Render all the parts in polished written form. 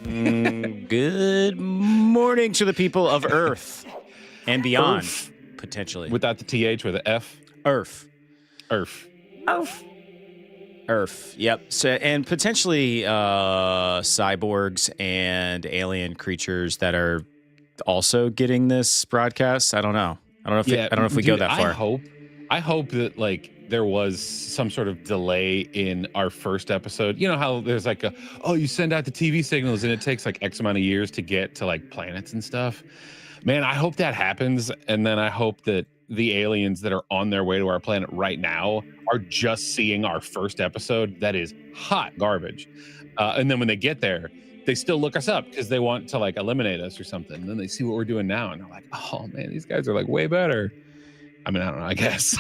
Good morning to the people of Earth and beyond, Earth. potentially. Without the TH, with the F. Earth. Earth. Earth. Yep. So, and potentially cyborgs and alien creatures that are also getting this broadcast. I don't know. I don't know if we go that far. I hope that like there was some sort of delay in our first episode. You know how there's like you send out the TV signals and it takes like X amount of years to get to like planets and stuff. Man, I hope that happens. And then I hope that the aliens that are on their way to our planet right now are just seeing our first episode that is hot garbage. And then when they get there, they still look us up because they want to like eliminate us or something. And then they see what we're doing now and they're like, oh man, these guys are like way better. I mean, I don't know, I guess.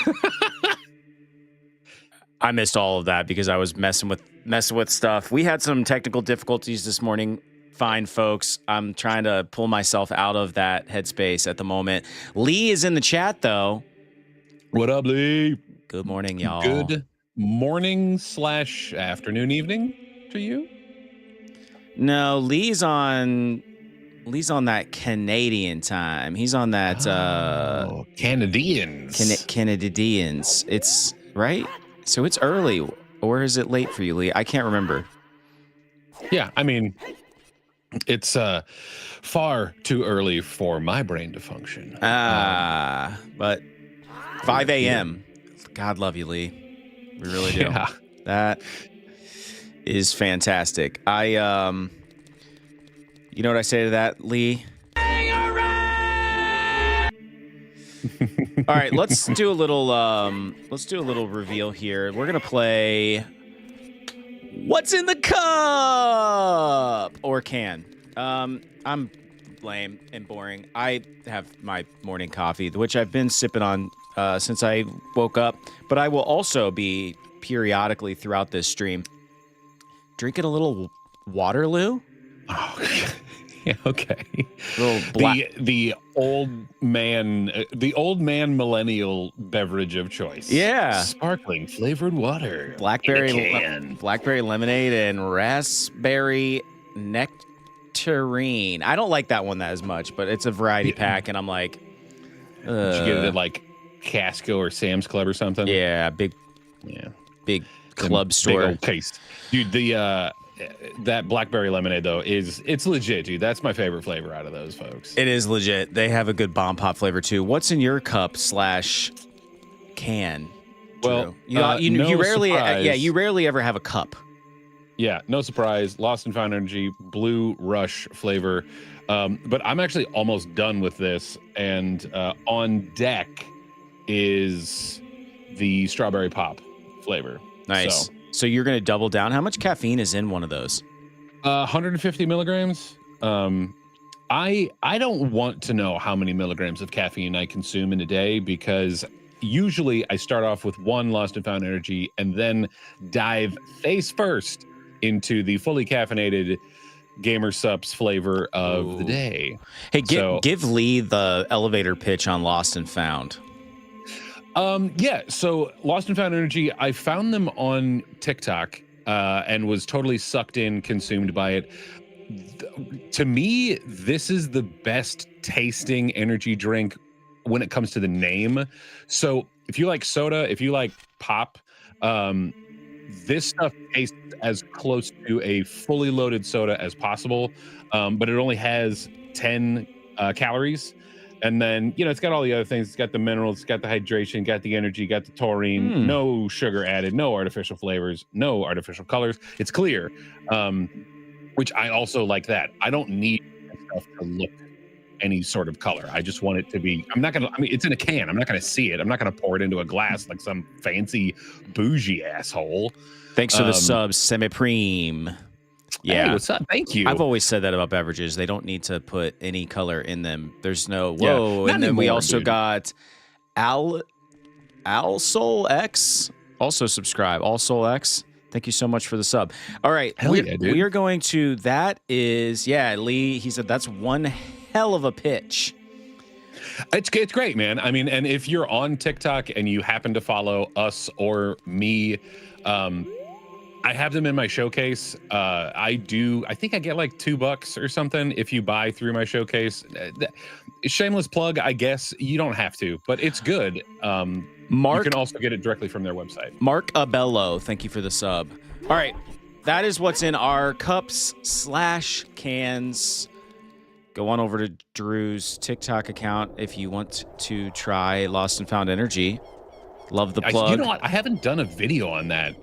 I missed all of that because I was messing with stuff. We had some technical difficulties this morning. Fine, folks. I'm trying to pull myself out of that headspace at the moment. Lee is in the chat, though. What up, Lee? Good morning, y'all. Good morning / afternoon, evening to you. No, Lee's on that Canadian time. He's on that Canadians. Canadians. It's right. So it's early, or is it late for you, Lee? I can't remember. Yeah, I mean, it's far too early for my brain to function. But 5 a.m. God love you, Lee. We really do. Yeah. That is fantastic. You know what I say to that, Lee? All right, let's do a little reveal here. We're gonna play What's in the Cup or Can. I'm lame and boring. I have my morning coffee, which I've been sipping on since I woke up, but I will also be periodically throughout this stream drinking a little Waterloo. Oh, yeah, okay. The old man millennial beverage of choice. Yeah, sparkling flavored water, blackberry lemonade and raspberry nectarine. I don't like that one as much, but it's a variety pack, and I'm like, did you get it at like Casco or Sam's Club or something? Yeah, big club store. Big old case, dude. That blackberry lemonade though it's legit, dude. That's my favorite flavor out of those folks. It is legit. They have a good bomb pop flavor too. What's in your cup / can? Well, you rarely you rarely ever have a cup. Yeah, no surprise. Lost and Found Energy Blue Rush flavor. But I'm actually almost done with this, and on deck is the strawberry pop flavor. Nice. So you're going to double down. How much caffeine is in one of those? 150 milligrams. I don't want to know how many milligrams of caffeine I consume in a day, because usually I start off with one Lost and Found Energy and then dive face first into the fully caffeinated Gamer Sups flavor of the day. Hey, give Lee the elevator pitch on Lost and Found. Yeah, so Lost and Found Energy, I found them on TikTok and was totally sucked in, consumed by it. To me, this is the best tasting energy drink when it comes to the name. So if you like soda, if you like pop, this stuff tastes as close to a fully loaded soda as possible, but it only has 10 calories. And then, it's got all the other things. It's got the minerals, it's got the hydration, got the energy, got the taurine, no sugar added, no artificial flavors, no artificial colors. It's clear, which I also like that. I don't need stuff to look any sort of color. I just want it to be, it's in a can. I'm not going to see it. I'm not going to pour it into a glass like some fancy bougie asshole. Thanks for the subs, Semi-Preme. Yeah. Hey, what's up? Thank you. I've always said that about beverages. They don't need to put any color in them. There's no, Yeah, and then anymore, we also dude. got Al Soul X. Also subscribe. All Soul X. Thank you so much for the sub. All right. Hell yeah, dude. We are going to, Lee, he said that's one hell of a pitch. It's great, man. I mean, and if you're on TikTok and you happen to follow us or me, I have them in my showcase. I think I get like $2 or something if you buy through my showcase. Shameless plug, I guess. You don't have to, but it's good. You can also get it directly from their website. Mark Abello, thank you for the sub. All right, that is what's in our cups/cans. Go on over to Drew's TikTok account if you want to try Lost and Found Energy. Love the plug. You know what? I haven't done a video on that.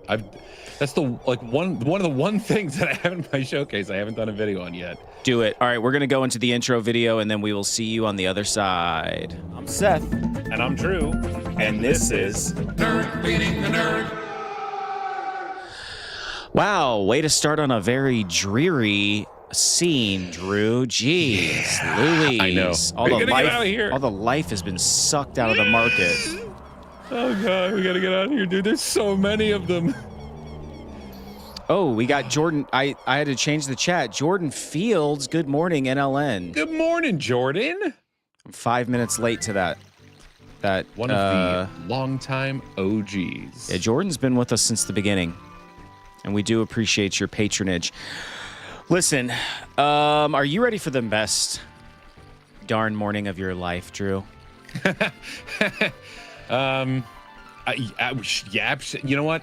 That's the one of the one things that I have in my showcase I haven't done a video on yet. Do it. All right, we're gonna go into the intro video and then we will see you on the other side. I'm Seth. And I'm Drew. And this is Nerd Feeding the Nerd. Wow, way to start on a very dreary scene, Drew. Jeez, Louise. I know. All We the gotta life, get out of here. all the life has been sucked out of the market. Oh god, we gotta get out of here, dude. There's so many of them. Oh, we got Jordan. I had to change the chat. Jordan Fields, good morning, NLN. Good morning, Jordan. I'm 5 minutes late to that. One of the longtime OGs. Yeah, Jordan's been with us since the beginning, and we do appreciate your patronage. Listen, are you ready for the best darn morning of your life, Drew? Yeah, you know what?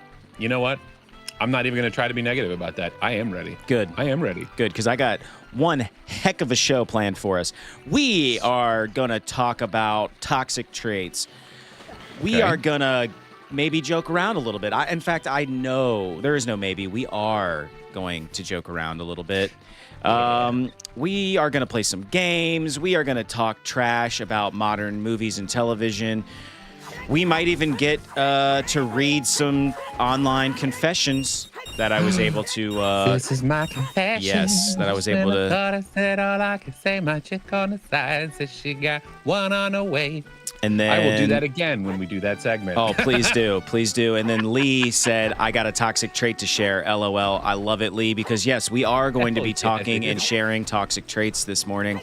I'm not even going to try to be negative about that. I am ready. Good. I am ready. Good, because I got one heck of a show planned for us. We are going to talk about toxic traits. We are going to maybe joke around a little bit. In fact, I know there is no maybe. We are going to joke around a little bit. We are going to play some games. We are going to talk trash about modern movies and television. We might even get to read some online confessions that I was able to. This is my confession. Yes, that I was able to. I thought I said all I could say. My chick on the side says she got one on the way. And then I will do that again when we do that segment. Oh, please do. Please do. And then Lee said, I got a toxic trait to share. LOL. I love it, Lee, because yes, we are going to be talking and sharing toxic traits this morning,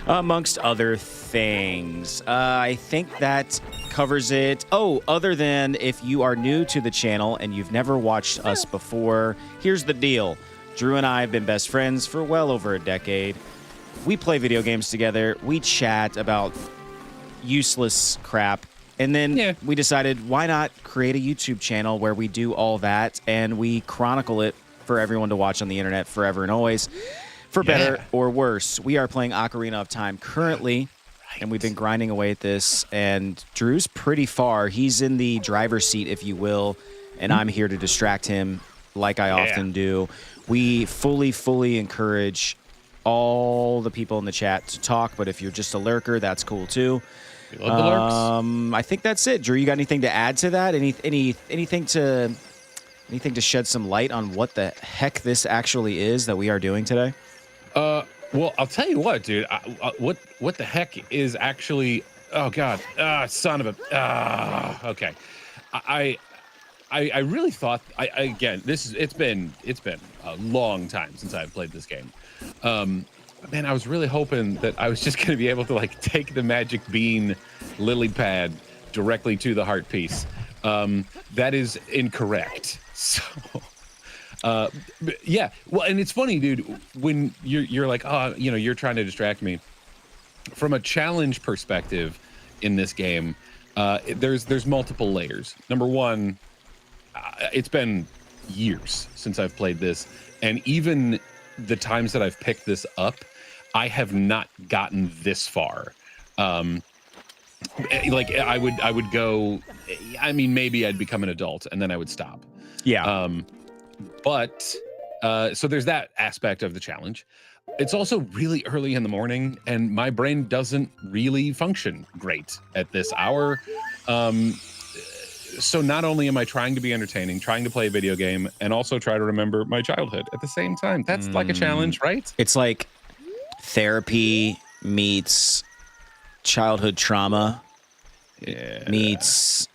amongst other things. I think that covers it. Oh, other than if you are new to the channel and you've never watched us before, here's the deal. Drew and I have been best friends for well over a decade. We play video games together. We chat about useless crap. And then we decided, why not create a YouTube channel where we do all that and we chronicle it for everyone to watch on the internet forever and always, for better or worse. We are playing Ocarina of Time currently, and we've been grinding away at this, and Drew's pretty far. He's in the driver's seat, if you will, and I'm here to distract him like I often do. We fully encourage all the people in the chat to talk, but if you're just a lurker, that's cool too. We love the lurks. I think that's it. Drew, you got anything to add to that? Anything to shed some light on what the heck this actually is that we are doing today? Well, I'll tell you what, dude. What the heck is actually? Oh God, son of a. Okay, I really thought. Again, it's been a long time since I've played this game. Man, I was really hoping that I was just going to be able to like take the magic bean lily pad directly to the heart piece. That is incorrect. So. Yeah, well, and it's funny, dude, when you're like, oh, you're trying to distract me. From a challenge perspective in this game, there's multiple layers. Number one, it's been years since I've played this, and even the times that I've picked this up, I have not gotten this far. Like I would go, I mean, maybe I'd become an adult and then I would stop. Yeah. But so there's that aspect of the challenge. It's also really early in the morning and my brain doesn't really function great at this hour. So not only am I trying to be entertaining, trying to play a video game, and also try to remember my childhood at the same time. That's like a challenge, right? It's like therapy meets childhood trauma meets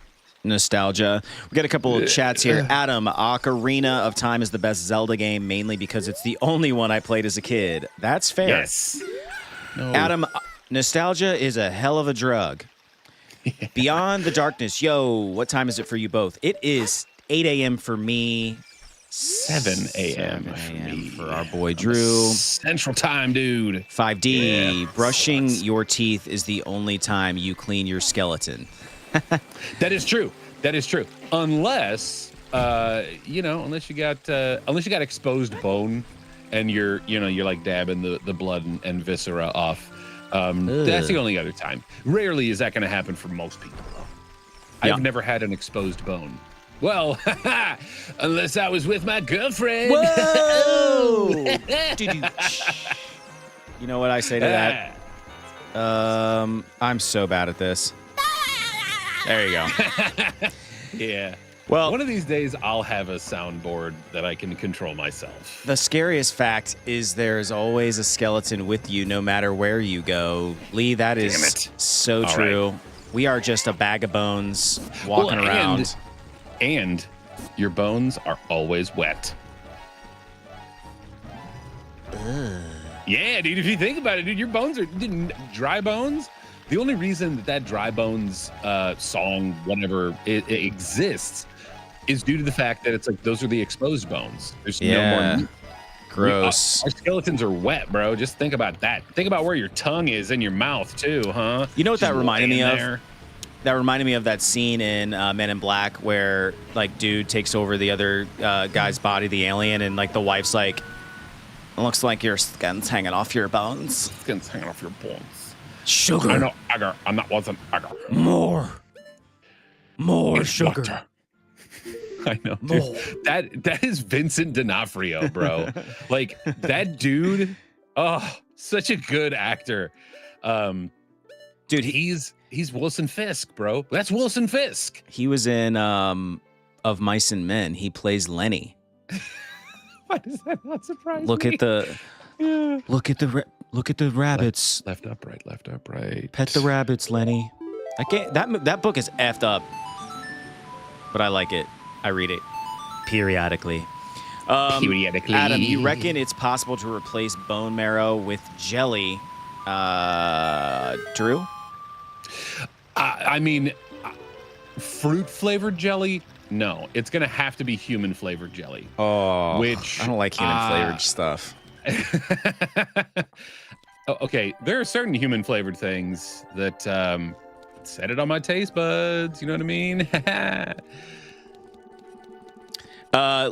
nostalgia. We got a couple of chats here. Adam, Ocarina of Time is the best Zelda game, mainly because it's the only one I played as a kid. That's fair. Yes. No. Adam, nostalgia is a hell of a drug. Beyond the Darkness. Yo, what time is it for you both? It is 8 a.m. for me. 7 a.m. 7 for a.m. me. for our boy Drew. Central Time, dude. 5D, Yeah. brushing your teeth is the only time you clean your skeleton. That is true. That is true. Unless, unless you got exposed bone, and you're like dabbing the blood and viscera off. That's the only other time. Rarely is that going to happen for most people, though. Yeah. I've never had an exposed bone. Well, unless I was with my girlfriend. Whoa! You know what I say to that? I'm so bad at this. There you go. Yeah. Well, One of these days, I'll have a soundboard that I can control myself. the scariest fact is there's always a skeleton with you no matter where you go. Lee, that is Damn it. so All true. We are just a bag of bones walking around. And your bones are always wet. Yeah, dude, if you think about it, dude, your bones are dry bones. The only reason that dry bones song, whatever, it exists is due to the fact that it's like those are the exposed bones. There's no more meat. Gross. Our skeletons are wet, bro. Just think about that. Think about where your tongue is in your mouth, too, huh? You know what that reminded me of? There. That reminded me of that scene in Men in Black where, like, dude takes over the other guy's body, the alien, and, like, the wife's like, looks like your skin's hanging off your bones. Skin's hanging off your bones. Sugar. I know, agar. I'm not wasn't agar. More It's sugar. butter. I know, dude. That is Vincent D'Onofrio, bro. Like that dude. Oh, such a good actor. Dude, he's Wilson Fisk, bro. That's Wilson Fisk. He was in Of Mice and Men. He plays Lenny. Why does that not surprise Look me? at the look at the rabbits. Left up, right. Pet the rabbits, Lenny. I can't. That book is effed up, but I like it. I read it periodically. Periodically. Adam, you reckon it's possible to replace bone marrow with jelly? Drew? I mean, fruit flavored jelly. No, it's gonna have to be human flavored jelly. Oh, which I don't like human flavored stuff. Okay, there are certain human flavored things that set it on my taste buds. You know what I mean?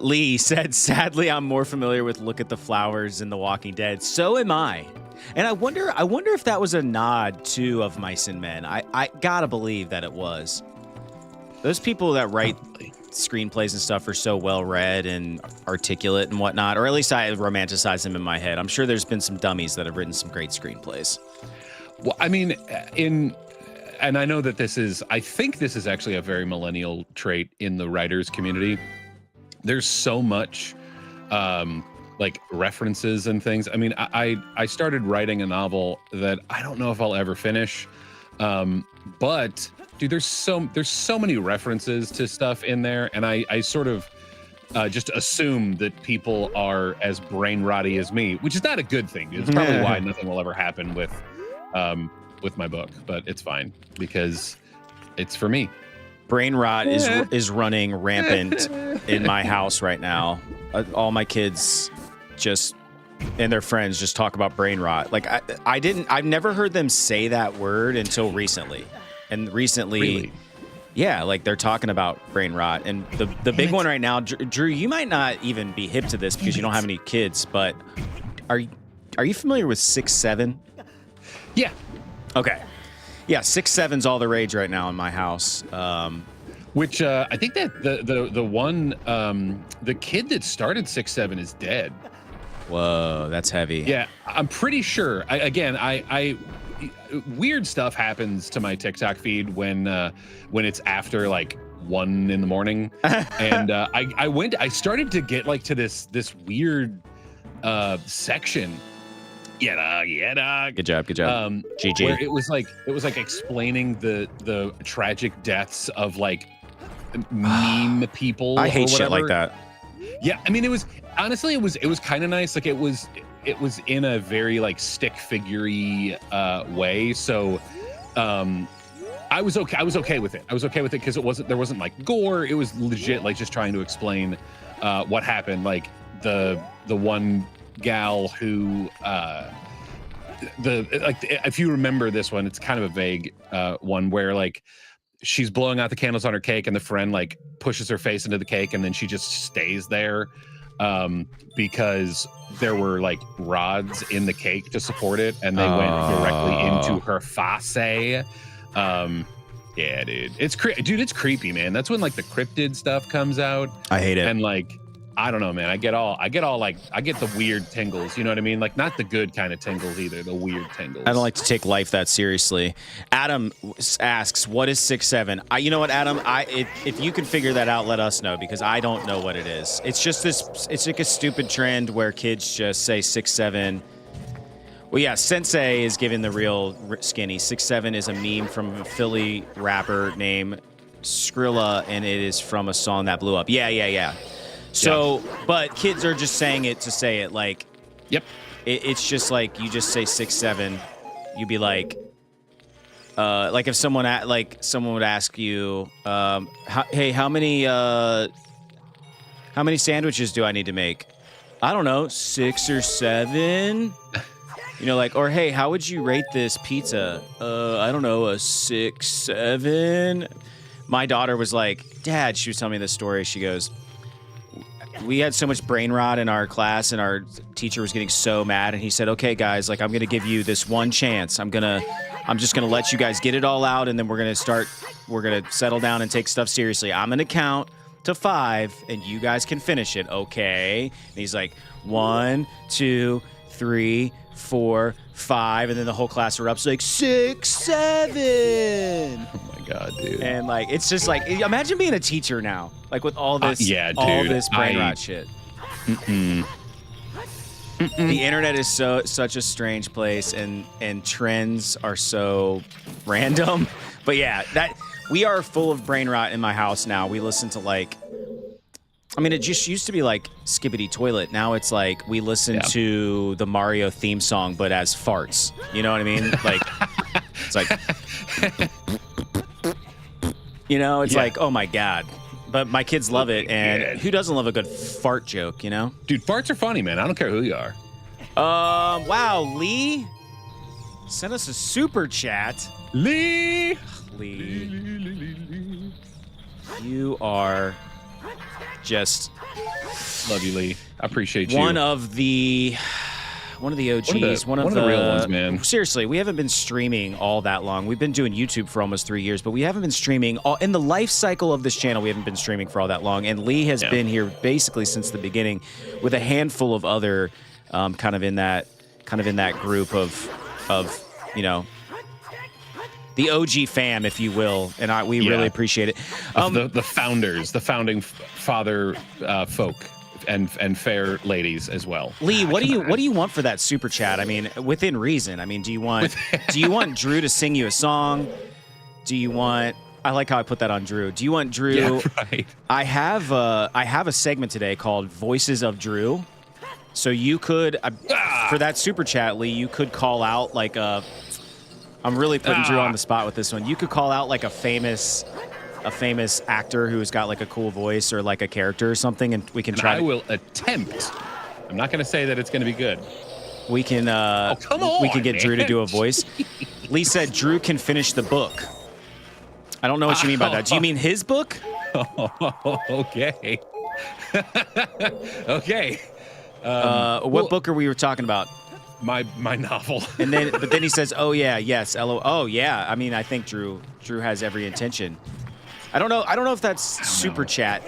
Lee said, sadly, I'm more familiar with Look at the Flowers in The Walking Dead. So am I. And I wonder if that was a nod to Of Mice and Men. I gotta believe that it was. Those people that write screenplays and stuff are so well read and articulate and whatnot, or at least I romanticize them in my head. I'm sure there's been some dummies that have written some great screenplays. Well, I mean, and I know that I think this is actually a very millennial trait in the writers community. There's so much like references and things. I mean, I started writing a novel that I don't know if I'll ever finish. But dude, there's so many references to stuff in there, and I sort of just assume that people are as brain rotty as me, which is not a good thing. It's probably why nothing will ever happen with my book, but it's fine because it's for me. Brain rot is running rampant in my house right now. All my kids and their friends just talk about brain rot. Like I've never heard them say that word until recently. And recently, Really? Yeah, like they're talking about brain rot. And the big one right now, Drew, you might not even be hip to this because you don't have any kids, but are you familiar with 6'7"? Yeah. Okay. Yeah, 6'7's all the rage right now in my house. Which I think that the one the kid that started 6'7" is dead. Whoa, that's heavy. Yeah, I'm pretty sure. I weird stuff happens to my TikTok feed when it's after like 1 a.m, and I started to get like to this weird section. Yeah, dog. Good job. GG. Where it was like explaining the tragic deaths of like meme people. I hate or shit like whatever. that. Yeah, I mean it was kind of nice. Like it was in a very like stick figure-y way. So I was okay with it. I was okay with it because there wasn't like gore. It was legit like just trying to explain what happened. Like the one gal who if you remember this one, it's kind of a vague one where like she's blowing out the candles on her cake and the friend like pushes her face into the cake and then she just stays there because there were like rods in the cake to support it and they went directly into her face. Yeah, dude, it's creepy, man. That's when like the cryptid stuff comes out. I hate it. And like, I don't know, man. I get the weird tingles. You know what I mean? Like not the good kind of tingles either. The weird tingles. I don't like to take life that seriously. Adam asks, "What is 6-7?" You know what, Adam? If you can figure that out, let us know because I don't know what it is. It's just this. It's like a stupid trend where kids just say 6-7. Well, yeah, Sensei is giving the real skinny. 6-7 is a meme from a Philly rapper named Skrilla, and it is from a song that blew up. Yeah. So, but kids are just saying it to say it. Like, yep. It's just like you just say 6-7. You'd be like if someone would ask you, hey, how many sandwiches do I need to make? I don't know, 6 or 7. You know, like, or hey, how would you rate this pizza? I don't know, a 6-7. My daughter was like, Dad, she was telling me this story. She goes, we had so much brain rot in our class and our teacher was getting so mad. And he said, okay, guys, like, I'm going to give you this one chance. I'm just going to let you guys get it all out. And then we're going to settle down and take stuff seriously. I'm going to count to 5 and you guys can finish it. Okay. And he's like, 1, 2, 3, 4, 5. And then the whole class erupts like 6, 7. Oh my God, dude. And like, it's just like, imagine being a teacher now, like with all this, all this brain rot shit. The internet is such a strange place, and trends are so random. But yeah, that we are full of brain rot in my house now. We listen to like, I mean, it just used to be like Skibbity Toilet. Now it's like we listen to the Mario theme song, but as farts. You know what I mean? Like, it's like. You know, it's like, oh my God. But my kids love it, and who doesn't love a good fart joke, you know? Dude, farts are funny, man. I don't care who you are. Wow, Lee sent us a super chat. Lee! You are just... Love you, Lee. I appreciate you. One of the OGs, one of the real ones, man. Seriously, we haven't been streaming all that long. We've been doing YouTube for almost 3 years, but we haven't been streaming in the life cycle of this channel. We haven't been streaming for all that long, and Lee has been here basically since the beginning, with a handful of other kind of in that group of you know, the OG fam, if you will, and we really appreciate it. The founding father folk. And fair ladies as well. Lee, what do you want for that super chat? I mean, within reason. I mean, do you want Drew to sing you a song? Do you want? I like how I put that on Drew. Do you want Drew? Yeah, right. I have a segment today called Voices of Drew. So you could for that super chat, Lee, you could call out like a. I'm really putting Drew on the spot with this one. You could call out like a famous actor who's got like a cool voice or like a character or something, and we can try. I will attempt. I'm not going to say that it's going to be good. We can. Come on, we can get man. Drew to do a voice. Lee said Drew can finish the book. I don't know what you mean by that. Do you mean his book? Okay. Okay. What book are we talking about? My novel. But then he says, "Oh yeah, yes, LO. Oh yeah." I mean, I think Drew has every intention. I don't know if that's super chat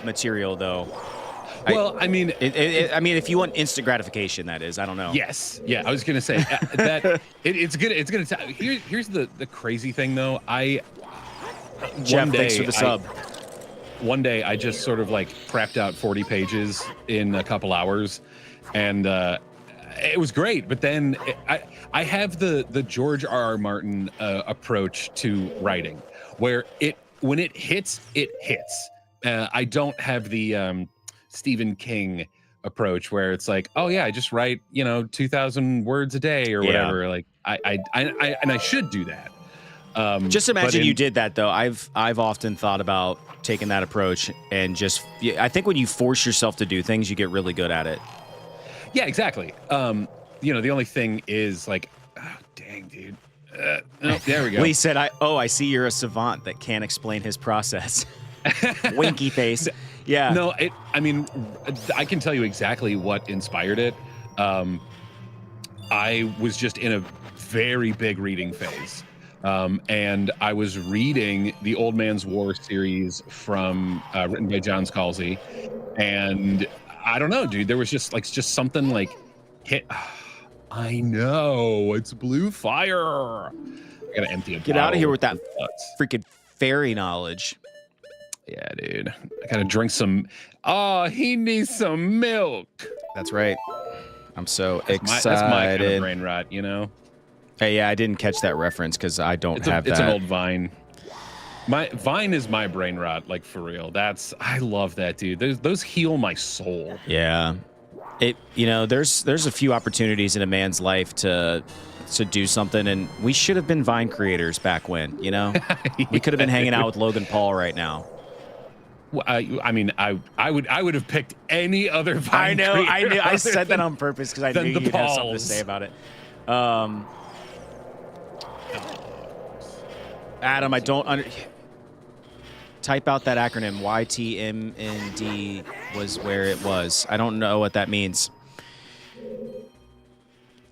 material though. Well, I mean, if you want instant gratification, that is. I don't know. Yes. Yeah, I was gonna say that it's good. It's gonna. Here's the crazy thing though. Jeff, thanks for the sub. One day, I just sort of like prepped out 40 pages in a couple hours, and it was great. But then I have the George R.R. Martin approach to writing, where when it hits, it hits. I don't have the Stephen King approach where it's like, oh yeah, I just write 2,000 words a day or whatever. Like I should do that. Just imagine you did that though. I've often thought about taking that approach and just. I think when you force yourself to do things, you get really good at it. Yeah, exactly. The only thing is like, oh, dang, dude. Oh, there we go. Lee said, I see you're a savant that can't explain his process. Winky face. Yeah. No, I can tell you exactly what inspired it. I was just in a very big reading phase. And I was reading the Old Man's War series from written by John Scalzi. And I don't know, dude, there was just something like hit. I know, it's blue fire. I gotta empty a Get out of here with that freaking fairy knowledge. Yeah, dude. I gotta drink some. Oh, he needs some milk. That's right. I'm so excited. That's my kind of brain rot, you know? Hey, yeah, I didn't catch that reference because I don't have that. It's an old Vine. Vine is my brain rot, like for real. I love that, dude. Those heal my soul. Yeah. There's a few opportunities in a man's life to do something, and we should have been Vine creators back when, you know? We could have been hanging out with Logan Paul right now. Well, I would have picked any other Vine creator. I knew. I said that on purpose because I knew you'd have something to say about it. Adam, I don't type out that acronym. YTMND was where it was. I don't know what that means.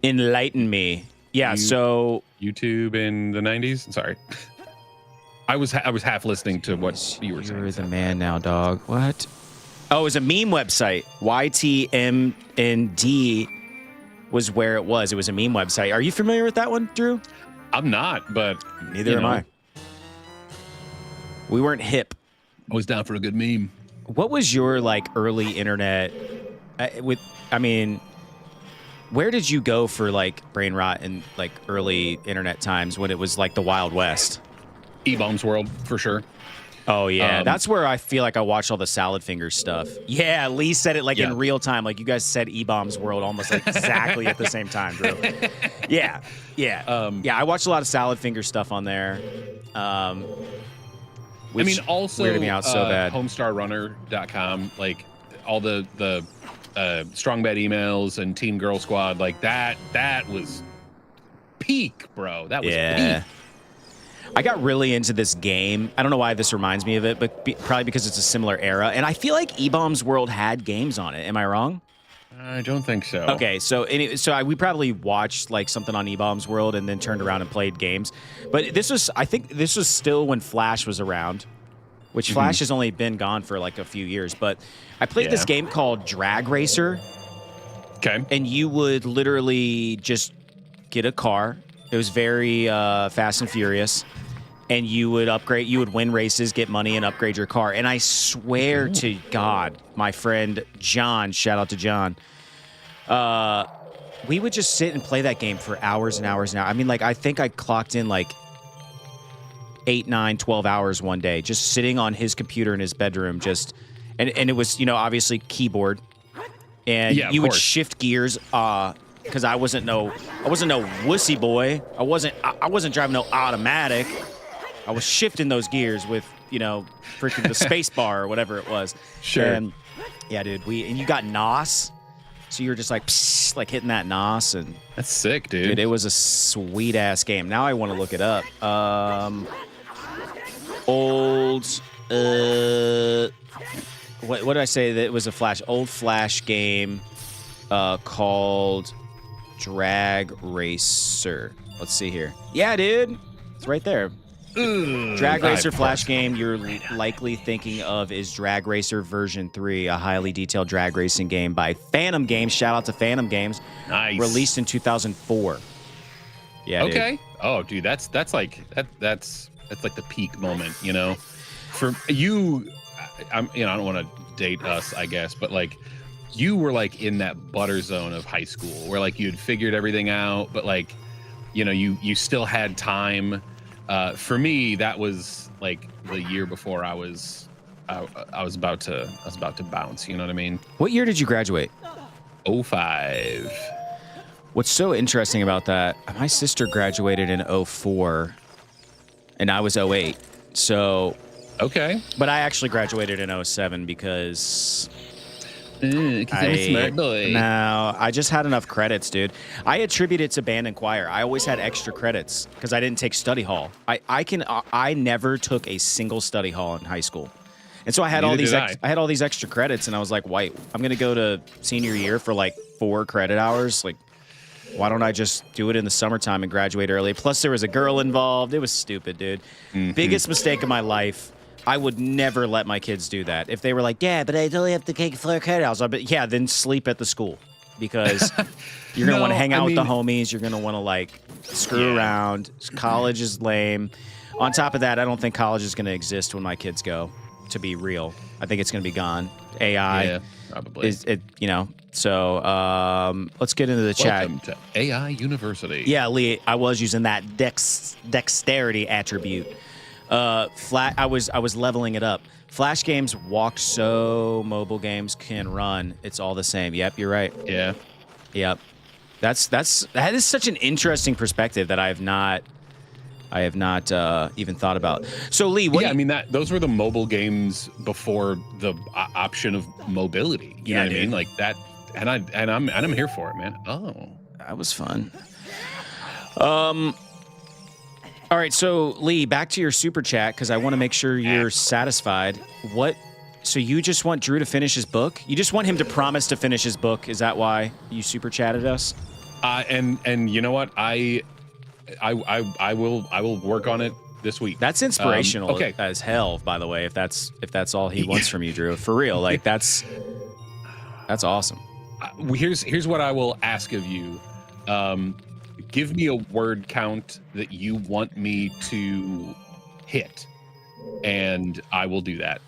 Enlighten me. Yeah, so YouTube in the 90s? Sorry. I was half listening to what you were saying. You're the man now, dog. What? Oh, it was a meme website. YTMND was where it was. It was a meme website. Are you familiar with that one, Drew? I'm not, but neither am I. We weren't hip. I was down for a good meme. What was your early internet? Where did you go for brain rot in early internet times when it was the Wild West? E-Bombs World for sure. Oh yeah, that's where I feel like I watched all the Salad Fingers stuff. Yeah, Lee said it in real time. You guys said E-Bombs World almost exactly at the same time, Drew. Yeah. I watched a lot of Salad Finger stuff on there. Also weirded me out so bad. Homestarrunner.com, all the Strong Bad emails and Team Girl Squad, that was peak, bro. That was peak. I got really into this game. I don't know why this reminds me of it, but probably because it's a similar era. And I feel like E-Bombs World had games on it. Am I wrong? I don't think so. Okay, we probably watched something on E-Bombs World and then turned around and played games. But I think this was still when Flash was around, which Flash has only been gone for a few years. But I played this game called Drag Racer. Okay. And you would literally just get a car. It was very Fast and Furious. And you would win races, get money, and upgrade your car. And I swear to God, my friend John, shout out to John, we would just sit and play that game for hours and hours and hours. I think I clocked in 8, 9, 12 hours one day, just sitting on his computer in his bedroom, and it was, obviously keyboard. And you would shift gears, because I wasn't no wussy boy. I wasn't driving no automatic. I was shifting those gears with, freaking the space bar or whatever it was. Sure. And yeah, dude, and you got NOS. So you were just hitting that NOS, and that's sick, dude. Dude, it was a sweet ass game. Now I want to look it up. What did I say that it was old Flash game called Drag Racer. Let's see here. Yeah, dude. It's right there. Drag Racer Flash game you're likely thinking of is Drag Racer version 3, a highly detailed drag racing game by Phantom Games. Shout out to Phantom Games. Nice. Released in 2004. Yeah. Okay. Dude. Oh, dude, that's the peak moment, For you, I don't want to date us, I guess, but you were in that butter zone of high school where you had figured everything out, but you still had time. For me, that was the year before I was about to bounce. You know what I mean? What year did you graduate? 05. What's so interesting about that? My sister graduated in 04. and I was 08. So, Okay. but I actually graduated in 07 because I'm a smart boy. No, I just had enough credits, dude. I attribute it to band and choir. I always had extra credits because I didn't take study hall. I never took a single study hall in high school, and so I had all these I had all these extra credits, and I was like, "Wait, I'm gonna go to senior year for like 4 credit hours. Like, why don't I just do it in the summertime and graduate early?" Plus, there was a girl involved. It was stupid, dude. Biggest mistake of my life. I would never let my kids do that. If they were like, yeah, but I only have to take 4 credit hours, I'd be, yeah, then sleep at the school because you're going to want to hang out with the homies. You're going to want to, like, screw around. College is lame. On top of that, I don't think college is going to exist when my kids go, to be real. I think it's going to be gone. AI. Yeah, probably. So let's get into the chat. Welcome to AI University. Yeah, Lee, I was using that dexterity attribute. I was leveling it up. Flash games walk so mobile games can run. It's all the same. Yep, you're right. Yeah. Yep. That is such an interesting perspective that I have not even thought about. So Lee, those were the mobile games before the option of mobility. You know what I mean? Like that, and I'm here for it, man. Oh, that was fun. All right, so Lee, back to your super chat because I want to make sure you're satisfied. So you just want Drew to finish his book? You just want him to promise to finish his book? Is that why you super chatted us? And you know what? I will work on it this week. That's inspirational as hell, by the way. If that's all he wants from you, Drew, for real, like that's awesome. Here's what I will ask of you. Give me a word count that you want me to hit, and I will do that.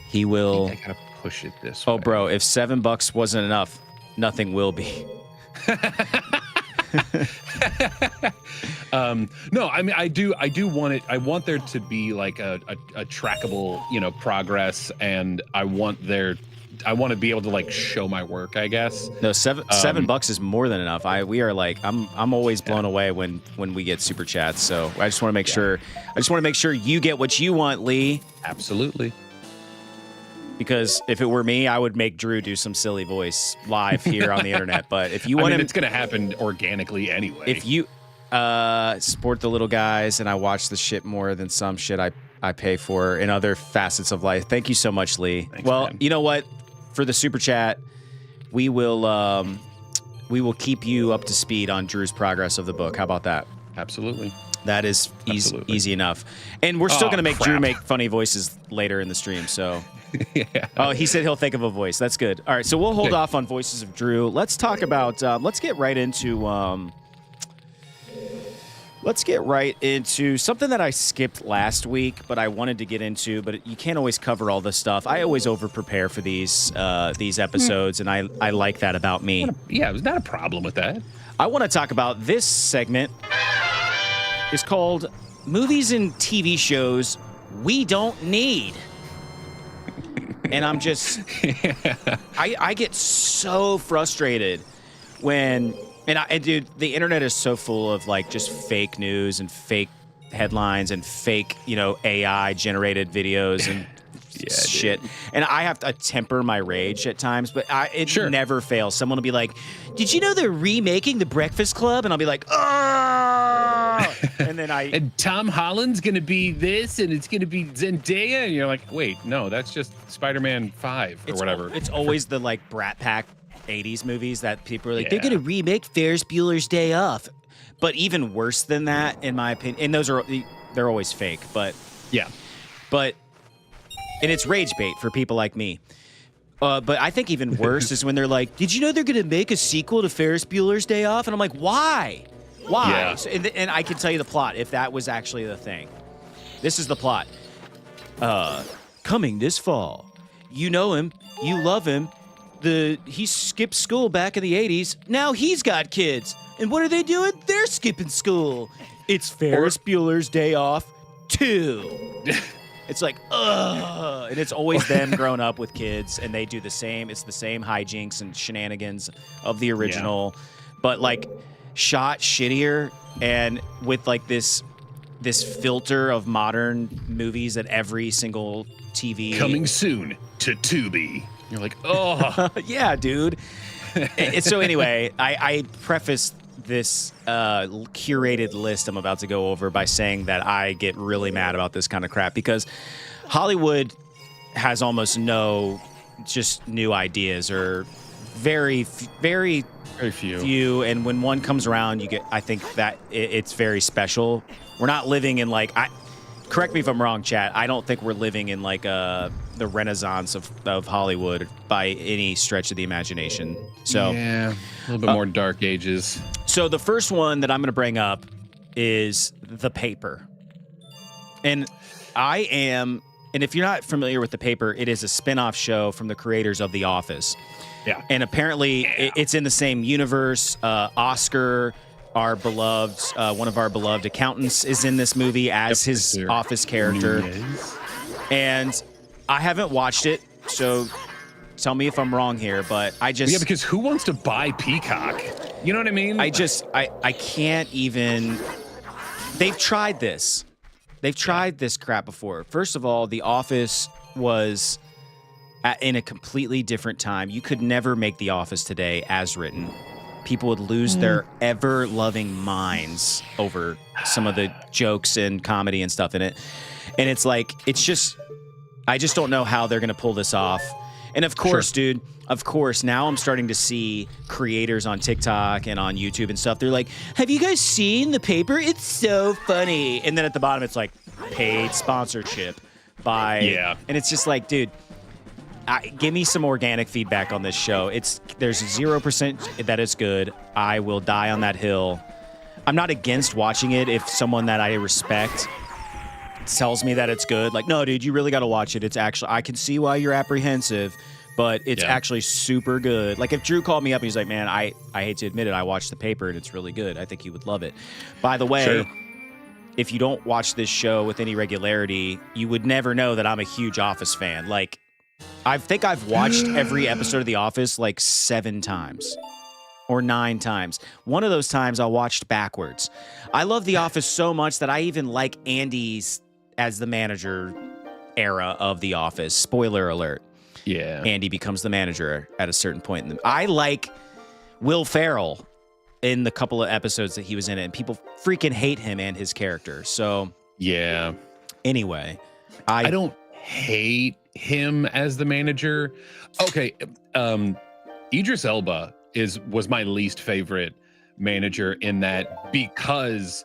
He will. I gotta push it this way. Oh, bro, if $7 wasn't enough, nothing will be. No, I mean, I do want it. I want there to be like a trackable, progress, and I want to be able to like show my work, I guess. No, $7 is more than enough. We are like, I'm always blown away when we get super chats. So I just want to make sure. I just want to make sure you get what you want, Lee. Absolutely. Because if it were me, I would make Drew do some silly voice live here on the internet. But if you want him, it's going to happen organically anyway. If you support the little guys, and I watch the shit more than some shit I pay for in other facets of life. Thank you so much, Lee. Thanks, well, man. You know what? For the super chat, we will keep you up to speed on Drew's progress of the book. How about that? Absolutely. That is easy enough. And we're still going to make Drew make funny voices later in the stream. So, yeah. Oh, he said he'll think of a voice. That's good. All right, so we'll hold off on voices of Drew. Let's talk about. Let's get right into. Let's get right into something that I skipped last week, but I wanted to get into. But you can't always cover all this stuff. I always over-prepare for these episodes, and I like that about me. Yeah, there's not a problem with that. I want to talk about this segment. It's called Movies and TV Shows We Don't Need. And I'm just... I get so frustrated when... And dude, the internet is so full of like just fake news and fake headlines and fake, AI generated videos and shit. Dude. And I have to temper my rage at times, but it never fails. Someone will be like, "Did you know they're remaking The Breakfast Club?" And I'll be like, "Ah!" And then and Tom Holland's gonna be this, and it's gonna be Zendaya, and you're like, "Wait, no, that's just Spider-Man 5 or whatever." It's always the like Brat Pack 80s movies that people are like, they're gonna remake Ferris Bueller's Day Off. But even worse than that, in my opinion, and they're always fake, but and it's rage bait for people like me. But I think even worse is when they're like, did you know they're gonna make a sequel to Ferris Bueller's Day Off? And I'm like, why? Yeah. So, and I can tell you the plot if that was actually the thing. This is the plot. Coming this fall. You know him, you love him. He skipped school back in the 80s. Now he's got kids. And what are they doing? They're skipping school. It's Ferris Bueller's Day Off 2. It's like, ugh. And it's always them grown up with kids, and they do the same. It's the same hijinks and shenanigans of the original, but like shot shittier and with like this this filter of modern movies that every single TV Coming soon to Tubi. You're like, oh. yeah, dude. So anyway, I prefaced this curated list I'm about to go over by saying that I get really mad about this kind of crap because Hollywood has almost no just new ideas or very few. And when one comes around, I think that it's very special. We're not living in correct me if I'm wrong, chat. I don't think we're living in the renaissance of Hollywood by any stretch of the imagination. So yeah, a little bit more dark ages. So the first one that I'm going to bring up is The Paper. And if you're not familiar with The Paper, it is a spin-off show from the creators of The Office. Yeah. And apparently it's in the same universe. Oscar, our beloved, one of our beloved accountants, is in this movie as his office character. And I haven't watched it, so tell me if I'm wrong here, but I just... Yeah, because who wants to buy Peacock? You know what I mean? I can't even... They've tried this. They've tried this crap before. First of all, The Office was in a completely different time. You could never make The Office today as written. People would lose their ever-loving minds over some of the jokes and comedy and stuff in it. And I just don't know how they're going to pull this off. And of course, dude, now I'm starting to see creators on TikTok and on YouTube and stuff. They're like, have you guys seen The Paper? It's so funny. And then at the bottom, it's like paid sponsorship by... Yeah. And it's just like, dude, give me some organic feedback on this show. There's 0% that it's good. I will die on that hill. I'm not against watching it if someone that I respect tells me that it's good. Like, no, dude, you really got to watch it. It's actually, I can see why you're apprehensive, but it's actually super good. Like if Drew called me up and he's like, man, I hate to admit it, I watched The Paper and it's really good. I think you would love it. By the way, if you don't watch this show with any regularity, you would never know that I'm a huge Office fan. Like, I think I've watched every episode of The Office like 7 times or 9 times. One of those times I watched backwards. I love The Office so much that I even like Andy's as the manager era of The Office. Spoiler alert. Yeah. Andy becomes the manager at a certain point. I like Will Ferrell in the couple of episodes that he was in it, and people freaking hate him and his character. So yeah. Anyway, I don't hate him as the manager. Okay. Idris Elba was my least favorite manager in that because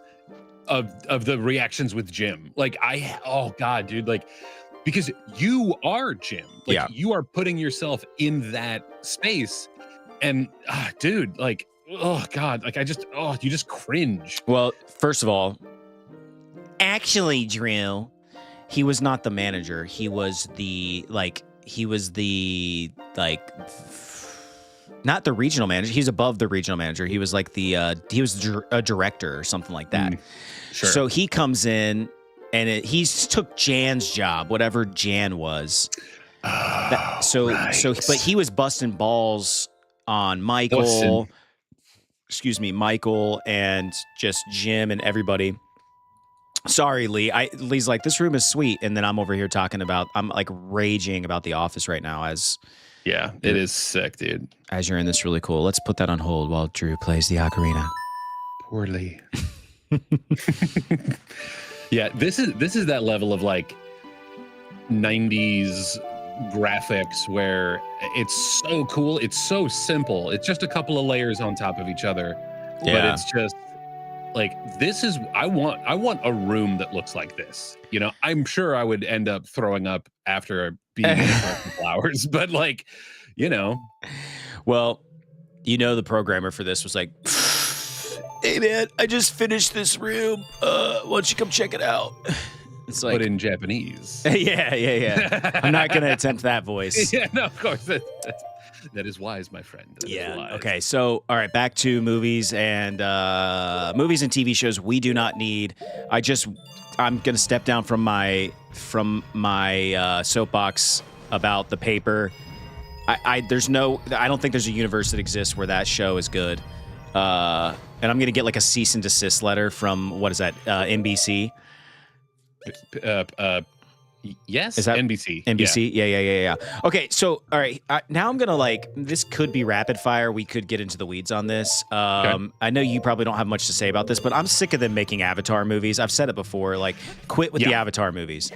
of the reactions with Jim. Like oh God, dude, like, because you are Jim. Like you are putting yourself in that space. And dude, like, oh God, like you just cringe. Well, first of all, actually, Drew, he was not the manager. He was not the regional manager. He's above the regional manager. He was like he was a director or something like that. Sure. So he comes in and he took Jan's job, whatever Jan was. But he was busting balls on Michael. Michael and just Jim and everybody. Sorry, Lee. Lee's like, this room is sweet, and then I'm over here I'm like raging about The Office right now yeah, it is sick, dude. As you're in this really cool. Let's put that on hold while Drew plays the ocarina. Poorly. Yeah, this is that level of like 90s graphics where it's so cool, it's so simple. It's just a couple of layers on top of each other. Yeah. But it's just like, I want a room that looks like this. You know, I'm sure I would end up throwing up after being in for a couple hours, but like, you know. Well, the programmer for this was like, hey man, I just finished this room. Why don't you come check it out? It's like, but in Japanese. Yeah. I'm not going to attempt that voice. Yeah, no, of course. That is wise, my friend. That is wise. Okay. So, all right, back to movies and TV shows we do not need. I'm going to step down from my soapbox about The Paper. I don't think there's a universe that exists where that show is good. And I'm gonna get like a cease and desist letter from what is that? NBC. Yes, Is that NBC? NBC? Yeah. Okay, so all right, now I'm gonna this could be rapid fire. We could get into the weeds on this. I know you probably don't have much to say about this, but I'm sick of them making Avatar movies. I've said it before. Quit with the Avatar movies.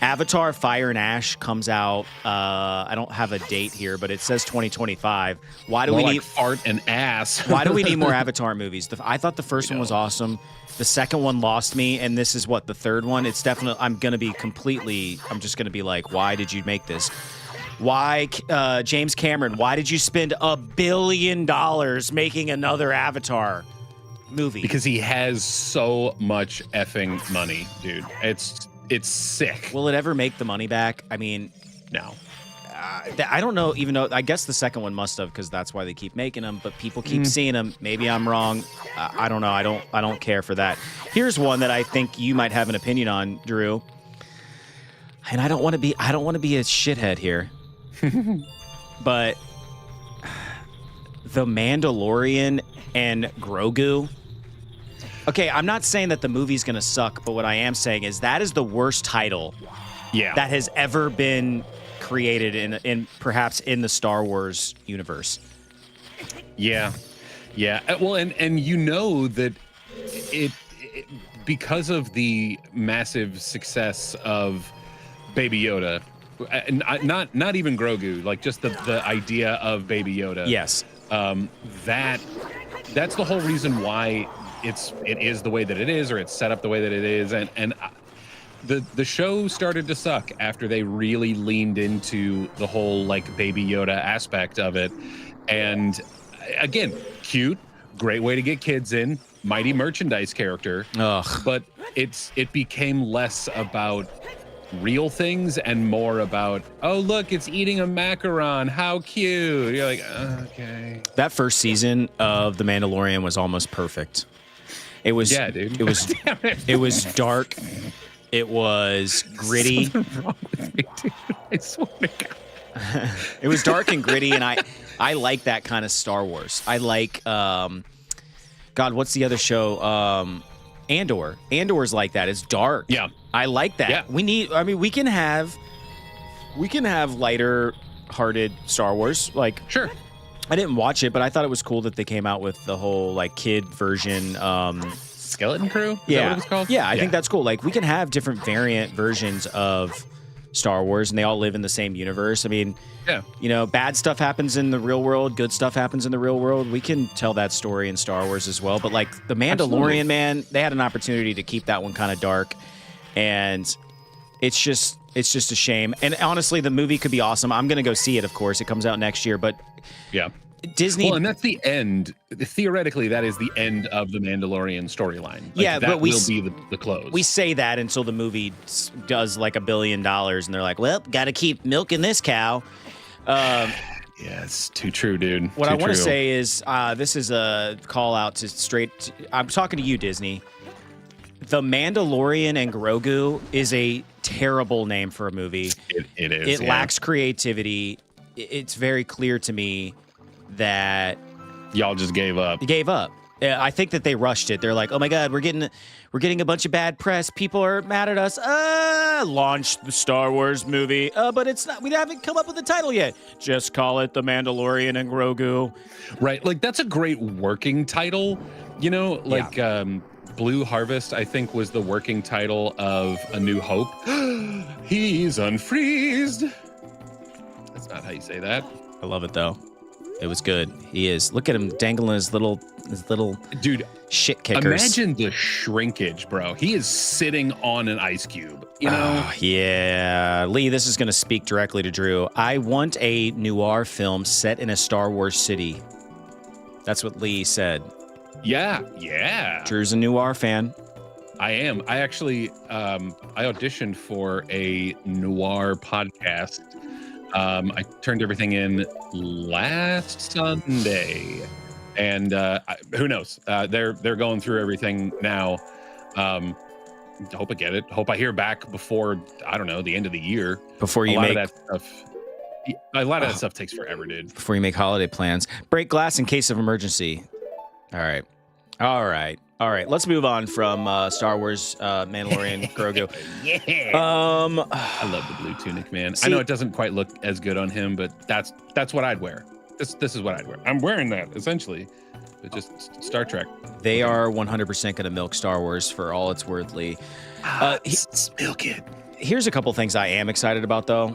Avatar: Fire and Ash comes out. I don't have a date here, but it says 2025. Why do we need fart and ass? Why do we need more Avatar movies? I thought the first one was awesome. The second one lost me, and this is what the third one. It's definitely. I'm just gonna be like, why did you make this? Why, James Cameron? Why did you spend $1 billion making another Avatar movie? Because he has so much effing money, dude. It's sick. Will it ever make the money back? I mean, no. I don't know. Even though I guess the second one must have, because that's why they keep making them. But people keep seeing them. Maybe I'm wrong. I don't know. I don't care for that. Here's one that I think you might have an opinion on, Drew. And I don't want to be a shithead here. But The Mandalorian and Grogu. Okay, I'm not saying that the movie's gonna suck, but what I am saying is that is the worst title that has ever been created in perhaps in the Star Wars universe. Yeah. Well, and you know that it because of the massive success of Baby Yoda, and not even Grogu, like just the idea of Baby Yoda. Yes. That's the whole reason why it is the way that it is, or it's set up the way that it is, and the show started to suck after they really leaned into the whole Baby Yoda aspect of it. And again, cute, great way to get kids in, mighty merchandise character. Ugh. But it became less about real things and more about, oh look, it's eating a macaron, how cute. You're like, okay. That first season of The Mandalorian was almost perfect. It was dude. It was dark. It was gritty. Something wrong with me, dude. I swear to God. It was dark and gritty, and I like that kind of Star Wars. I like God, what's the other show? Andor. Andor's like that. It's dark. Yeah. I like that. Yeah. We can have lighter hearted Star Wars. Sure. I didn't watch it, but I thought it was cool that they came out with the whole kid version. Skeleton Crew? Is that what it was called? Yeah, I think that's cool. We can have different variant versions of Star Wars, and they all live in the same universe. I mean, bad stuff happens in the real world, good stuff happens in the real world. We can tell that story in Star Wars as well. But The Mandalorian, Absolutely. man, they had an opportunity to keep that one kind of dark, and it's just a shame. And honestly, the movie could be awesome. I'm gonna go see it, of course. It comes out next year, but yeah. Disney. Well, and that's the end. Theoretically, that is the end of the Mandalorian storyline. Yeah, that but will be the close. We say that until the movie does $1 billion, and they're like, well, got to keep milking this cow. Yeah, it's too true, dude. What I want to say is this is a call out to I'm talking to you, Disney. The Mandalorian and Grogu is a terrible name for a movie. It is. It lacks creativity. It's very clear to me that y'all just gave up. They gave up. I think that they rushed it. They're like, oh my God, we're getting a bunch of bad press. People are mad at us. Launch the Star Wars movie. But it's not. We haven't come up with a title yet. Just call it The Mandalorian and Grogu. Right. That's a great working title. Blue Harvest, I think, was the working title of A New Hope. He's unfreezed. That's not how you say that. I love it though. It was good. He is. Look at him dangling his little dude shit kickers. Imagine the shrinkage, bro. He is sitting on an ice cube. Yeah. Lee, this is going to speak directly to Drew. I want a noir film set in a Star Wars city. That's what Lee said. Yeah. Drew's a noir fan. I am. I actually I auditioned for a noir podcast. I turned everything in last Sunday, and who knows? They're going through everything now. Hope I get it. Hope I hear back before, I don't know, the end of the year. Before you make that stuff. A lot of that stuff takes forever, dude. Before you make holiday plans, break glass in case of emergency. All right. All right. All right. Let's move on from Star Wars Mandalorian Grogu. Yeah. I love the blue tunic, man. See, I know it doesn't quite look as good on him, but that's what I'd wear. This is what I'd wear. I'm wearing that essentially. But just Star Trek. they are 100% going to milk Star Wars for all it's worthly. Milk it. Here's a couple things I am excited about, though,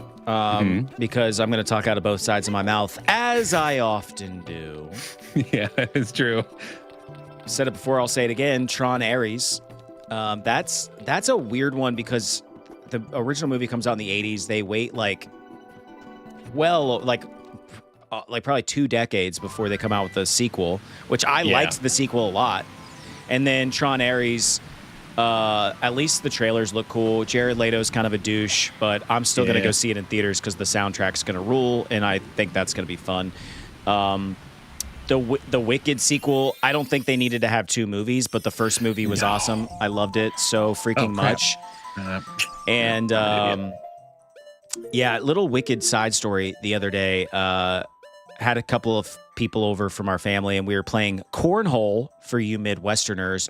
because I'm going to talk out of both sides of my mouth, as I often do. Yeah, it's true. Said it before, I'll say it again. Tron Ares. That's a weird one because the original movie comes out in the 80s. They wait like probably 2 decades before they come out with the sequel, which I liked the sequel a lot. And then Tron Ares, at least the trailers look cool. Jared Leto's kind of a douche, but I'm still going to go see it in theaters because the soundtrack's going to rule, and I think that's going to be fun. The Wicked sequel, I don't think they needed to have 2 movies, but the first movie was awesome. I loved it so freaking much. And little Wicked side story the other day. Had a couple of people over from our family, and we were playing cornhole for you Midwesterners.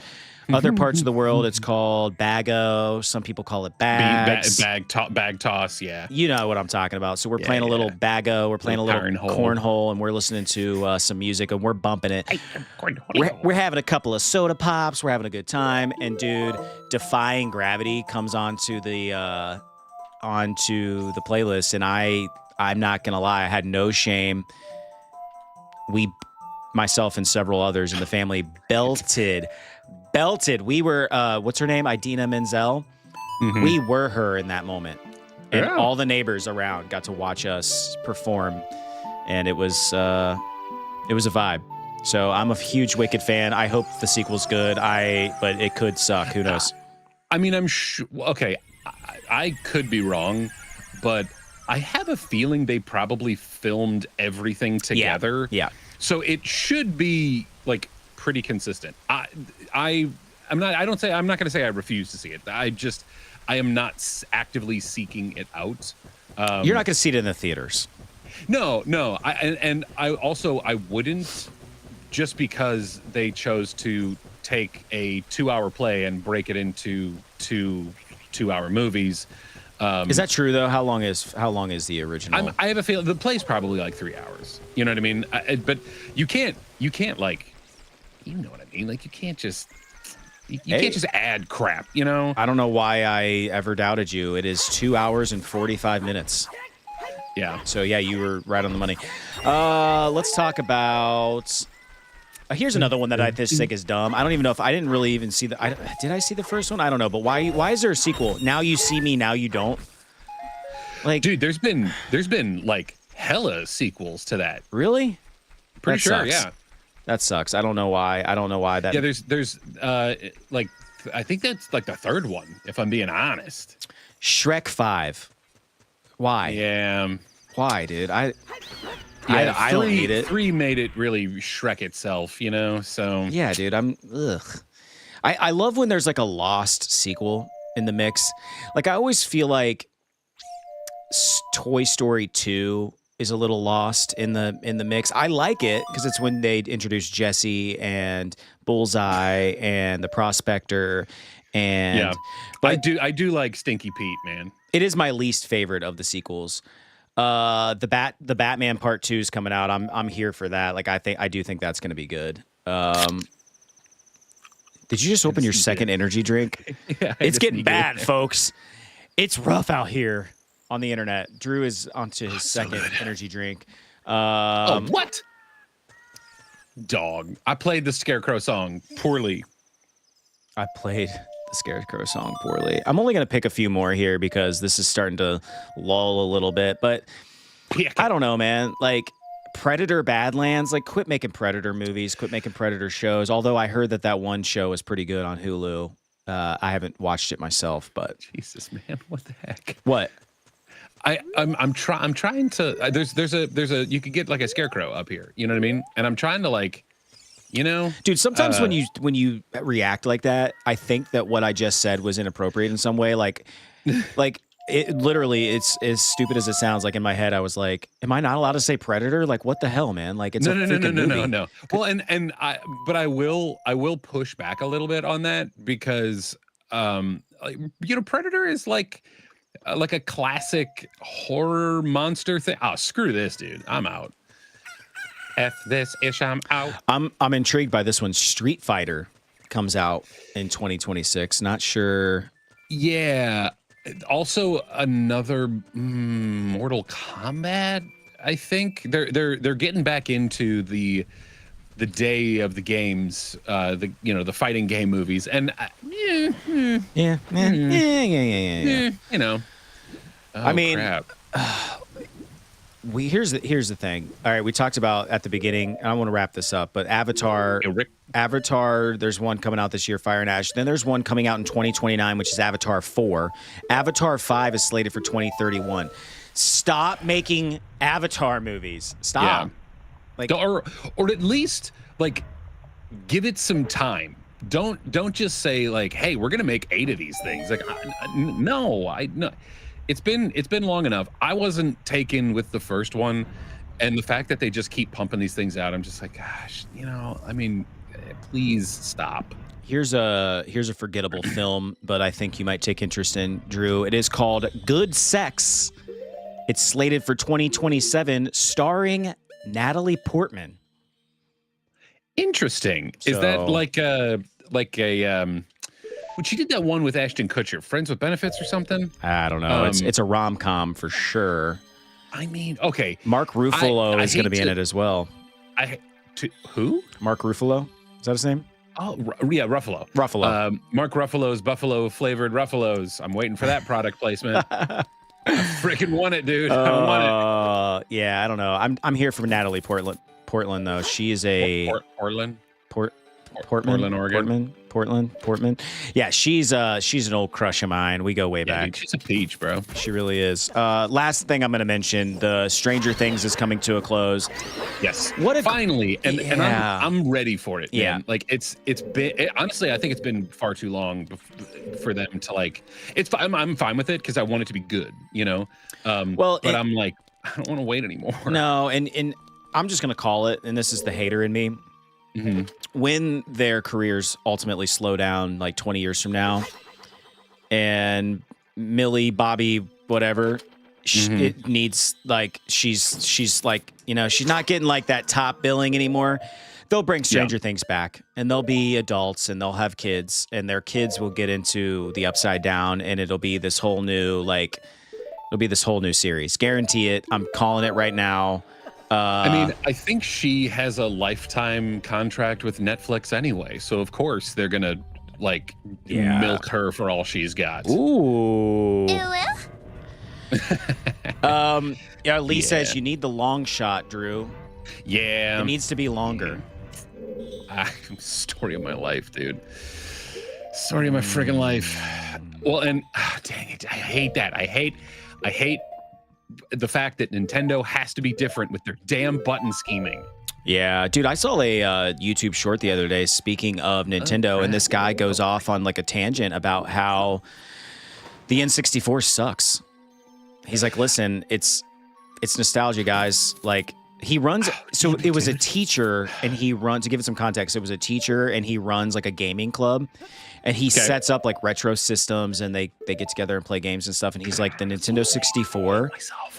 Other parts of the world, it's called bago. Some people call it bags. Bag toss, yeah. You know what I'm talking about. So we're playing a little bago. We're playing a little cornhole, and we're listening to some music, and we're bumping it. We're having a couple of soda pops. We're having a good time. And, dude, Defying Gravity comes onto the playlist, and I'm not going to lie. I had no shame. Myself and several others in the family belted. We were, what's her name? Idina Menzel. We were her in that moment. And all the neighbors around got to watch us perform. And it was a vibe. So I'm a huge Wicked fan. I hope the sequel's good. But it could suck. Who knows? I mean, I'm sure. Okay. I could be wrong, but I have a feeling they probably filmed everything together. Yeah. So it should be like pretty consistent. I'm not going to say I refuse to see it. I am not actively seeking it out. You're not going to see it in the theaters. No. I wouldn't, just because they chose to take a 2-hour play and break it into two 2-hour movies. Is that true though? How long is the original? I have a feeling the play's probably like 3 hours. You know what I mean? But you can't like, you know what I mean? Like you can't just add crap. You know? I don't know why I ever doubted you. It is 2 hours and 45 minutes. Yeah. So yeah, you were right on the money. Let's talk about. Here's another one that I just think is dumb. I don't even know if I didn't really even see did I see the first one? I don't know. But why is there a sequel? Now you see me, now you don't. Like, dude, there's been like hella sequels to that. Really? Pretty sure, sucks. yeah. That sucks. I don't know why. That. Yeah, there's like I think that's like the third one, if I'm being honest. Shrek 5. Why? Yeah. Why, dude? I don't need it. 3 made it really Shrek itself, you know? So yeah, dude, I love when there's like a lost sequel in the mix. Like I always feel like Toy Story 2 is a little lost in the mix. I like it because it's when they introduce Jesse and Bullseye and the Prospector and yeah. But I do like Stinky Pete, man. It is my least favorite of the sequels. The Batman Part 2 is coming out. I'm here for that. Like I do think that's going to be good. Did you just open your second energy drink? Yeah, it's getting bad, folks. It's rough out here on the internet. Drew is onto his second energy drink. What? Dog. I played the Scarecrow song poorly. I played the Scarecrow song poorly. I'm only going to pick a few more here because this is starting to lull a little bit. But I don't know, man. Like Predator Badlands, like quit making Predator movies, quit making Predator shows. Although I heard that one show is pretty good on Hulu. I haven't watched it myself, but Jesus, man, what the heck? What? I'm trying to. There's a you could get like a Scarecrow up here. You know what I mean? And I'm trying to like. You know, dude, sometimes when you react like that, I think that what I just said was inappropriate in some way. Like it literally, it's as stupid as it sounds. Like in my head, I was like, "Am I not allowed to say predator? Like, what the hell, man? Like, it's a freaking movie." No. Well, but I will push back a little bit on that because, like, Predator is like a classic horror monster thing. Oh, screw this, dude. I'm out. F this ish, I'm out. I'm intrigued by this one. Street Fighter comes out in 2026. Not sure. Yeah. Also, another Mortal Kombat. I think they're getting back into the day of the games, the fighting game movies, and Yeah. you know. Oh, I mean, crap. here's the thing. All right, we talked about at the beginning. I don't want to wrap this up, but Avatar. Hey, Rick. Avatar, there's one coming out this year, Fire and Ash. Then there's one coming out in 2029, which is Avatar 4. Avatar 5 is slated for 2031. Stop making Avatar movies. Stop. Yeah. Like, or at least like give it some time. Don't just say like, hey, we're gonna make 8 of these things. Like, no. It's been long enough. I wasn't taken with the first one, and the fact that they just keep pumping these things out, I'm just like, gosh, I mean, please stop. here's a forgettable film, but I think you might take interest in, Drew. It is called Good Sex. It's slated for 2027, starring Natalie Portman. Interesting. Is that like a when she did that one with Ashton Kutcher, Friends with Benefits or something? I don't know. It's a rom-com for sure. I mean, okay. Mark Ruffalo is going to be in it as well. Who? Mark Ruffalo? Is that his name? Oh, yeah, Ruffalo. Ruffalo. Mark Ruffalo's Buffalo flavored Ruffalos. I'm waiting for that product placement. I freaking want it, dude. I want it. Yeah, I don't know. I'm here for Natalie Portman though. She is a Portland, Oregon. Portland. Yeah, she's an old crush of mine. We go way back. Dude, she's a peach, bro. She really is. Last thing I'm going to mention: the Stranger Things is coming to a close. Yes. What if finally? And I'm ready for it. Man. Yeah. Like it's been honestly, I think it's been far too long for them to like. I'm fine with it because I want it to be good. But I'm like, I don't want to wait anymore. No, and I'm just going to call it. And this is the hater in me. Mm-hmm. When their careers ultimately slow down like 20 years from now, and Millie, Bobby, whatever, it needs like she's like, she's not getting like that top billing anymore. They'll bring Stranger Things back, and they'll be adults, and they'll have kids, and their kids will get into the Upside Down, and it'll be this whole new series. Guarantee it. I'm calling it right now. I mean, I think she has a lifetime contract with Netflix anyway, so of course they're gonna milk her for all she's got. Ooh. Lee says you need the long shot, Drew. Yeah, it needs to be longer. Story of my life, dude. Story of my friggin' life. Well, and dang it, I hate that. I hate the fact that Nintendo has to be different with their damn button scheming. Yeah, dude, I saw a YouTube short the other day, speaking of Nintendo, and this guy goes off on like a tangent about how the N64 sucks. He's like, listen, it's nostalgia, guys. Like, he runs, so it was a teacher, and he runs, to give it some context, it was a teacher, and he runs like a gaming club, and he sets up like retro systems, and they get together and play games and stuff, and he's like, the Nintendo 64, I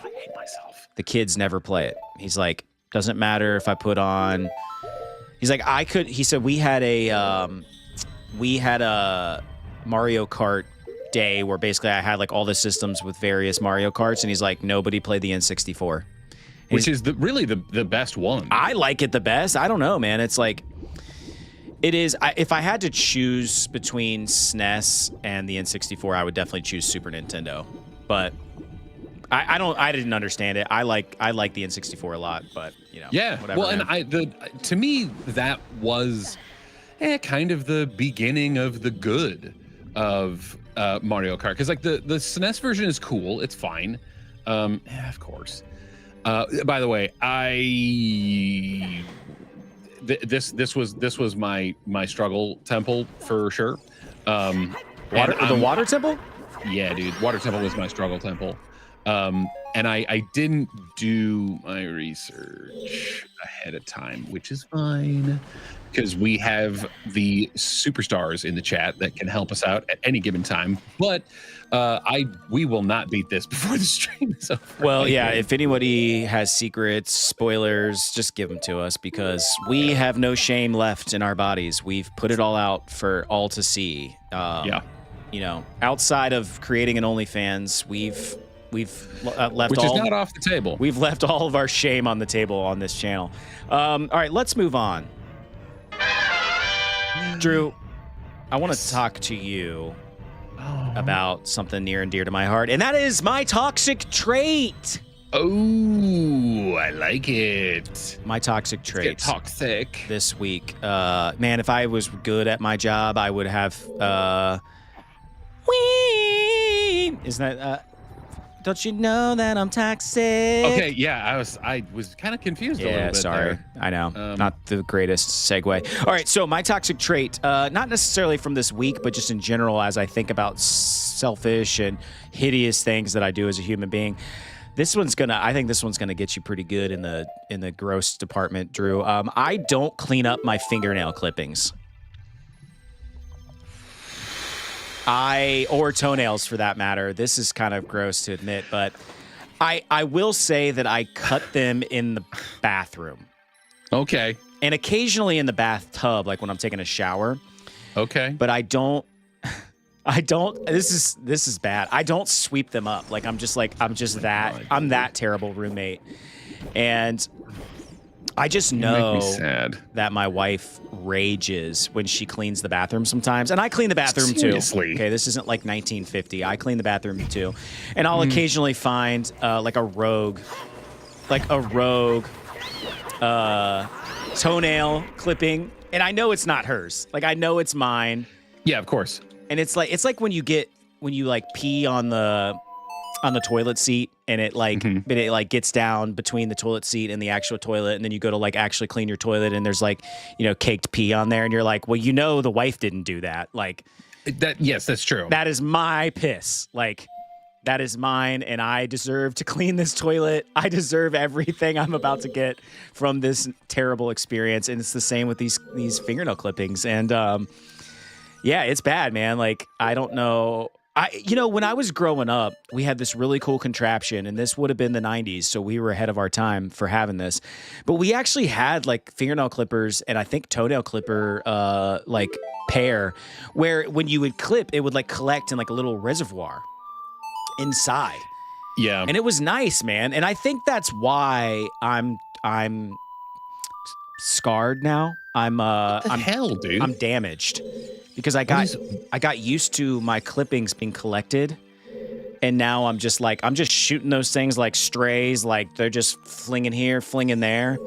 hate myself. the kids never play it. He's like, doesn't matter if I put on, he's like, he said we had a Mario Kart day where basically I had like all the systems with various Mario Karts, and he's like, nobody played the N64. Which is really the best one. I like it the best. I don't know, man. It's like, it is. If I had to choose between SNES and the N64, I would definitely choose Super Nintendo. But I didn't understand it. I like the N64 a lot, but whatever. Well, man. and to me that was kind of the beginning of the good of Mario Kart, because like the SNES version is cool. It's fine. Of course. By the way, this was my struggle temple for sure. The water temple? Yeah, dude. Water temple was my struggle temple. And I didn't do my research ahead of time, which is fine because we have the superstars in the chat that can help us out at any given time. But we will not beat this before the stream is over. Well, yeah, if anybody has secrets, spoilers, just give them to us because we have no shame left in our bodies. We've put it all out for all to see. Yeah. You know, outside of creating an OnlyFans, we've left which is not off the table. We've left all of our shame on the table on this channel. All right, let's move on. Drew, I want to talk to you about something near and dear to my heart, and that is my toxic trait. Oh, I like it. My toxic trait. Get toxic this week. Man, if I was good at my job, I would have. Isn't that? Don't you know that I'm toxic? Okay, yeah, I was kind of confused a little bit. Sorry. There. I know. Not the greatest segue. All right, so my toxic trait, not necessarily from this week, but just in general as I think about selfish and hideous things that I do as a human being. I think this one's gonna get you pretty good in the gross department, Drew. I don't clean up my fingernail clippings. Or toenails for that matter. This is kind of gross to admit, but I will say that I cut them in the bathroom. Okay. And occasionally in the bathtub, like when I'm taking a shower. Okay. But this is bad. I don't sweep them up. Like I'm that terrible roommate. And I just know that my wife rages when she cleans the bathroom sometimes. And I clean the bathroom Seriously? too. Okay, this isn't like 1950. I clean the bathroom too. And I'll occasionally find like a rogue toenail clipping. And I know it's not hers. Like I know it's mine. Yeah, of course. And it's like when you like pee on the toilet seat and it gets down between the toilet seat and the actual toilet, and then you go to like actually clean your toilet and there's like, you know, caked pee on there and you're like, well, you know, the wife didn't do that. Like that. Yes, that's true. That is my piss. Like that is mine, and I deserve to clean this toilet. I deserve everything I'm about to get from this terrible experience. And it's the same with these fingernail clippings. And yeah, it's bad, man. Like I don't know. When I was growing up, we had this really cool contraption, and this would have been the 90s, so we were ahead of our time for having this. But we actually had like fingernail clippers and I think toenail clipper like pair, where when you would clip, it would like collect in like a little reservoir inside. Yeah. And it was nice, man. And I think that's why I'm scarred now. I'm hell, dude? I'm damaged. Because I got used to my clippings being collected, and now I'm just shooting those things like strays, like they're just flinging here, flinging there.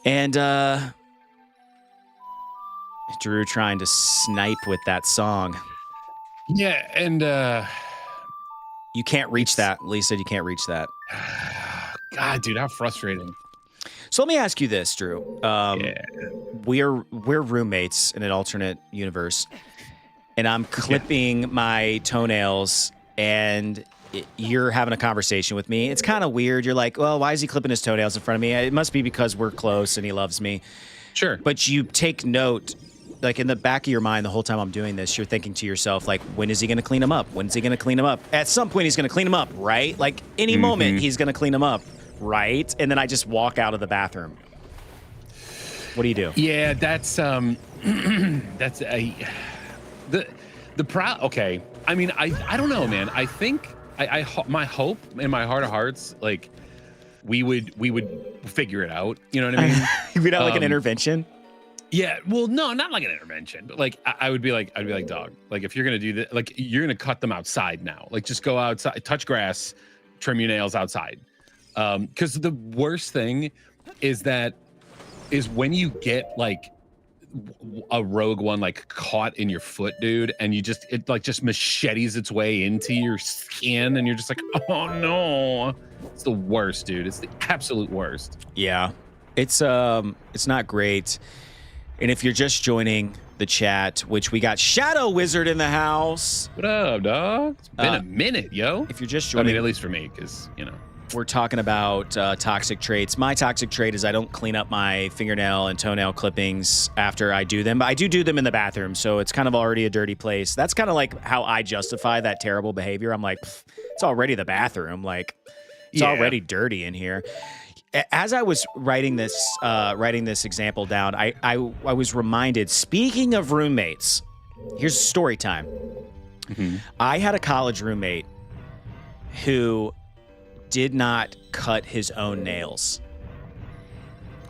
And Drew trying to snipe with that song. Yeah, and you can't reach that. Lee said you can't reach that. God, dude, how frustrating. So let me ask you this, Drew. We're roommates in an alternate universe, and I'm clipping my toenails, and you're having a conversation with me. It's kind of weird. You're like, well, why is he clipping his toenails in front of me? It must be because we're close and he loves me. Sure. But you take note, like in the back of your mind the whole time I'm doing this, you're thinking to yourself, like, when is he going to clean them up? When's he going to clean them up? At some point, he's going to clean them up, right? Like any moment, he's going to clean them up. Right, and then I just walk out of the bathroom. What do you do? Yeah, that's the okay. I mean, I don't know, man. I think my hope in my heart of hearts, like we would figure it out. You know what I mean? We'd have like an intervention. Yeah, well, no, not like an intervention, but like I'd be like, dog, like if you're gonna do that, like you're gonna cut them outside now. Like just go outside, touch grass, trim your nails outside. Because the worst thing is when you get like a rogue one like caught in your foot, dude, and it just machetes its way into your skin, and you're just like, oh no, it's the worst, dude. It's the absolute worst. Yeah, it's not great. And if you're just joining the chat, which we got Shadow Wizard in the house. What up, dog? It's been a minute, yo. If you're just I joining, mean, at least for me, because, we're talking about toxic traits. My toxic trait is I don't clean up my fingernail and toenail clippings after I do them. But I do them in the bathroom, so it's kind of already a dirty place. That's kind of like how I justify that terrible behavior. I'm like, it's already the bathroom. Like, it's already dirty in here. As I was writing this example down, I was reminded, speaking of roommates, here's story time. Mm-hmm. I had a college roommate who did not cut his own nails.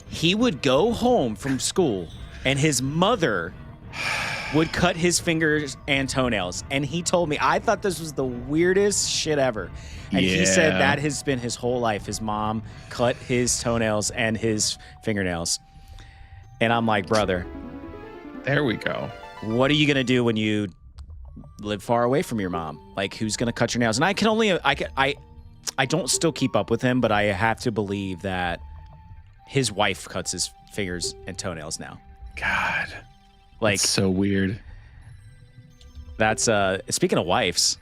He would go home from school and his mother would cut his fingers and toenails. And he told me, I thought this was the weirdest shit ever. And he said that has been his whole life. His mom cut his toenails and his fingernails. And I'm like, brother, there we go. What are you going to do when you live far away from your mom? Like, who's going to cut your nails? And I don't still keep up with him, but I have to believe that his wife cuts his fingers and toenails now. God. Like, that's so weird. That's speaking of wives.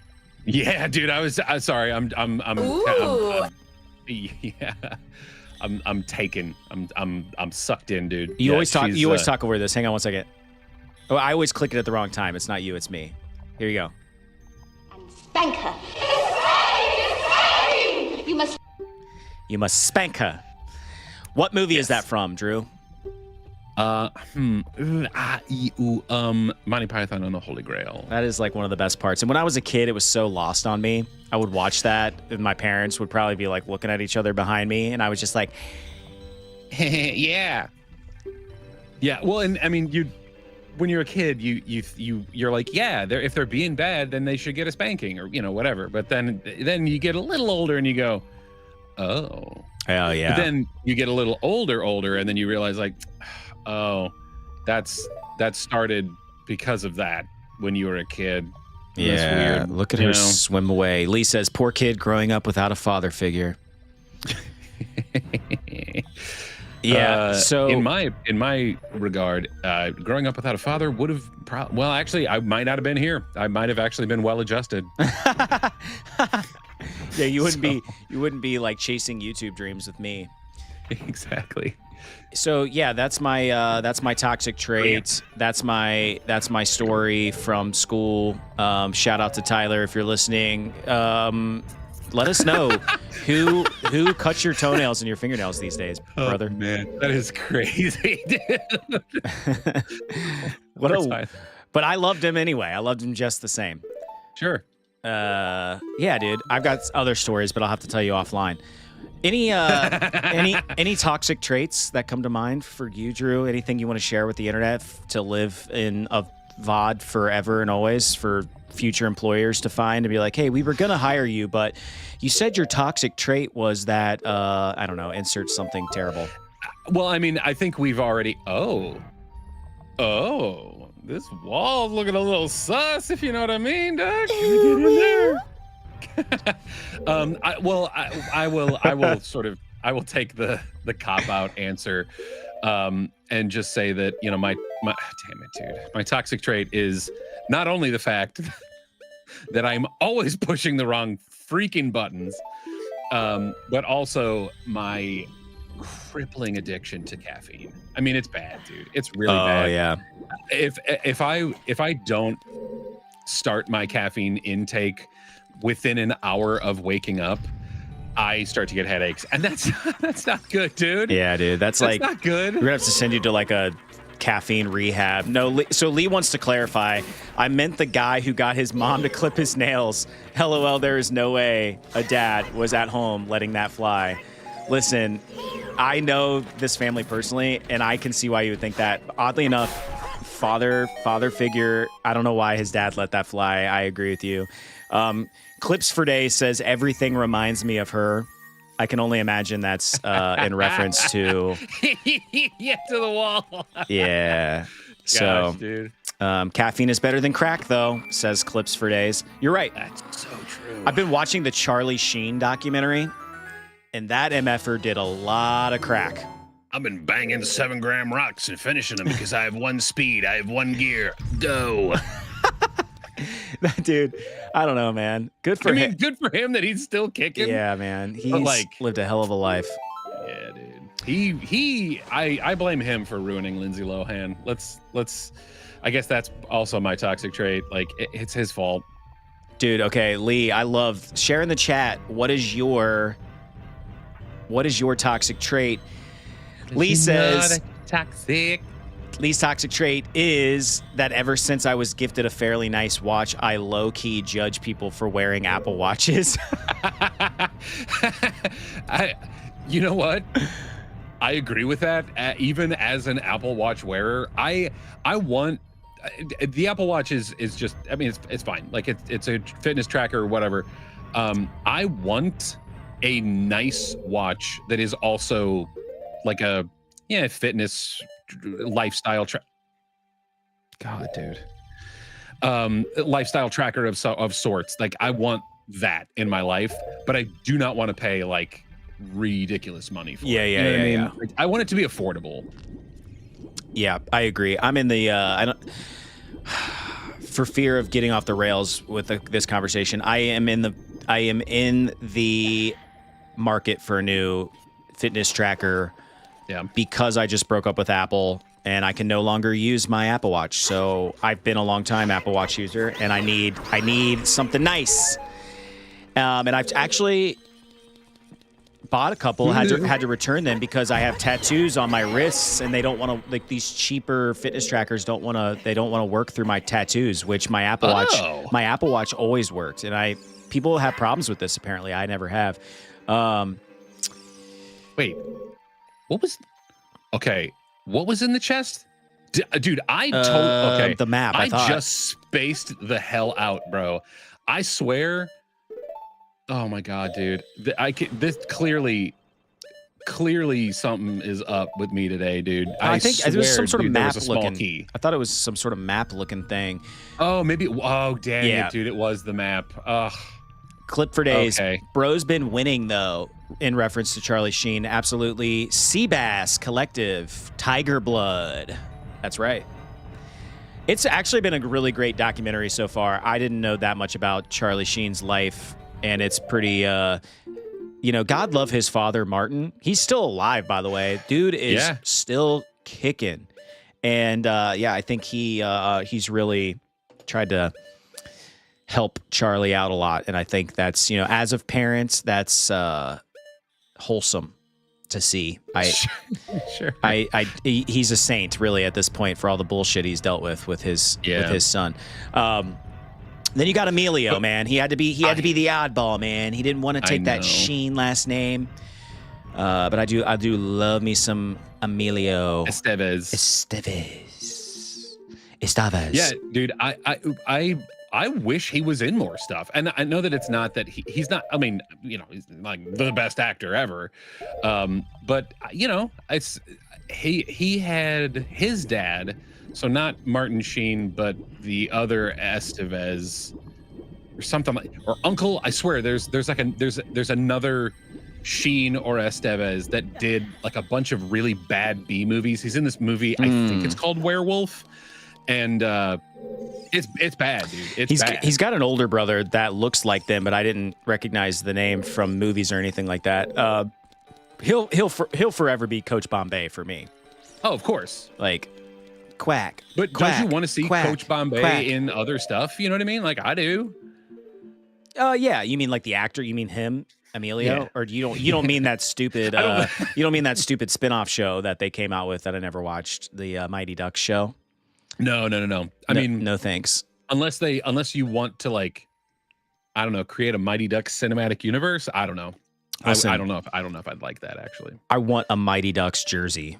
Yeah, dude, I'm sorry. I'm taken. I'm sucked in, dude. You always talk over this. Hang on one second. Oh, I always click it at the wrong time. It's not you, it's me. Here you go. And spank her. You must spank her. What movie is that from, Drew? Monty Python and the Holy Grail. That is like one of the best parts. And when I was a kid, it was so lost on me. I would watch that, and my parents would probably be like looking at each other behind me, and I was just like, yeah. Well, and I mean, when you're a kid, you're like, yeah, if they're being bad, then they should get a spanking or whatever. But then you get a little older and you go, oh yeah. But then you get a little older, and then you realize like, oh, that started because of that when you were a kid. Yeah, that's weird. Look at her swim away. Lee says, poor kid growing up without a father figure. Yeah. So in my regard, growing up without a father would have well, actually, I might not have been here. I might have actually been well adjusted. Yeah, you wouldn't be like chasing YouTube dreams with me. Exactly. So yeah, that's my toxic trait. That's my story from school. Shout out to Tyler if you're listening. Let us know who cuts your toenails and your fingernails these days, brother. Oh, man, that is crazy, dude. But I loved him anyway. I loved him just the same. Sure. Yeah, dude. I've got other stories, but I'll have to tell you offline. Any toxic traits that come to mind for you, Drew? Anything you want to share with the internet to live in a VOD forever and always for future employers to find and be like, hey, we were gonna hire you, but you said your toxic trait was that I don't know, insert something terrible. Well, I mean, I think we've already this wall's looking a little sus, if you know what I mean, Doug. Get in there. I will take the cop out answer, and just say that my damn it, dude, my toxic trait is not only the fact that I'm always pushing the wrong freaking buttons, but also my crippling addiction to caffeine. I mean, it's bad, dude. It's really bad. Oh yeah. If I don't start my caffeine intake within an hour of waking up, I start to get headaches, and that's not good, dude. Yeah, dude, that's like not good. We're gonna have to send you to like a caffeine rehab. No, so Lee wants to clarify. I meant the guy who got his mom to clip his nails. LOL, there is no way a dad was at home letting that fly. Listen, I know this family personally, and I can see why you would think that. Oddly enough, father figure, I don't know why his dad let that fly. I agree with you. Clips for Day says everything reminds me of her. I can only imagine that's in reference to yeah, to the wall. Yeah. Gosh, dude. Caffeine is better than crack, though, says Clips for Days. You're right. That's so true. I've been watching the Charlie Sheen documentary, and that MFer did a lot of crack. I've been banging 7-gram rocks and finishing them because I have 1 speed. I have 1 gear. Go. That dude, I don't know, man. Good for him. Good for him that he's still kicking. Yeah, man. He's like lived a hell of a life. Yeah, dude. I blame him for ruining Lindsay Lohan. Let's. I guess that's also my toxic trait. Like it's his fault. Dude, okay, Lee, I love share in the chat. What is your toxic trait? Lee says toxic. Lee's toxic trait is that ever since I was gifted a fairly nice watch, I low-key judge people for wearing Apple Watches. You know what? I agree with that. Even as an Apple Watch wearer, I want the Apple Watch is just. I mean, it's fine. Like it's a fitness tracker or whatever. I want a nice watch that is also like a fitness lifestyle God, dude. Lifestyle tracker of sorts. Like I want that in my life, but I do not want to pay like ridiculous money for it. Yeah. I mean? Like, I want it to be affordable. Yeah, I agree. I'm in the I don't for fear of getting off the rails with this conversation. I am in the market for a new fitness tracker. Yeah. Because I just broke up with Apple and I can no longer use my Apple Watch. So I've been a long time Apple Watch user and I need something nice. And I've actually bought a couple, had to return them because I have tattoos on my wrists and they don't want to, like these cheaper fitness trackers don't want to work through my tattoos, which my Apple Watch always worked. And people have problems with this apparently. I never have. Wait. What was in the chest? Dude, okay. The map, I thought. Just spaced the hell out, bro. I swear. Oh my God, dude. This clearly something is up with me today, dude. I think it was some sort of map looking. Key. I thought it was some sort of map looking thing. Oh, maybe. Oh, dang it, dude. It was the map. Ugh. Clip for days. Okay. Bro's been winning though, in reference to Charlie Sheen. Absolutely. Seabass Collective, Tiger Blood. That's right. It's actually been a really great documentary so far. I didn't know that much about Charlie Sheen's life, and it's pretty, God love his father, Martin. He's still alive, by the way. Dude is still kicking. And, I think he's really tried to help Charlie out a lot. And I think that's, as of parents, that's wholesome to see. Sure. He's a saint really at this point for all the bullshit he's dealt with his son. Then you got Emilio, man. He had to be the oddball, man. He didn't want to take that Sheen last name. But I do love me some Emilio Estevez. Yeah, dude. I wish he was in more stuff. And I know that it's not that he's not, I mean, he's like the best actor ever. But it's he had his dad, so not Martin Sheen, but the other Estevez or something or uncle. I swear there's another Sheen or Estevez that did like a bunch of really bad B movies. He's in this movie, I think it's called Werewolf. And it's bad, dude. It's bad. He's got an older brother that looks like them, but I didn't recognize the name from movies or anything like that. He'll forever be Coach Bombay for me. Oh, of course. Like quack. But quack, don't you want to see quack, Coach Bombay quack. in other stuff? You know what I mean? Like I do. Yeah. You mean like the actor? You mean him, Emilio? Yeah. Or you don't mean that stupid? You don't mean that stupid spin-off show that they came out with that I never watched, the Mighty Ducks show? No. I mean, no thanks. Unless you want to like, I don't know, create a Mighty Ducks cinematic universe. I don't know. Listen, I don't know if I'd like that actually. I want a Mighty Ducks jersey.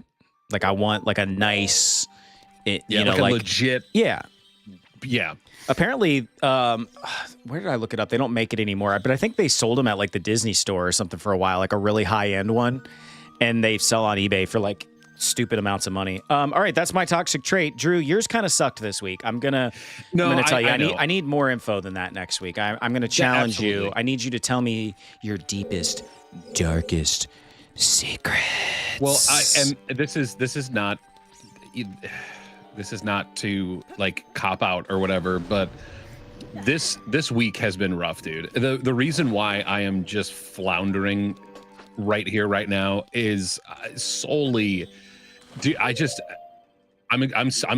Like I want like a nice, like a legit. Yeah. Yeah. Apparently, where did I look it up? They don't make it anymore, but I think they sold them at like the Disney store or something for a while, like a really high end one, and they sell on eBay for like stupid amounts of money. All right, that's my toxic trait. Drew, yours kind of sucked this week. I'm gonna tell you, I need more info than that next week. I'm gonna challenge you. I need you to tell me your deepest, darkest Secrets. Well, and this is not to like cop out or whatever, but this week has been rough, dude. The reason why I am just floundering right here right now is solely, dude. I'm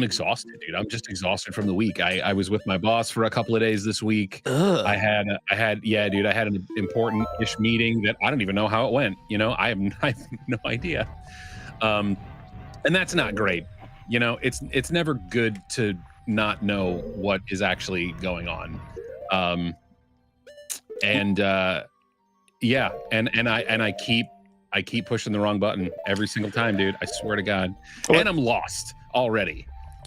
exhausted, dude. I'm just exhausted from the week. I was with my boss for a couple of days this week. Ugh. I had an important-ish meeting that I don't even know how it went. You know, I have no idea. And that's not great. You know, it's never good to not know what is actually going on. And I keep pushing the wrong button every single time, dude. I swear to God. And I'm lost already.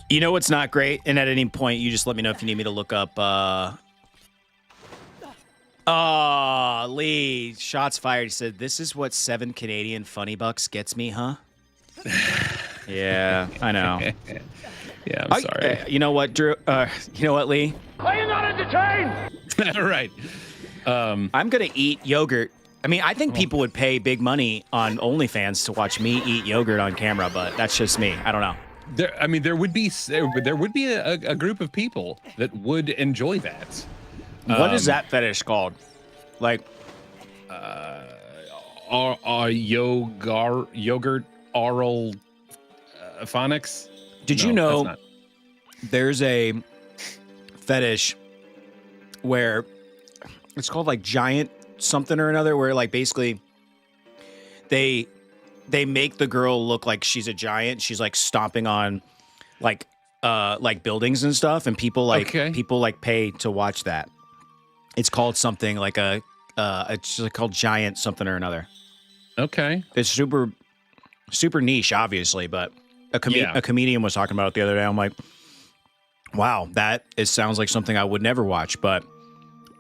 You know what's not great? And at any point, you just let me know if you need me to look up. Lee, shots fired. He said, "This is what 7 Canadian funny bucks gets me, huh?" Yeah, I know. Yeah, I'm sorry. You know what, Drew? You know what, Lee? Are you not entertained? All right. I'm gonna eat yogurt. I mean, I think people would pay big money on OnlyFans to watch me eat yogurt on camera, but that's just me. I don't know. There would be a group of people that would enjoy that. What is that fetish called? Like, yogurt oral phonics? Did you know there's a fetish where it's called like giant something or another, where like basically they make the girl look like she's a giant. She's like stomping on like buildings and stuff, and people pay to watch that. It's called something like it's called giant something or another. Okay. It's super niche, obviously, but a comedian was talking about it the other day. I'm like, wow, sounds like something I would never watch, but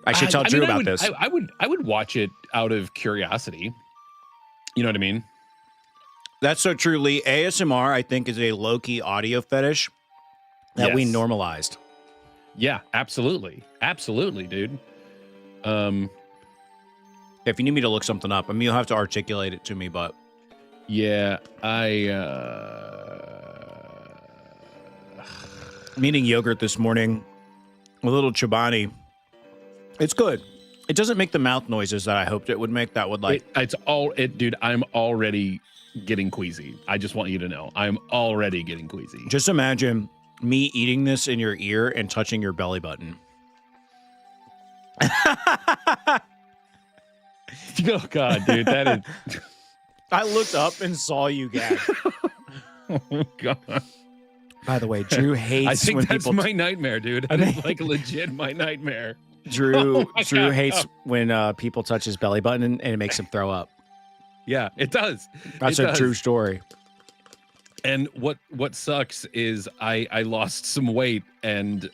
I should tell Drew about this. I would watch it out of curiosity. You know what I mean? That's so true, Lee. ASMR, I think, is a low-key audio fetish that we normalized. Yeah, absolutely. Absolutely, dude. If you need me to look something up, I mean, you'll have to articulate it to me, but... Yeah, I'm eating yogurt this morning, a little Chobani. It's good. It doesn't make the mouth noises that I hoped it would make. That would like... Dude, I'm already getting queasy. I just want you to know. I'm already getting queasy. Just imagine me eating this in your ear and touching your belly button. Oh, God, dude, that is... I looked up and saw you gag. Oh, God. By the way, Drew hates I think when that's people... my nightmare, dude. It's like legit my nightmare. Drew hates when people touch his belly button and it makes him throw up. Yeah, it does. That's a true story. And what sucks is I lost some weight and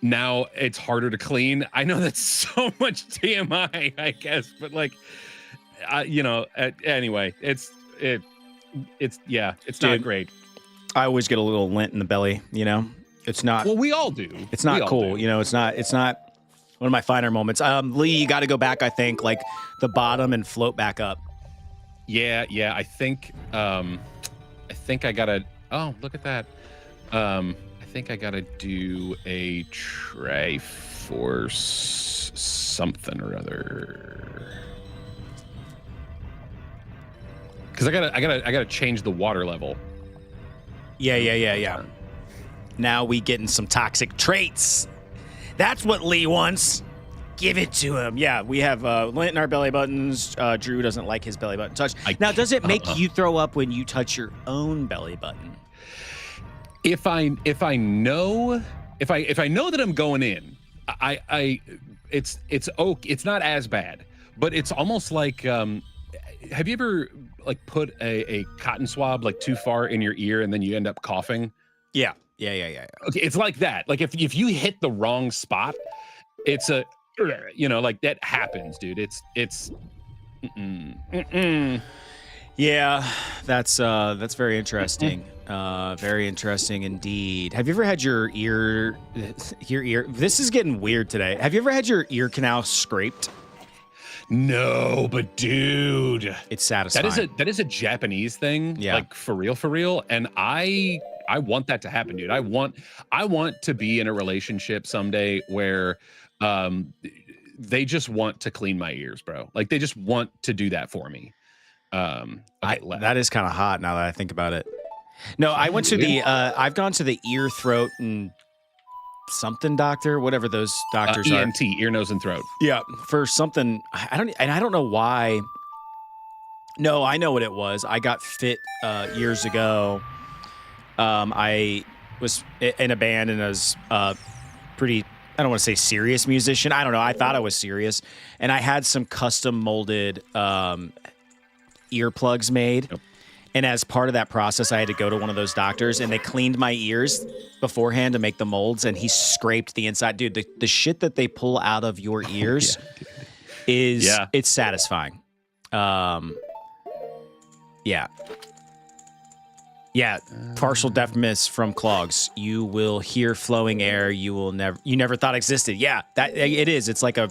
now it's harder to clean. I know that's so much TMI, I guess, but like, anyway, it's not great. I always get a little lint in the belly, you know? It's not... Well, we all do. It's not cool, you know? It's not one of my finer moments. Lee, you got to go back, I think, like the bottom and float back up. Yeah, I think I gotta... Oh, look at that. I think I gotta do a Triforce something or other. Because I gotta change the water level. Yeah. Now we getting some toxic traits. That's what Lee wants. Give it to him. Yeah, we have lint in our belly buttons. Drew doesn't like his belly button touched. Now, does it make you throw up when you touch your own belly button? If I know that I'm going in, it's not as bad, but it's almost like have you ever like put a cotton swab like too far in your ear and then you end up coughing? Yeah. Okay, it's like that. Like if you hit the wrong spot, it's a like that happens, dude. It's Yeah, that's very interesting. Very interesting indeed. Have you ever had your ear? This is getting weird today. Have you ever had your ear canal scraped? No, but dude, It's satisfying. that is a Japanese thing, Yeah. like for real, and I want that to happen, dude. I want to be in a relationship someday where they just want to clean my ears, bro. Like they just want to do that for me. That is kind of hot now that I think about it. No, I went to the I've gone to the ear, throat, and something doctor, whatever those doctors are. ENT, ear, nose, and throat. Yeah, for something I don't know why. No, I know what it was. I got fit years ago. I was in a band and I was pretty, I don't want to say serious musician. I don't know. I thought I was serious. And I had some custom molded earplugs made. Yep. And as part of that process, I had to go to one of those doctors and they cleaned my ears beforehand to make the molds. And he scraped the inside. Dude, the shit that they pull out of your ears it's satisfying. Yeah. Yeah, partial deafness from clogs. You will hear flowing air you never thought existed. Yeah, that it is. It's like a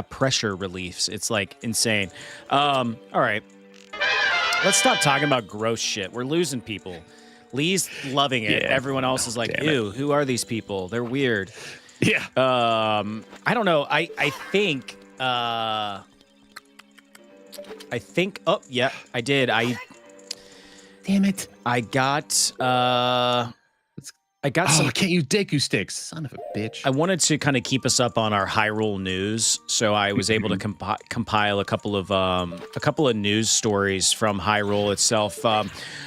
pressure relief. It's like insane. All right. Let's stop talking about gross shit. We're losing people. Lee's loving it. Yeah. Everyone else is like, ew, who are these people? They're weird. Yeah. I don't know. I think oh yeah, I did. Damn it. I got some. I can't use Deku sticks. Son of a bitch. I wanted to kind of keep us up on our Hyrule news, so I was able to compile a couple of news stories from Hyrule itself.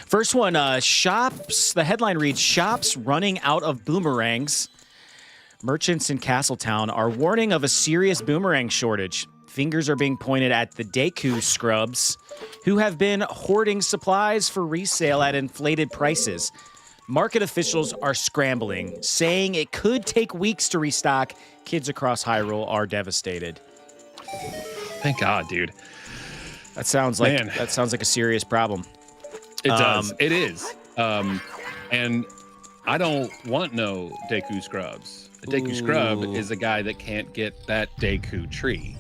First one, shops. The headline reads: "Shops running out of boomerangs. Merchants in Castletown are warning of a serious boomerang shortage. Fingers are being pointed at the Deku scrubs, who have been hoarding supplies for resale at inflated prices. Market officials are scrambling, saying it could take weeks to restock. Kids across Hyrule are devastated." Thank God, dude. That sounds like a serious problem. It does. It is. And I don't want no Deku scrubs. A Deku scrub is a guy that can't get that Deku tree.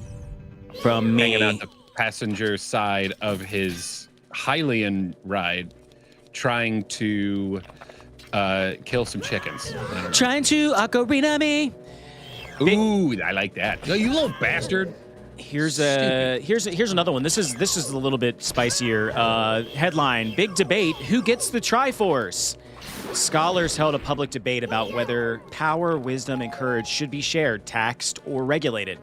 From me. Hanging out the passenger side of his Hylian ride, trying to kill some chickens. Trying to ocarina me. Ooh, I like that. No, you little bastard. Here's another one. This is a little bit spicier. Headline: Big debate. Who gets the Triforce? Scholars held a public debate about whether power, wisdom, and courage should be shared, taxed, or regulated.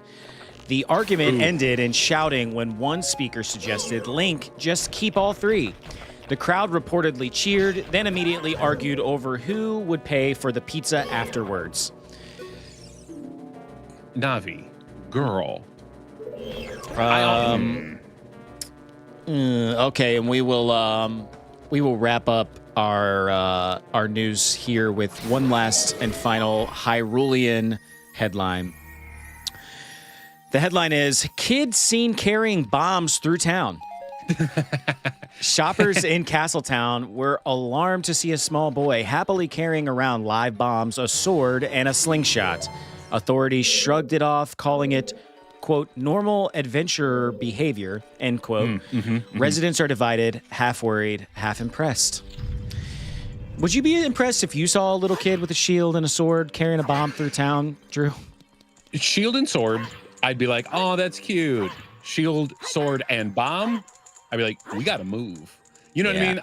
The argument ended in shouting when one speaker suggested, "Link, just keep all three." The crowd reportedly cheered, then immediately argued over who would pay for the pizza afterwards. Navi, girl. Okay, and we will wrap up our news here with one last and final Hyrulean headline. The headline is: "Kid seen carrying bombs through town." Shoppers in Castletown were alarmed to see a small boy happily carrying around live bombs, a sword, and a slingshot. Authorities shrugged it off, calling it, quote, "normal adventurer behavior," end quote. Residents are divided, half worried, half impressed. Would you be impressed if you saw a little kid with a shield and a sword carrying a bomb through town, Drew? Shield and sword, I'd be like, oh, that's cute. Shield, sword, and bomb, I'd be like, we gotta move. You know what I mean?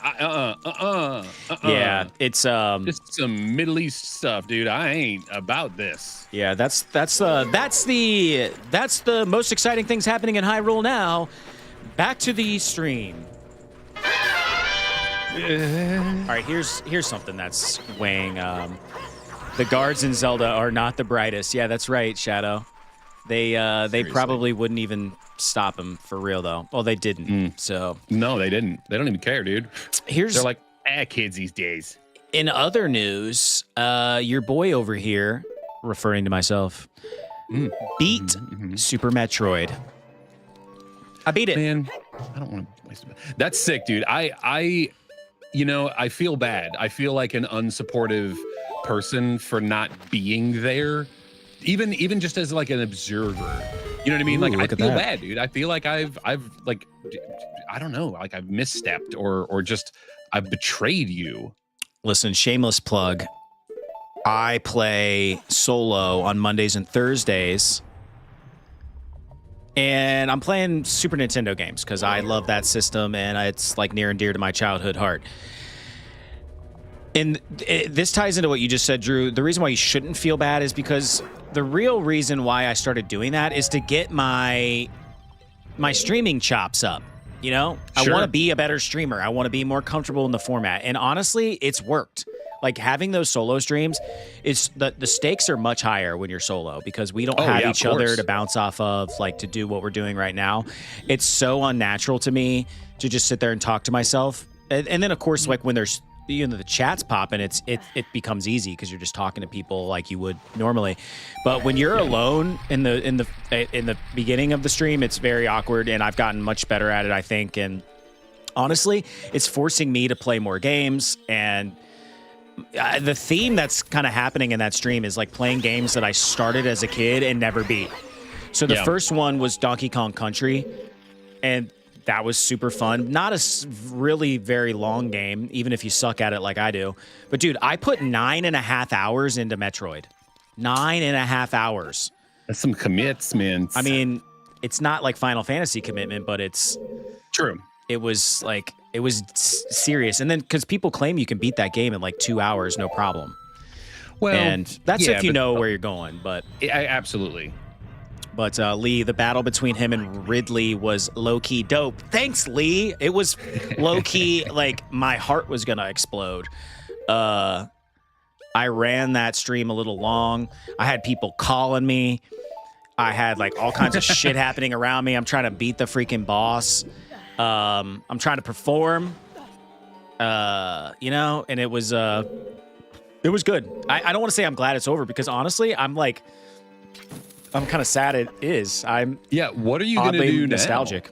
Yeah, it's just some Middle East stuff, dude. I ain't about this. Yeah, that's the most exciting things happening in Hyrule now. Back to the stream. All right, here's something that's weighing. The guards in Zelda are not the brightest. Yeah, that's right, Shadow. They probably wouldn't even stop him for real though. Well, they didn't. So no, they didn't. They don't even care, dude. They're like, kids these days. In other news, your boy over here, referring to myself, beat Super Metroid. I beat it. Man, I don't want to waste it. That's sick, dude. I feel bad. I feel like an unsupportive person for not being there. Even just as like an observer, You know what I mean? Ooh, Like, I look at feel that. bad, dude. I feel like I've like, I don't know, like I've misstepped or just I've betrayed you. Listen, shameless plug. I play solo on Mondays and Thursdays. And I'm playing Super Nintendo games because I love that system and it's like near and dear to my childhood heart. And this ties into what you just said, Drew. The reason why you shouldn't feel bad is because the real reason why I started doing that is to get my streaming chops up. You know, Sure. I want to be a better streamer. I want to be more comfortable in the format. And honestly, it's worked. Like having those solo streams, is the stakes are much higher when you're solo because we don't have each other to bounce off of, like to do what we're doing right now. It's so unnatural to me to just sit there and talk to myself. And then of course, like when there's the chat's popping, it becomes easy because you're just talking to people like you would normally. But when you're alone in the beginning of the stream, it's very awkward, and I've gotten much better at it, I think. And honestly, it's forcing me to play more games. And the theme that's kind of happening in that stream is like playing games that I started as a kid and never beat. So the first one was Donkey Kong Country, and that was super fun. Not a really very long game, even if you suck at it like I do. But dude, I put 9.5 hours into Metroid. 9.5 hours. That's some commits, man. I mean, it's not like Final Fantasy commitment, but it's true. It was serious. And then because people claim you can beat that game in like 2 hours, no problem. Well, and that's if you know where you're going. But absolutely. But Lee, the battle between him and Ridley was low-key dope. Thanks, Lee. It was low-key, like, my heart was going to explode. I ran that stream a little long. I had people calling me. I had, like, all kinds of shit happening around me. I'm trying to beat the freaking boss. I'm trying to perform. You know, and it was good. I don't want to say I'm glad it's over because, honestly, I'm kind of sad it is. What are you going to do nostalgic. now?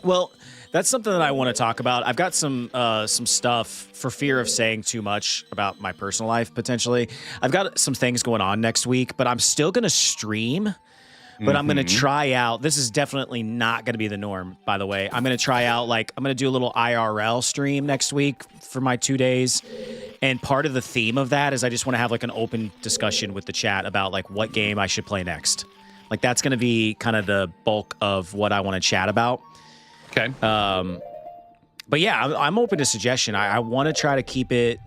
Well, that's something that I want to talk about. I've got some stuff for fear of saying too much about my personal life, potentially. I've got some things going on next week, but I'm still going to stream. But I'm going to try out. This is definitely not going to be the norm, by the way. I'm going to try out, I'm going to do a little IRL stream next week for my 2 days. And part of the theme of that is I just want to have like an open discussion with the chat about like what game I should play next. Like that's going to be kind of the bulk of what I want to chat about. Okay. But yeah, I'm open to suggestion. I want to try to keep it.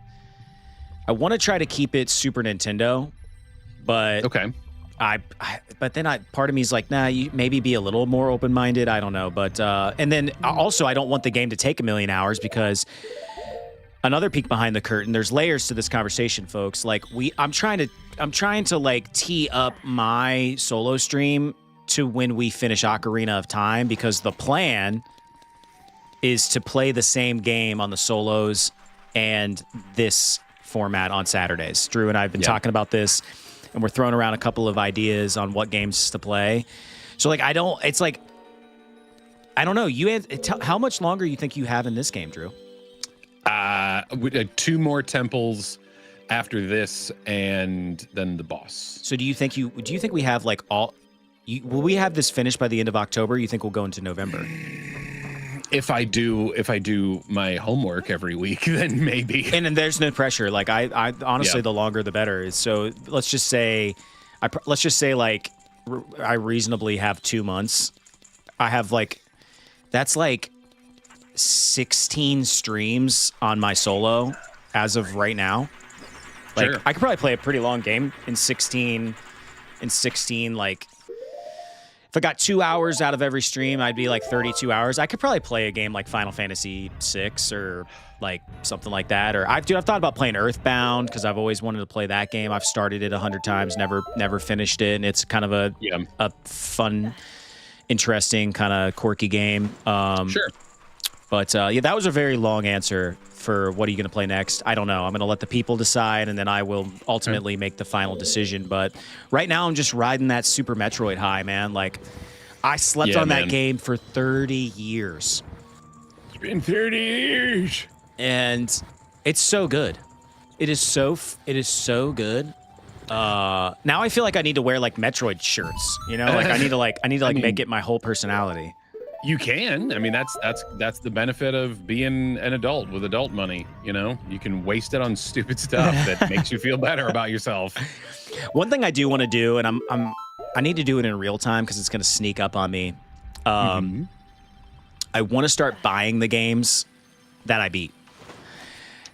I want to try to keep it Super Nintendo, but okay. But then part of me is like, nah, you maybe be a little more open-minded. I don't know, but and then also I don't want the game to take 1,000,000 hours because another peek behind the curtain. There's layers to this conversation, folks. Like I'm trying to like tee up my solo stream to when we finish Ocarina of Time because the plan is to play the same game on the solos and this format on Saturdays. Drew and I have been talking about this. And we're throwing around a couple of ideas on what games to play. So, like, I don't know. How much longer you think you have in this game, Drew? 2 more temples after this, and then the boss. So, do you think we have like all? Will we have this finished by the end of October? Or you think we'll go into November? If I do my homework every week, then maybe. And then there's no pressure. Like I honestly, the longer the better. So let's just say, like I reasonably have 2 months. I have that's 16 streams on my solo as of right now. Like Sure. I could probably play a pretty long game in 16. Like if I got 2 hours out of every stream, I'd be like 32 hours. I could probably play a game like Final Fantasy VI or like something like that. Or I've thought about playing Earthbound because I've always wanted to play that game. I've started it 100 times, never finished it, and it's kind of a fun, interesting, kind of quirky game. Sure. But that was a very long answer for what are you going to play next. I don't know. I'm going to let the people decide, and then I will ultimately make the final decision. But right now, I'm just riding that Super Metroid high, man. Like, I slept on that game for 30 years. It's been 30 years. And it's so good. It is so good. Now I feel like I need to wear like Metroid shirts. You know, like I need to mean, make it my whole personality. You can. I mean, that's the benefit of being an adult with adult money. You know, you can waste it on stupid stuff that makes you feel better about yourself. One thing I do want to do, and I need to do it in real time because it's going to sneak up on me. I want to start buying the games that I beat.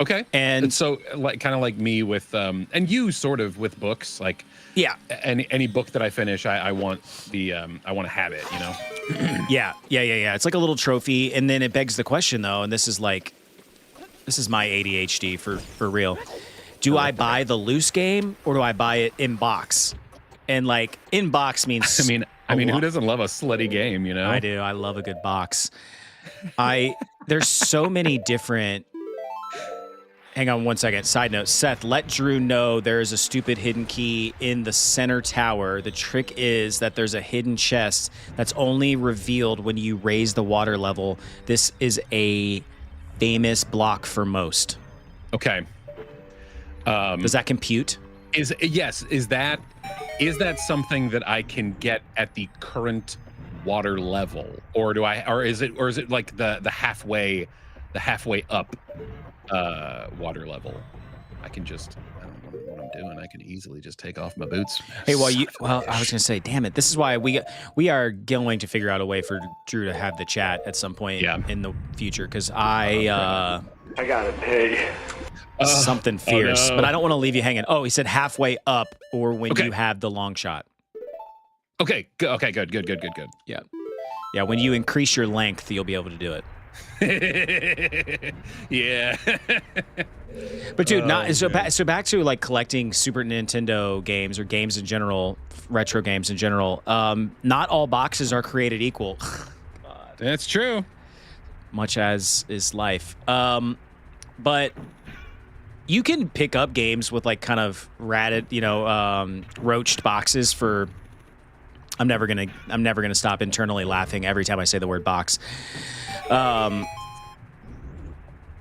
Okay. And so, like, kind of like me with, and you sort of with books, like, yeah, any book that I finish, I want I want to have it, you know? Yeah. It's like a little trophy. And then it begs the question, though, and this is my ADHD for real. Do I buy the loose game or do I buy it in box? And like in box means I mean, who doesn't love a slutty game, you know? I do. I love a good box. There's so many different. Hang on one second. Side note, Seth, let Drew know there is a stupid hidden key in the center tower. The trick is that there's a hidden chest that's only revealed when you raise the water level. This is a famous block for most. Okay. Does that compute? Is that something that I can get at the current water level, or is it like the halfway up water level? I don't know what I'm doing. I can easily just take off my boots. Hey, I was gonna say, damn it. This is why we are going to figure out a way for Drew to have the chat at some point in the future, because I gotta pay. Something fierce, no. but I don't want to leave you hanging. Oh, he said halfway up, or when you have the long shot. Okay, good. Yeah. When you increase your length, you'll be able to do it. Yeah. But dude, so back to like collecting Super Nintendo games or games in general, retro games in general. Not all boxes are created equal. God. That's true. Much as is life. But you can pick up games with like kind of ratted, roached boxes for. I'm never gonna stop internally laughing every time I say the word box. Oh,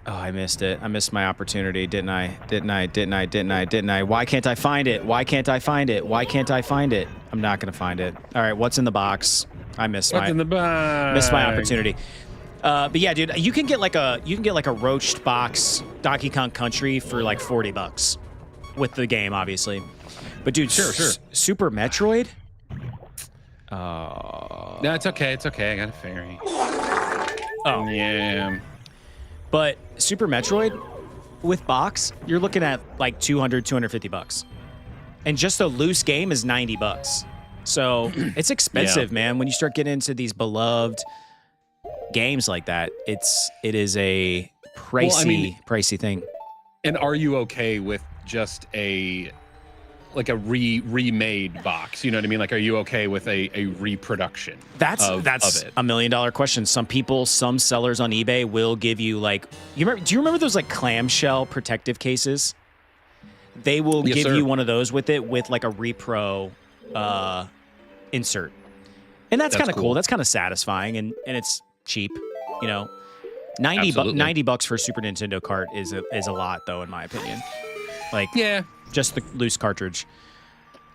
I missed it. I missed my opportunity, didn't I? Why can't I find it? I'm not gonna find it. All right, what's in the box? I missed What's in the box? Missed my opportunity. But yeah, dude, you can get like a roached box Donkey Kong Country for like $40 with the game, obviously. But dude, sure. Super Metroid. No, it's okay. I got a fairy. Oh yeah. But Super Metroid with box, you're looking at like $250. And just a loose game is $90. So it's expensive, man. When you start getting into these beloved games like that, it is a pricey thing. And are you okay with just a remade box? You know what I mean? Like, are you okay with a reproduction? That's of it? $1 million question. Some sellers on eBay will give you like, do you remember those like clamshell protective cases? They will give you one of those with it with like a repro insert. And that's kind of cool. That's kind of satisfying, and it's cheap, you know. $90 for a Super Nintendo cart is a lot, though, in my opinion. Like, yeah, just the loose cartridge.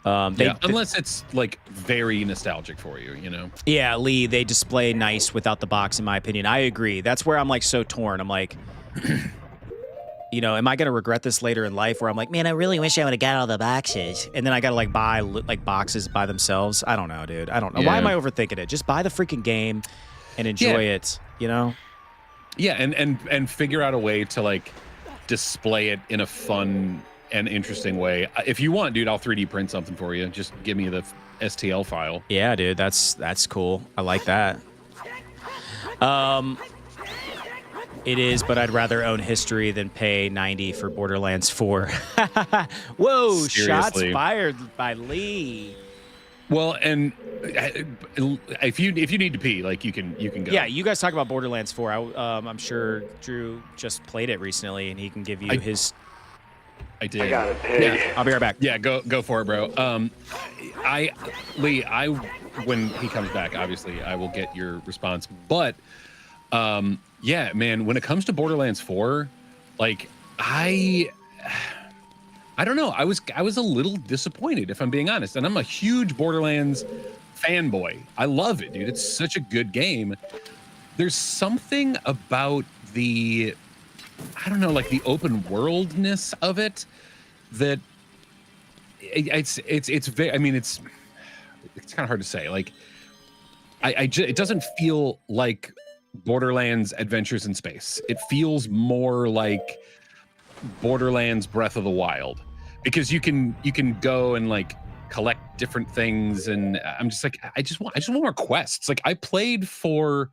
Unless it's like very nostalgic for you, you know. Yeah, Lee, they display nice without the box, in my opinion. I agree. That's where I'm like so torn. I'm like, am I gonna regret this later in life? Where I'm like, man, I really wish I would have got all the boxes, and then I gotta like buy like boxes by themselves. I don't know, dude. I don't know. Yeah. Why am I overthinking it? Just buy the freaking game and enjoy it. You know. Yeah, and figure out a way to like display it in a fun and interesting way. If you want, dude, I'll 3D print something for you. Just give me the STL file. Yeah, dude, that's cool. I like that. It is, but I'd rather own history than pay $90 for Borderlands 4. Whoa, seriously. Shots fired by Lee. Well, and if you need to pee, like you can go. Yeah, you guys talk about Borderlands 4. I'm sure Drew just played it recently, and he can give you his. I did. I gotta pee. Yeah, I'll be right back. Yeah, go for it, bro. Lee, when he comes back, obviously, I will get your response. But, yeah, man, when it comes to Borderlands 4, like I don't know. I was a little disappointed, if I'm being honest. And I'm a huge Borderlands fanboy. I love it, dude. It's such a good game. There's something about the, I don't know, like the open worldness of it that it's very, I mean, it's kind of hard to say. Like, it doesn't feel like Borderlands Adventures in Space. It feels more like Borderlands Breath of the Wild, because you can go and like collect different things, and I'm just like, I just want more quests. Like, I played for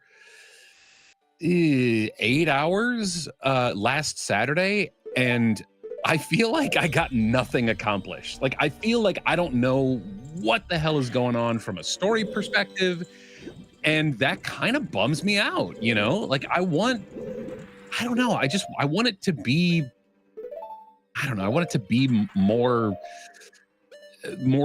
8 hours last Saturday, and I feel like I got nothing accomplished. Like, I feel like I don't know what the hell is going on from a story perspective, and that kind of bums me out, you know? Like, I want it to be, I don't know, I want it to be more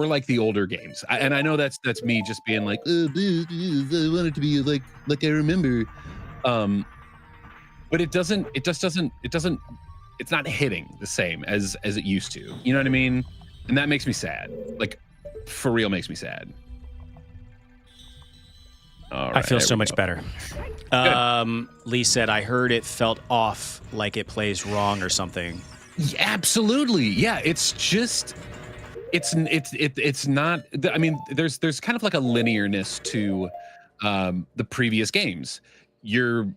like the older games. And I know that's me just being like, oh, I want it to be like I remember. But it's not hitting the same as it used to. You know what I mean? And that makes me sad. Like, for real, makes me sad. All right, I feel so much better. Lee said, I heard it felt off, like it plays wrong or something. Yeah, absolutely. Yeah, it's just, it's not, I mean, there's kind of like a linearness to the previous games. You're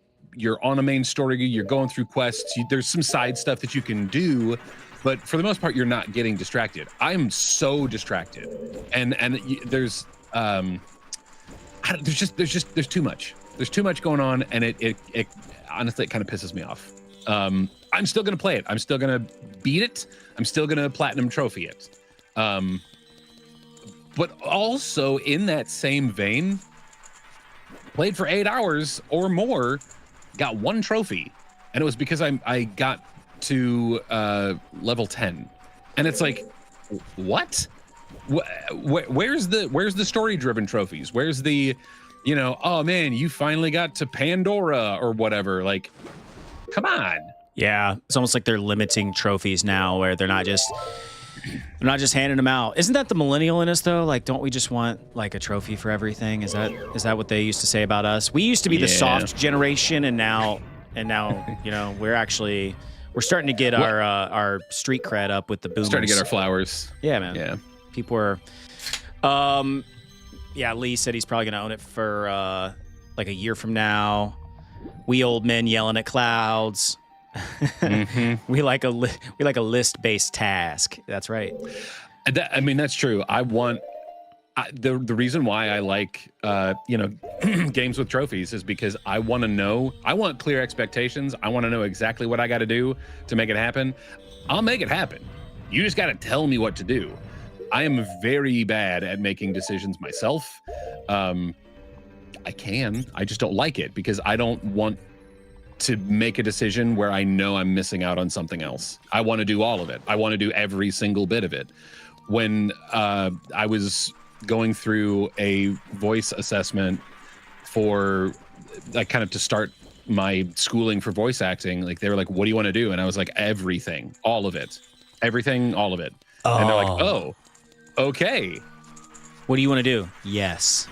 on a main story, you're going through quests, there's some side stuff that you can do, but for the most part, you're not getting distracted. I'm so distracted. And there's there's too much. There's too much going on, and it honestly, it kind of pisses me off. I'm still gonna play it. I'm still gonna beat it. I'm still gonna platinum trophy it. But also in that same vein, played for 8 hours or more, got 1 trophy, and it was because I got to level 10, and it's like, what? Where's the story-driven trophies? Where's the, you know, oh man, you finally got to Pandora or whatever? Like, come on. Yeah, it's almost like they're limiting trophies now, where they're not just handing them out. Isn't that the millennial in us though? Like, don't we just want like a trophy for everything? Is that what they used to say about us? We used to be the soft generation, and now you know, we're starting to get our street cred up with the boomers. Starting to get our flowers. Yeah, man. Yeah. People are, yeah. Lee said he's probably gonna own it for like a year from now. We old men yelling at clouds. Mm-hmm. we like a list-based task. That's right. I mean, that's true. The reason why I like you know, games with trophies is because I want clear expectations. I want to know exactly what I got to do to make it happen. I'll make it happen. You just got to tell me what to do. I am very bad at making decisions myself. I just don't like it, because I don't want to make a decision where I know I'm missing out on something else. I want to do all of it. I want to do every single bit of it. When I was going through a voice assessment for, like, kind of to start my schooling for voice acting, like, they were like, what do you want to do? And I was like, everything, all of it, everything, all of it. Oh. And they're like, oh, okay. What do you want to do? Yes.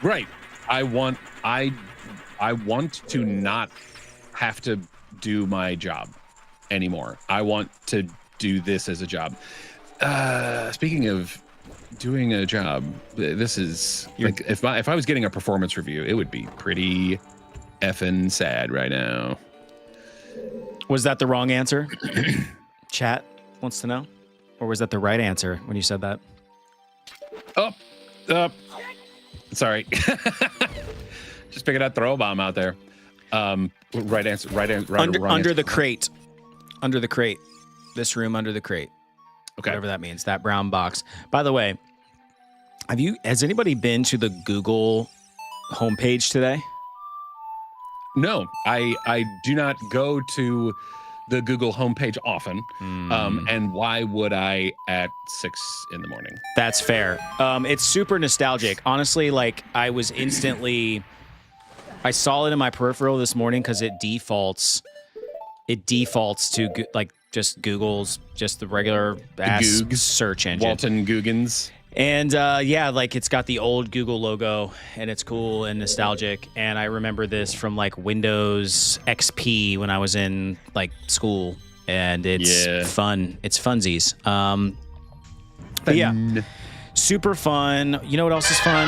Right. I want to not have to do my job anymore. I want to do this as a job. Speaking of doing a job, this is like, if I was getting a performance review, it would be pretty effing sad right now. Was that the wrong answer? Chat wants to know, or was that the right answer when you said that? Sorry. Just figured I'd throw a bomb out there. Right answer. Under the crate. Under the crate. This room under the crate. Okay. Whatever that means. That brown box. By the way, has anybody been to the Google homepage today? No, I do not go to the Google homepage often. And why would I at 6 a.m? That's fair. It's super nostalgic. Honestly, like, I saw it in my peripheral this morning because it defaults to like just Google's just the regular ass Googs. search engine. Walton Googans. And yeah, like it's got the old Google logo and it's cool and nostalgic. And I remember this from like Windows XP when I was in like school, and it's fun. It's funsies. But yeah, super fun. You know what else is fun?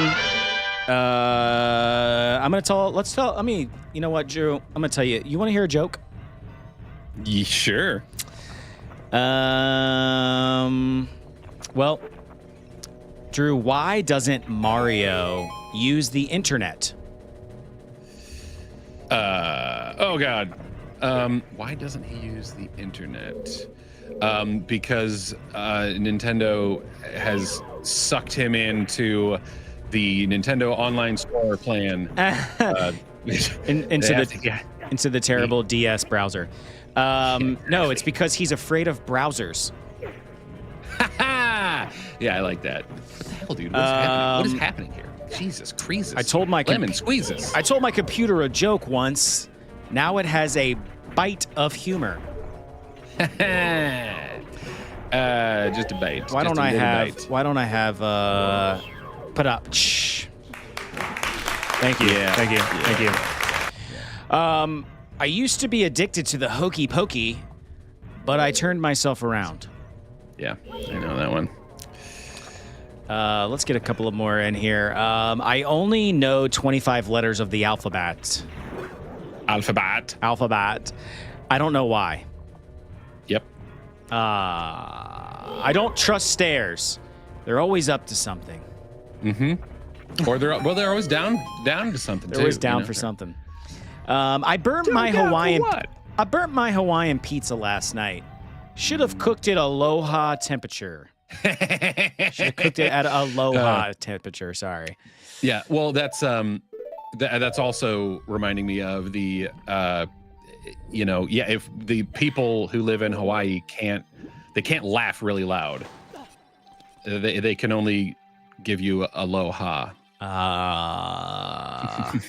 You know what, Drew? I'm gonna tell you. You want to hear a joke? Sure. Well, Drew, why doesn't Mario use the internet? Oh God. Why doesn't he use the internet? Because Nintendo has sucked him into the Nintendo Online Store plan. Into the terrible DS browser. No, it's because he's afraid of browsers. Yeah, I like that. What the hell, dude? What's happening? What is happening here? Jesus, creases. I told my lemon squeezes. I told my computer a joke once. Now it has a bite of humor. Just a bite. Why don't I have put up? Shh. Thank you. Yeah. Thank you. Yeah. Thank you. I used to be addicted to the hokey pokey, but I turned myself around. Yeah, I know that one. Let's get a couple of more in here. I only know 25 letters of the alphabet. Alphabet. I don't know why. Yep. I don't trust stairs. They're always up to something. Or they're always down to something. They're always down for something. I burnt my Hawaiian pizza last night. Should have cooked it aloha temperature. Should have cooked it at aloha temperature. Sorry. Yeah. Well, that's also reminding me of the if the people who live in Hawaii can't laugh really loud. They can only give you aloha.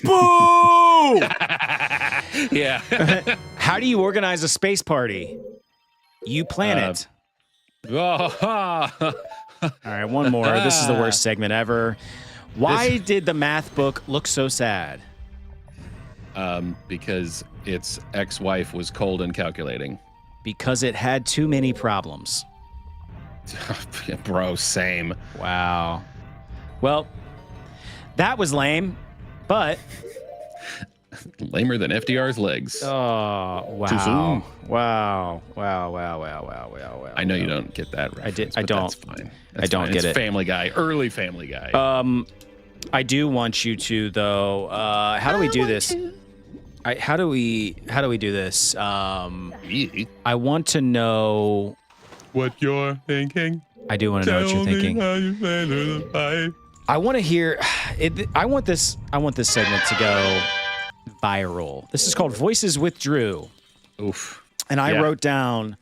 Boo! Yeah. How do you organize a space party? You plan it. All right, one more. This is the worst segment ever. Why did the math book look so sad? Because its ex-wife was cold and calculating. Because it had too many problems. Bro, same. Wow. Well, that was lame, but lamer than FDR's legs. oh wow. Too soon. Wow. I know you don't get that reference. I don't. That's fine. That's don't fine. get It's it. Family Guy, early Family Guy. I do want you to though. How do we do this? How do we do this? I want to know what you're thinking. I do want to know what you're thinking. I want to hear it. I want this segment to go viral. This is called Voices with Drew. Oof. And I wrote down,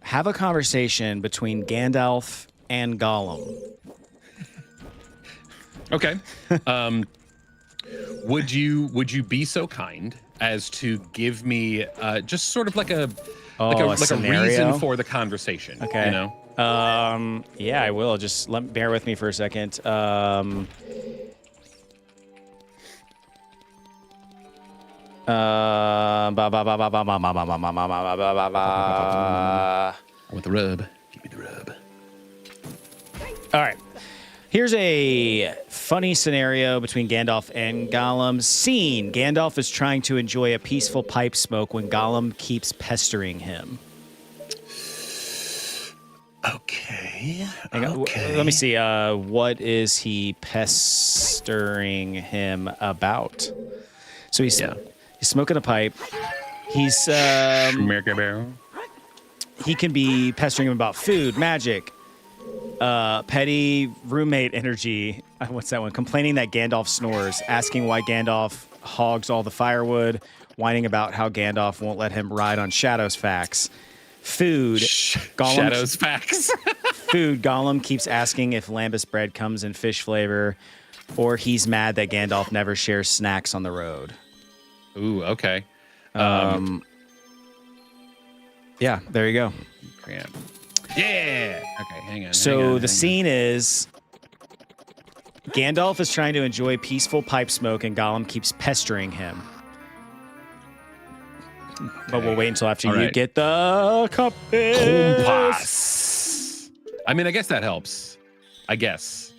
have a conversation between Gandalf and Gollum. Okay. Would you be so kind as to give me just sort of like a reason for the conversation? Okay. You know? Yeah, I will. Just bear with me for a second. I want the rub. Give me the rub. All right. Here's a funny scenario between Gandalf and Gollum. Scene: Gandalf is trying to enjoy a peaceful pipe smoke when Gollum keeps pestering him. Okay. Let me see. What is he pestering him about? So he's smoking a pipe. He's he can be pestering him about food, magic, petty roommate energy. What's that one? Complaining that Gandalf snores, asking why Gandalf hogs all the firewood, whining about how Gandalf won't let him ride on Shadow's facts. Food. Shadow's facts. Food. Gollum keeps asking if lambus bread comes in fish flavor, or he's mad that Gandalf never shares snacks on the road. Ooh, okay. Yeah, there you go. Crap. Yeah. Okay, hang on. So the scene is Gandalf is trying to enjoy peaceful pipe smoke, and Gollum keeps pestering him. But we'll wait until after you get the compass. I mean, I guess that helps. I guess.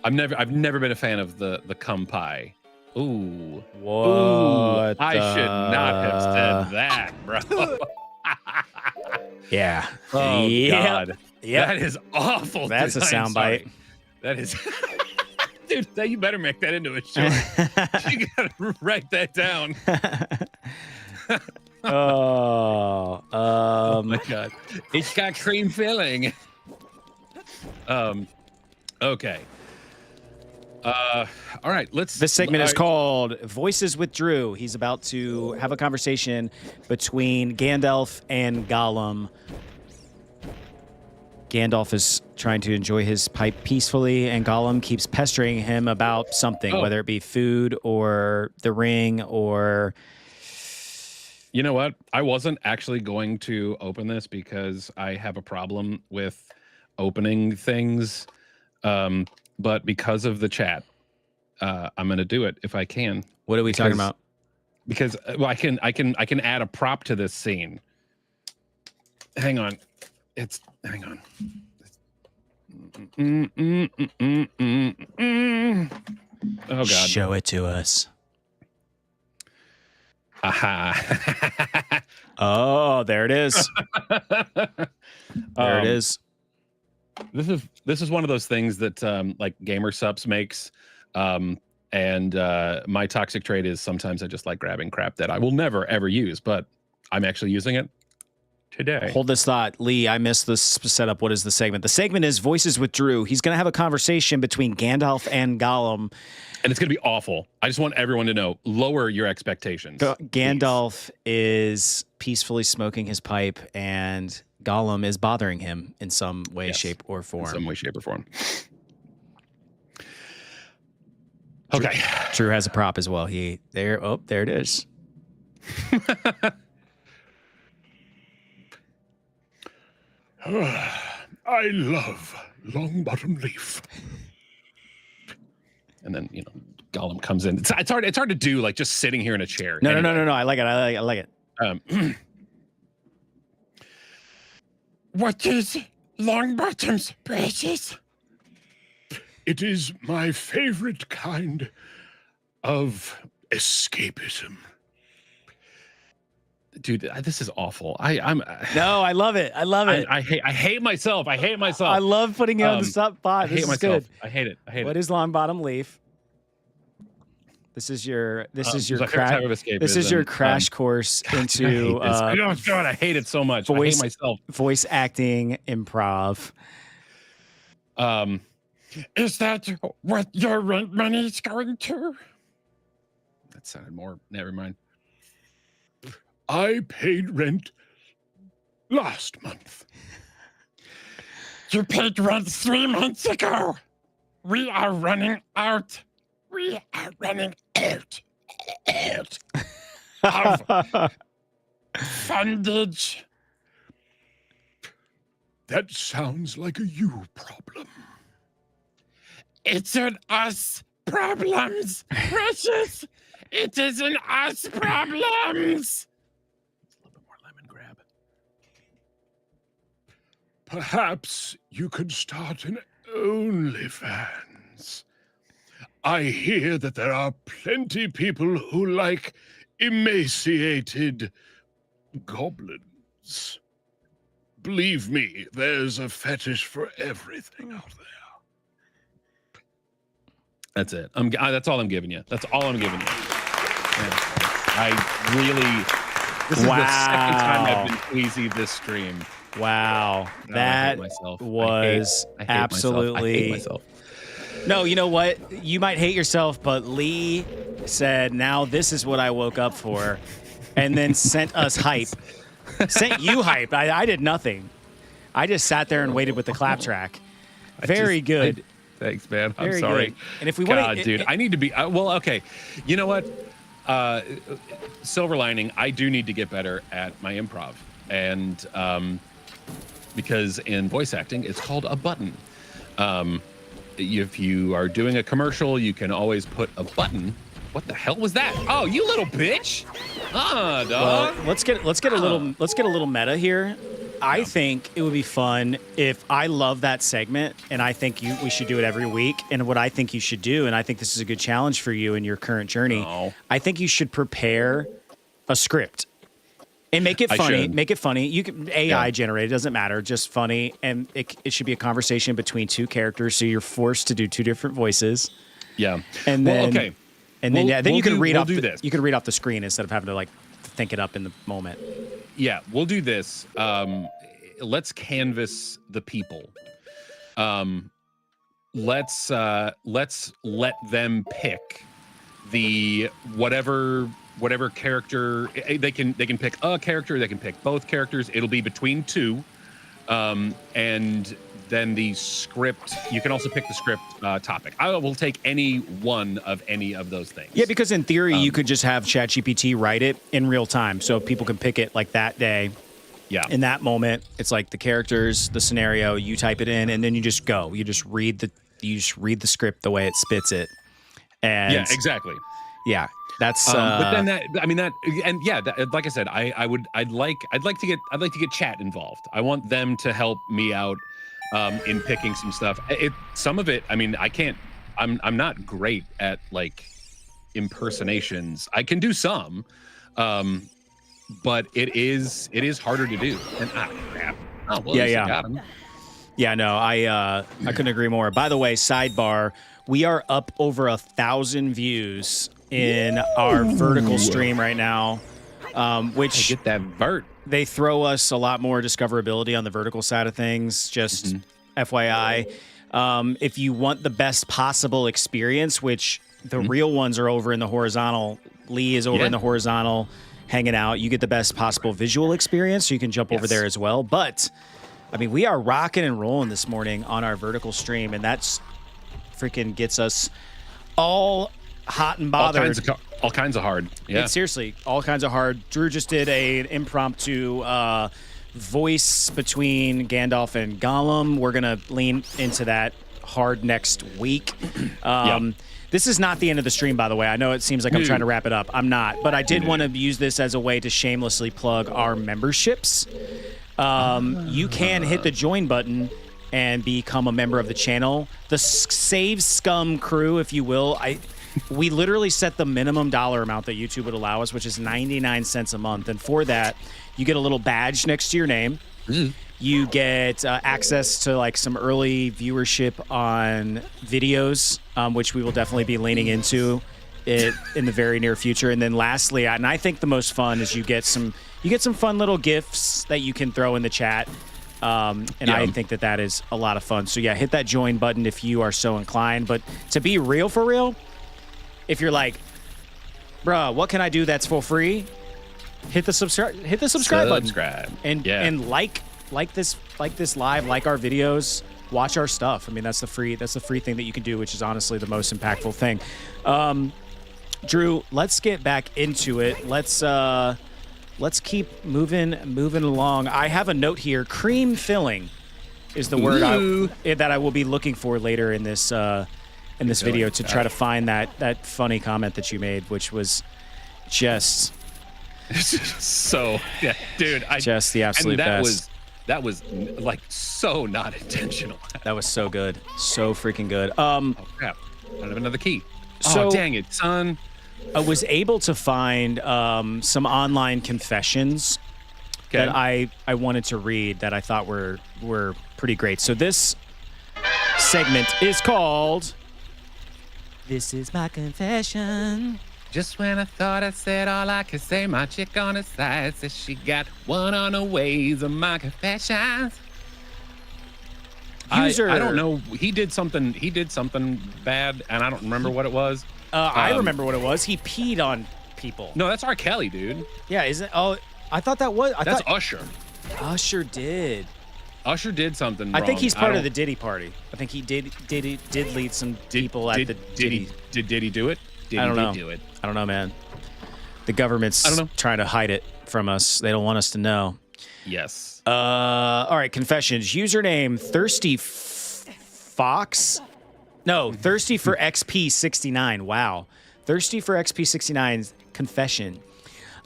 I've never been a fan of the kumpai. Ooh. What? I should not have said that, bro. Yeah. Oh God. Yeah. That is awful. That's a soundbite. That is. Dude, you better make that into a short. You gotta write that down. Oh my God. It's got cream filling. Okay. All right, This segment is called Voices with Drew. He's about to have a conversation between Gandalf and Gollum. Gandalf is trying to enjoy his pipe peacefully, and Gollum keeps pestering him about something, whether it be food or the ring or... You know what? I wasn't actually going to open this because I have a problem with opening things. But because of the chat, I'm going to do it if I can. What are we talking about? Because well, I can add a prop to this scene. Hang on. Hang on. Oh God. Show it to us. Aha. Oh, there it is. There it is. This is one of those things that like Gamer Sups makes. And my toxic trait is sometimes I just like grabbing crap that I will never ever use, but I'm actually using it today. Hold this thought. Lee, I missed this setup. What is the segment? The segment is Voices with Drew. He's going to have a conversation between Gandalf and Gollum. And it's going to be awful. I just want everyone to know, lower your expectations. Gandalf is peacefully smoking his pipe, and Gollum is bothering him in some way, shape, or form. In some way, shape, or form. Okay. Drew has a prop as well. There it is. I love Longbottom Leaf. And then, Gollum comes in. It's hard to do, like, just sitting here in a chair. No. I like it. What is Longbottom's precious? It is my favorite kind of escapism. Dude, this is awful. I'm No, I love it. I love it. I hate myself. I hate myself. I love putting you on the spot. I hate myself. Good. I hate it. What is Longbottom Leaf? This is your crash course into oh God, I hate it so much. I hate myself. Voice acting improv. Is that what your rent money is going to? That sounded more. Never mind. I paid rent last month. You paid rent 3 months ago. We are running out. We are running out of fundage. That sounds like a you problem. It's an us problems, precious. It is an us problems. Perhaps you could start an OnlyFans. I hear that there are plenty people who like emaciated goblins. Believe me, there's a fetish for everything out there. That's it. That's all I'm giving you. That's all I'm giving you. This is the second time I've been queasy this stream. Wow, that was absolutely. I hate myself. No, you know what? You might hate yourself, but Lee said, "Now this is what I woke up for," and then sent us hype. Sent you hype. I did nothing. I just sat there and waited with the clap track. Very good. Thanks, man. I'm Very sorry. good. And if we want to, dude, I need to be. Well, okay. You know what? Silver lining. I do need to get better at my improv. and because in voice acting, it's called a button. If you are doing a commercial, you can always put a button. What the hell was that? Oh, you little bitch! Dog. Well, let's get a little meta here. I think it would be fun if I love that segment, and I think we should do it every week. And what I think you should do, and I think this is a good challenge for you in your current journey. I think you should prepare a script and make it funny. Make it funny. You can AI generate. It doesn't matter. Just funny, and it should be a conversation between two characters. So you're forced to do two different voices. Yeah. And then okay. And then then you can read off this. You can read off the screen instead of having to like think it up in the moment. Yeah, we'll do this. Let's canvas the people. Let's let them pick the whatever character they can pick a character, they can pick both characters. It'll be between two. And then the script, you can also pick the script topic. I will take any one of any of those things. Yeah, because in theory, you could just have ChatGPT write it in real time, so people can pick it like that day. Yeah. In that moment, it's like the characters, the scenario, you type it in, and then you just go. You just read the script the way it spits it. And yeah, exactly. Yeah, that's. But then like I said, I'd like to get chat involved. I want them to help me out in picking some stuff. Some of it, I mean, I can't. I'm not great at like impersonations. I can do some, but it is harder to do. And crap. Oh, well, yeah. Got him. Yeah, no, I couldn't agree more. By the way, sidebar, we are up over 1,000 views in our vertical stream right now, which get that vert. They throw us a lot more discoverability on the vertical side of things. Just FYI, if you want the best possible experience, which the real ones are over in the horizontal. Lee is over in the horizontal, hanging out. You get the best possible visual experience, so you can jump over there as well. But I mean, we are rocking and rolling this morning on our vertical stream, and that's freaking gets us all hot and bothered. All kinds of hard. Yeah. It's seriously, all kinds of hard. Drew just did an impromptu voice between Gandalf and Gollum. We're going to lean into that hard next week. This is not the end of the stream, by the way. I know it seems like I'm trying to wrap it up. I'm not. But I did want to use this as a way to shamelessly plug our memberships. You can hit the join button and become a member of the channel. The Save Scum crew, if you will. We literally set the minimum dollar amount that YouTube would allow us, which is 99 cents a month. And for that, you get a little badge next to your name. You get access to like some early viewership on videos, which we will definitely be leaning into it in the very near future. And then lastly, and I think the most fun is you get some fun little gifts that you can throw in the chat. I think that is a lot of fun. So yeah, hit that join button if you are so inclined. But to be real for real, if you're like, bruh, what can I do that's for free? Hit the subscribe button. And like this live, like our videos, watch our stuff. I mean, that's the free thing that you can do, which is honestly the most impactful thing. Drew, let's get back into it. Let's keep moving along. I have a note here. Cream filling is the word that I will be looking for later in this video to try to find that funny comment that you made, which was just so dude. Just the absolute best. That was like so not intentional. That was so good, so freaking good. Oh crap! I have another key. So, oh dang it, son. I was able to find some online confessions that I wanted to read that I thought were pretty great. So this segment is called "This Is My Confession." Just when I thought I said all I could say, my chick on the side says she got one on the ways of my confessions. I don't know. He did something bad, and I don't remember what it was. I remember what it was. He peed on people. No, that's R. Kelly, dude. Yeah, isn't? Oh, I thought that was. That's Usher. Usher did. Usher did something I wrong. think he's part of the Diddy party. I think he did lead some people at the Diddy. Did he do it? I don't know. Do it? I don't know, man. The government's trying to hide it from us. They don't want us to know. Yes. All right, confessions. Username Thirsty Fox. No, Thirsty for XP69. Wow. Thirsty for XP69 confession.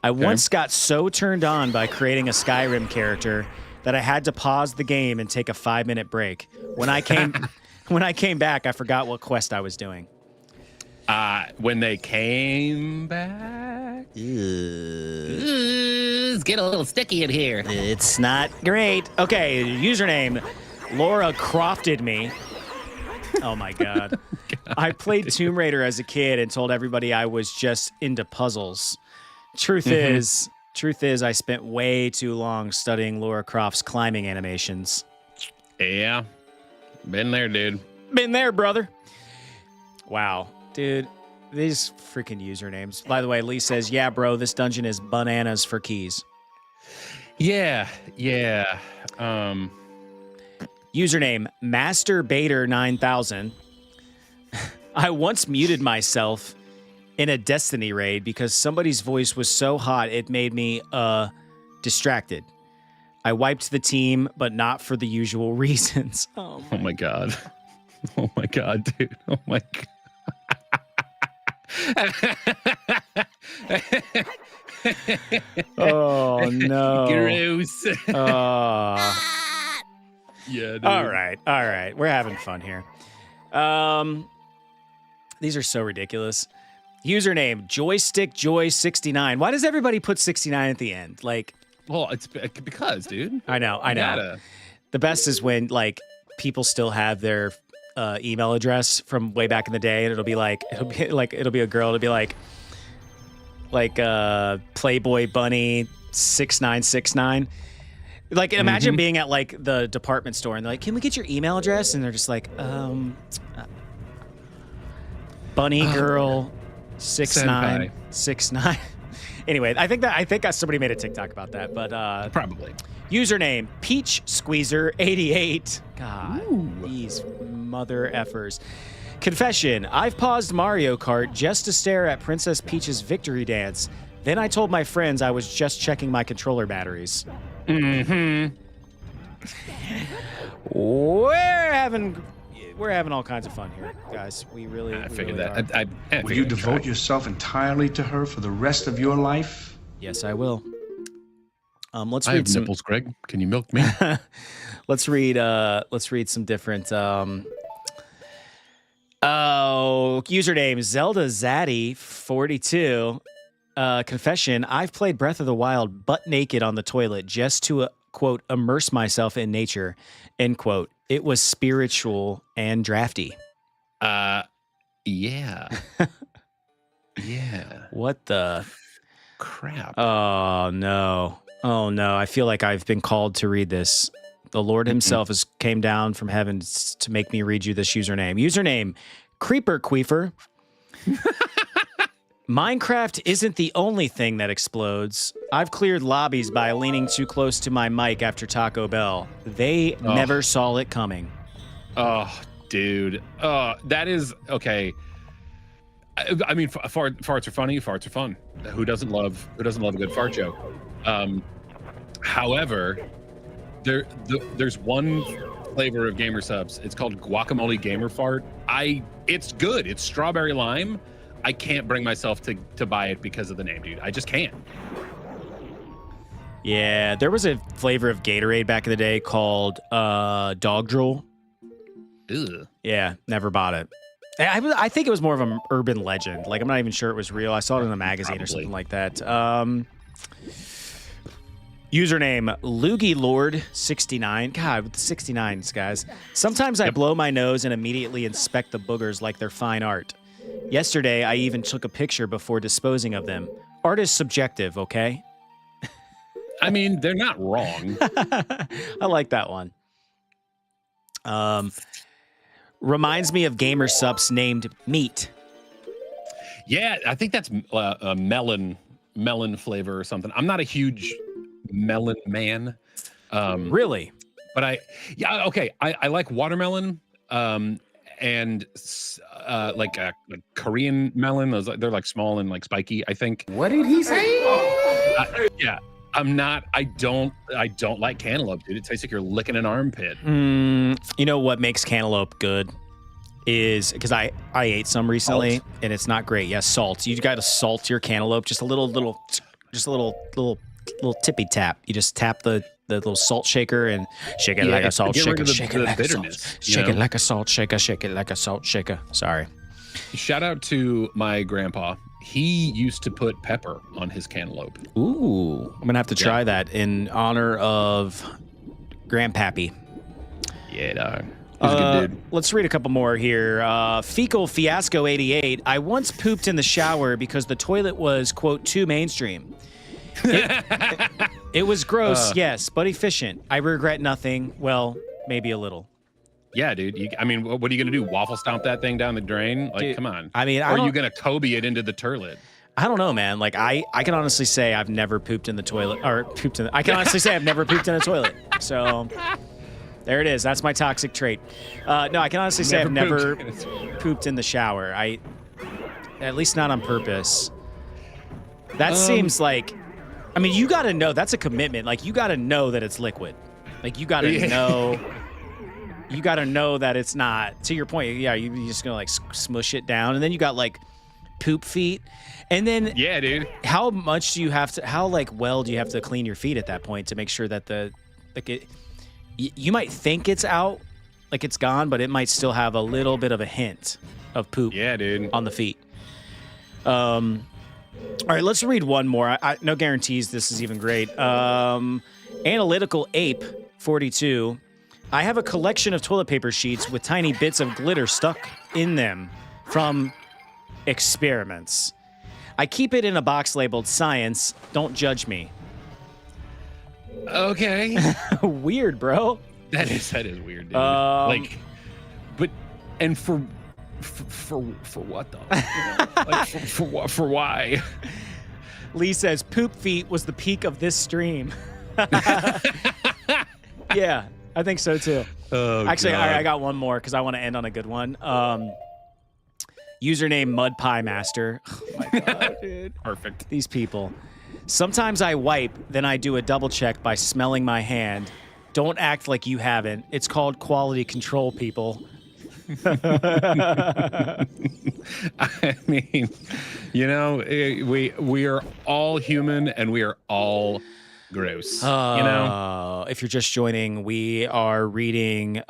I once got so turned on by creating a Skyrim character that I had to pause the game and take a 5-minute break. When I came back, I forgot what quest I was doing. When they came back, It's getting a little sticky in here. It's not great. Okay, username Laura Crofted me. Oh my god. I played Tomb Raider as a kid and told everybody I was just into puzzles. Truth is, I spent way too long studying Lara Croft's climbing animations. yeah, been there, dude. Been there, brother. Wow, dude. These freaking usernames. By the way, Lee says, yeah, bro, this dungeon is bananas for keys. Yeah. Username Masturbator9000. I once muted myself in a Destiny raid because somebody's voice was so hot it made me distracted. I wiped the team, but not for the usual reasons. Oh my god. Oh my god, dude. Oh my god. Oh no. Gross. Yeah, dude. All right. We're having fun here. These are so ridiculous. Username JoystickJoy69. Why does everybody put 69 at the end? Like, Well, it's because, dude. I know. Gotta. The best is when like people still have their email address from way back in the day, and it'll be a girl. It'll be like Playboy Bunny 6969. Like, imagine being at like the department store and they're like, "Can we get your email address?" And they're just like, Bunny Girl 6969. Anyway, I think somebody made a TikTok about that, but Probably. username Peach Squeezer 88. God, these mother effers. Confession: I've paused Mario Kart just to stare at Princess Peach's victory dance. Then I told my friends I was just checking my controller batteries. We're having all kinds of fun here, guys. We really. I figured really that. are. Will you devote yourself entirely to her for the rest of your life? Yes, I will. Let's I read have some. nipples, Greg. Can you milk me? Let's read some different username Zelda Zaddy 42. Confession: I've played Breath of the Wild butt naked on the toilet just to quote immerse myself in nature, end quote. It was spiritual and drafty. Yeah. What the Crap. Oh no. I feel like I've been called to read this. The Lord himself has came down from heaven to make me read you this username. Username Creeper Queefer. Minecraft isn't the only thing that explodes. I've cleared lobbies by leaning too close to my mic after Taco Bell. They never saw it coming. Oh, dude. That is okay. I mean, farts are funny. Farts are fun. Who doesn't love a good fart joke? However, there's one flavor of gamer subs. It's called guacamole gamer fart. It's good. It's strawberry lime. I can't bring myself to buy it because of the name, dude. I just can't. Yeah, there was a flavor of Gatorade back in the day called dog drool. Ugh. Yeah, never bought it. I think it was more of an urban legend. Like, I'm not even sure it was real. I saw it in a magazine or something like that. Username Loogie Lord 69. God, with the 69s, guys. Sometimes I blow my nose and immediately inspect the boogers like they're fine art. Yesterday, I even took a picture before disposing of them. Art is subjective, okay? I mean, they're not wrong. I like that one. Reminds me of gamer subs named Meat. Yeah, I think that's a melon flavor or something. I'm not a huge melon man. Really? But I like watermelon. And like Korean melon. They're like small and like spiky, I think. What did he say? Yeah. I don't like cantaloupe, dude. It tastes like you're licking an armpit. You know what makes cantaloupe good is because I ate some recently and it's not great. Yes, salt. You got to salt your cantaloupe just a little tippy tap. You just tap the little salt shaker and shake it like a salt shaker. Shake it like a salt. Shake it like a salt shaker. Shake it like a salt shaker. Sorry. Shout out to my grandpa. He used to put pepper on his cantaloupe. Ooh, I'm gonna have to try that in honor of Grandpappy. Yeah, dog. He's a good dude. Let's read a couple more here. Fecal Fiasco 88. I once pooped in the shower because the toilet was, quote, too mainstream. It was gross, yes, but efficient. I regret nothing. Well, maybe a little. Yeah, dude. What are you going to do? Waffle stomp that thing down the drain? Like, dude, come on. I mean, or are you going to Kobe it into the turlet? I don't know, man. Like, I can honestly say I've never pooped in the toilet. I can honestly say I've never pooped in a toilet. So... there it is. That's my toxic trait. No, I can honestly say I've never pooped in the shower. At least not on purpose. That seems like, I mean, you got to know. That's a commitment. Like, you got to know that it's liquid. Like, you got to know. You got to know that it's not. To your point, yeah, you're just gonna like smush it down, and then you got like poop feet, and then yeah, dude. How much do you have to? How like well do you have to clean your feet at that point to make sure that you might think it's out, like it's gone, but it might still have a little bit of a hint of poop. Yeah, dude. On the feet. All right, let's read one more. No guarantees this is even great. Analytical Ape 42. I have a collection of toilet paper sheets with tiny bits of glitter stuck in them from experiments. I keep it in a box labeled science. Don't judge me. Okay. Weird, bro. That is weird, dude. Like, but and for what though? Like for why? Lee says poop feet was the peak of this stream. Yeah, I think so too. Oh, actually, God. all right, I got one more because I want to end on a good one. Username Mud Pie Master. Oh my God, dude. Perfect. These people. Sometimes I wipe, then I do a double check by smelling my hand. Don't act like you haven't. It's called quality control, people. I mean, you know, we are all human and we are all gross. You know, if you're just joining, we are reading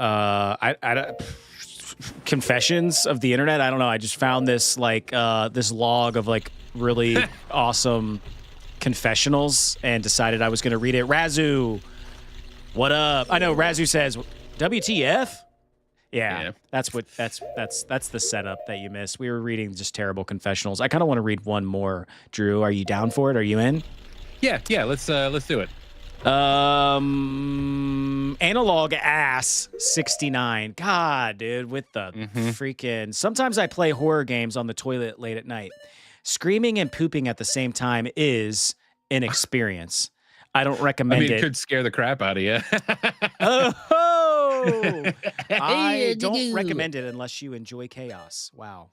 confessions of the internet. I don't know. I just found this this log of like really awesome confessionals and decided I was going to read it. Razu, what up? I know Razu says, WTF? Yeah. That's the setup that you missed. We were reading just terrible confessionals. I kind of want to read one more. Drew, are you down for it? Are you in? Yeah, let's do it. Analog Ass 69. God, dude, with the freaking... Sometimes I play horror games on the toilet late at night. Screaming and pooping at the same time is an experience. I don't recommend it. It could scare the crap out of you. I don't recommend it unless you enjoy chaos. Wow.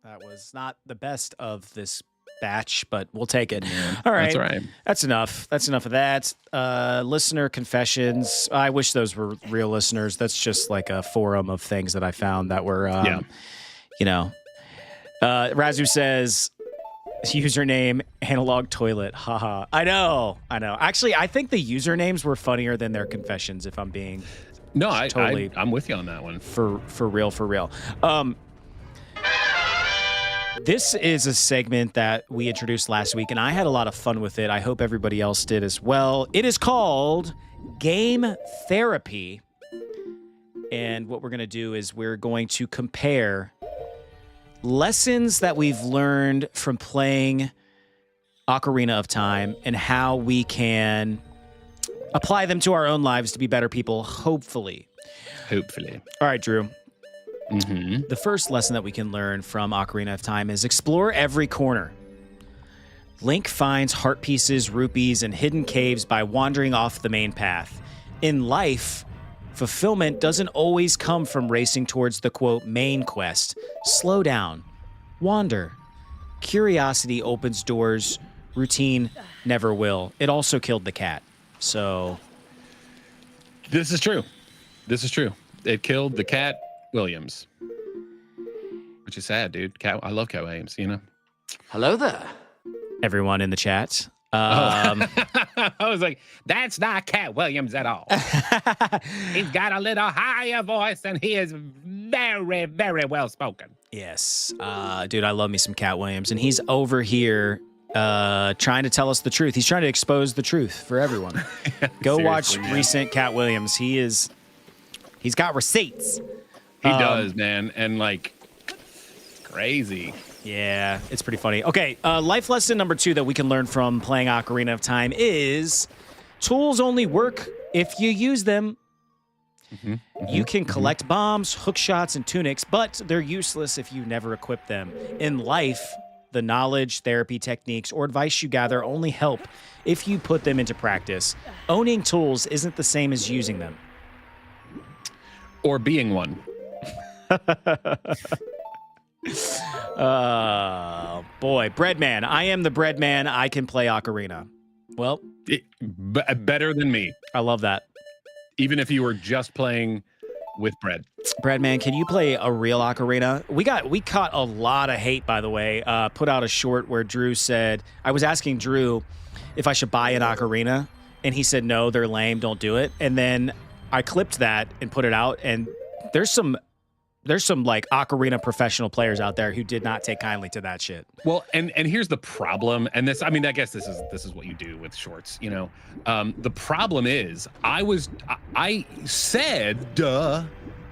That was not the best of this batch, but we'll take it. Yeah, all right. That's all right. That's enough. That's enough of that. Listener confessions. I wish those were real listeners. That's just like a forum of things that I found that were, you know. Razu says, username analog toilet. Haha. I know. Actually, I think the usernames were funnier than their confessions, if I'm being I'm with you on that one. For real. This is a segment that we introduced last week, and I had a lot of fun with it. I hope everybody else did as well. It is called Game Therapy. And what we're going to do is we're going to compare lessons that we've learned from playing Ocarina of Time and how we can apply them to our own lives to be better people, hopefully. All right, Drew. The first lesson that we can learn from Ocarina of Time is explore every corner. Link finds heart pieces, rupees, and hidden caves by wandering off the main path. In life, fulfillment doesn't always come from racing towards the, quote, main quest. Slow down. Wander. Curiosity opens doors routine never will. It also killed the cat. So This is true. This is true. It killed the Cat Williams, which is sad, dude. I love Cat Williams. You know. Hello there. everyone in the chat. I was like, that's not Cat Williams at all. He's got a little higher voice and he is very, very well spoken. Yes. Dude, I love me some Cat Williams. And he's over here trying to tell us the truth. He's trying to expose the truth for everyone. Go watch recent Cat Williams. He's got receipts. He does, man. And like, crazy. Yeah, it's pretty funny. Okay, life lesson number 2 that we can learn from playing Ocarina of Time is tools only work if you use them. You can collect bombs, hook shots, and tunics, but they're useless if you never equip them. In life, the knowledge, therapy techniques, or advice you gather only help if you put them into practice. Owning tools isn't the same as using them. Or being one. Boy, Breadman. I am the Breadman. I can play Ocarina. Well, Better than me, I love that. even if you were just playing with bread. Breadman, can you play a real Ocarina? We caught a lot of hate, by the way. Put out a short where Drew said, I was asking Drew if I should buy an Ocarina, and he said, no, they're lame, don't do it. And then I clipped that and put it out, and there's some like Ocarina professional players out there who did not take kindly to that shit. Well, and here's the problem, and this, I mean, I guess this is what you do with shorts, you know. The problem is, I said, duh,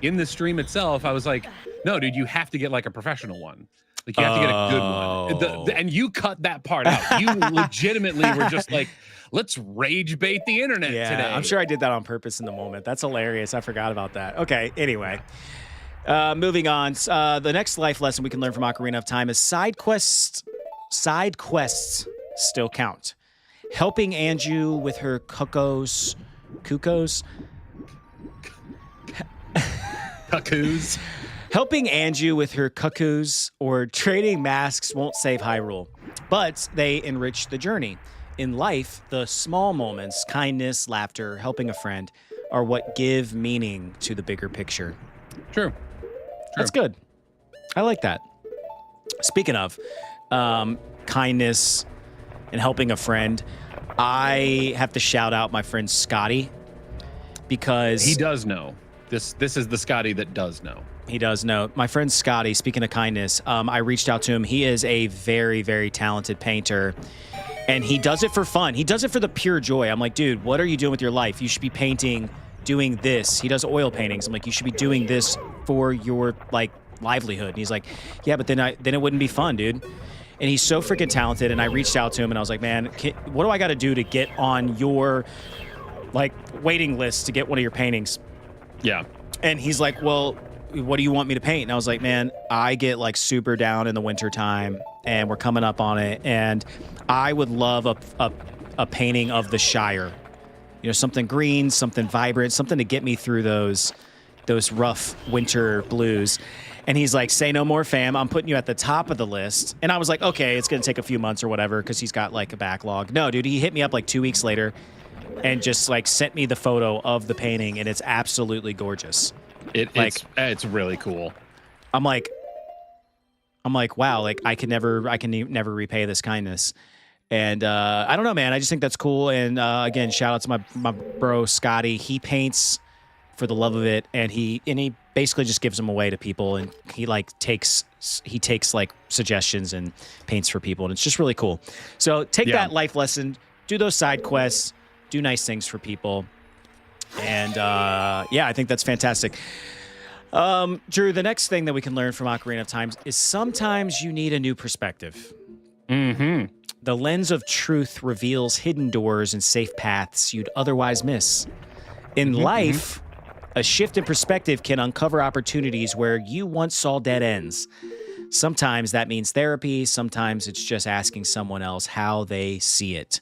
in the stream itself, I was like, no, dude, you have to get like a professional one. Like you have to get a good one. And you cut that part out. You legitimately were just like, let's rage bait the internet today. I'm sure I did that on purpose in the moment. That's hilarious. I forgot about that. Okay, anyway. Moving on. The next life lesson we can learn from Ocarina of Time is side quests still count. Helping Anju with her cuckoos. Helping Anju with her cuckoos or trading masks won't save Hyrule, but they enrich the journey. In life, the small moments, kindness, laughter, helping a friend, are what give meaning to the bigger picture. True. That's good. I like that. Speaking of kindness and helping a friend, I have to shout out my friend Scotty because He does know. This is the Scotty that does know. He does know. My friend Scotty, speaking of kindness, I reached out to him. He is a very, very talented painter, and he does it for fun. He does it for the pure joy. I'm like, dude, what are you doing with your life? You should be painting, doing this. He does oil paintings. I'm like, you should be doing this for your like livelihood. And he's like, yeah, but then it wouldn't be fun, dude. And he's so freaking talented. And I reached out to him and I was like, man, what do I got to do to get on your like waiting list to get one of your paintings? Yeah. And he's like, well, what do you want me to paint? And I was like, man, I get like super down in the winter time and we're coming up on it. And I would love a painting of the Shire. You know, something green, something vibrant, something to get me through those rough winter blues. And he's like, say no more, fam. I'm putting you at the top of the list. And I was like, okay, it's going to take a few months or whatever because he's got like a backlog. No, dude, he hit me up like 2 weeks later and just like sent me the photo of the painting, and it's absolutely gorgeous. It's really cool. I'm like, wow, like I can never repay this kindness. And I don't know, man. I just think that's cool. And again, shout out to my bro Scotty. He paints for the love of it, and he basically just gives them away to people, and he takes like suggestions and paints for people, and it's just really cool. So take that life lesson, do those side quests, do nice things for people, and I think that's fantastic. Drew, the next thing that we can learn from Ocarina of Time is sometimes you need a new perspective. Mm-hmm. The lens of truth reveals hidden doors and safe paths you'd otherwise miss. In life, a shift in perspective can uncover opportunities where you once saw dead ends. Sometimes that means therapy. Sometimes it's just asking someone else how they see it.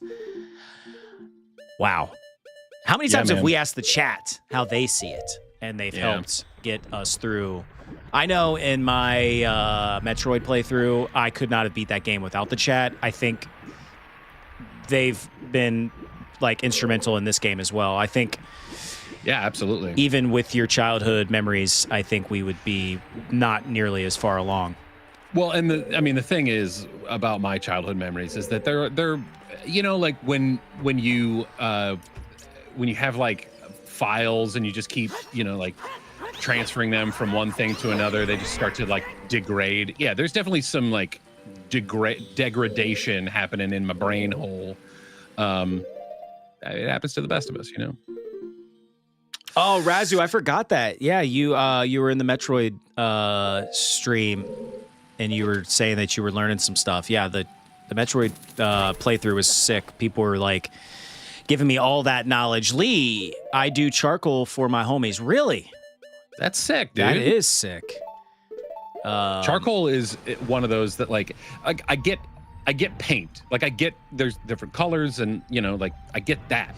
Wow. How many times have we asked the chat how they see it? And they've helped get us through. I know in my Metroid playthrough, I could not have beat that game without the chat. I think they've been like instrumental in this game as well. I think. Yeah, absolutely. Even with your childhood memories, I think we would be not nearly as far along. Well, and the thing is about my childhood memories is that they're you know, like when you have like files and you just keep, you know, like transferring them from one thing to another, they just start to like degrade. Yeah, there's definitely some like degradation happening in my brain hole. It happens to the best of us, you know. Oh, Razu, I forgot that. Yeah, you were in the Metroid stream, and you were saying that you were learning some stuff. Yeah, the Metroid playthrough was sick. People were like giving me all that knowledge. Lee, I do charcoal for my homies. Really? That's sick, dude. That is sick. Charcoal is one of those that like I get paint. Like I get there's different colors and you know like I get that.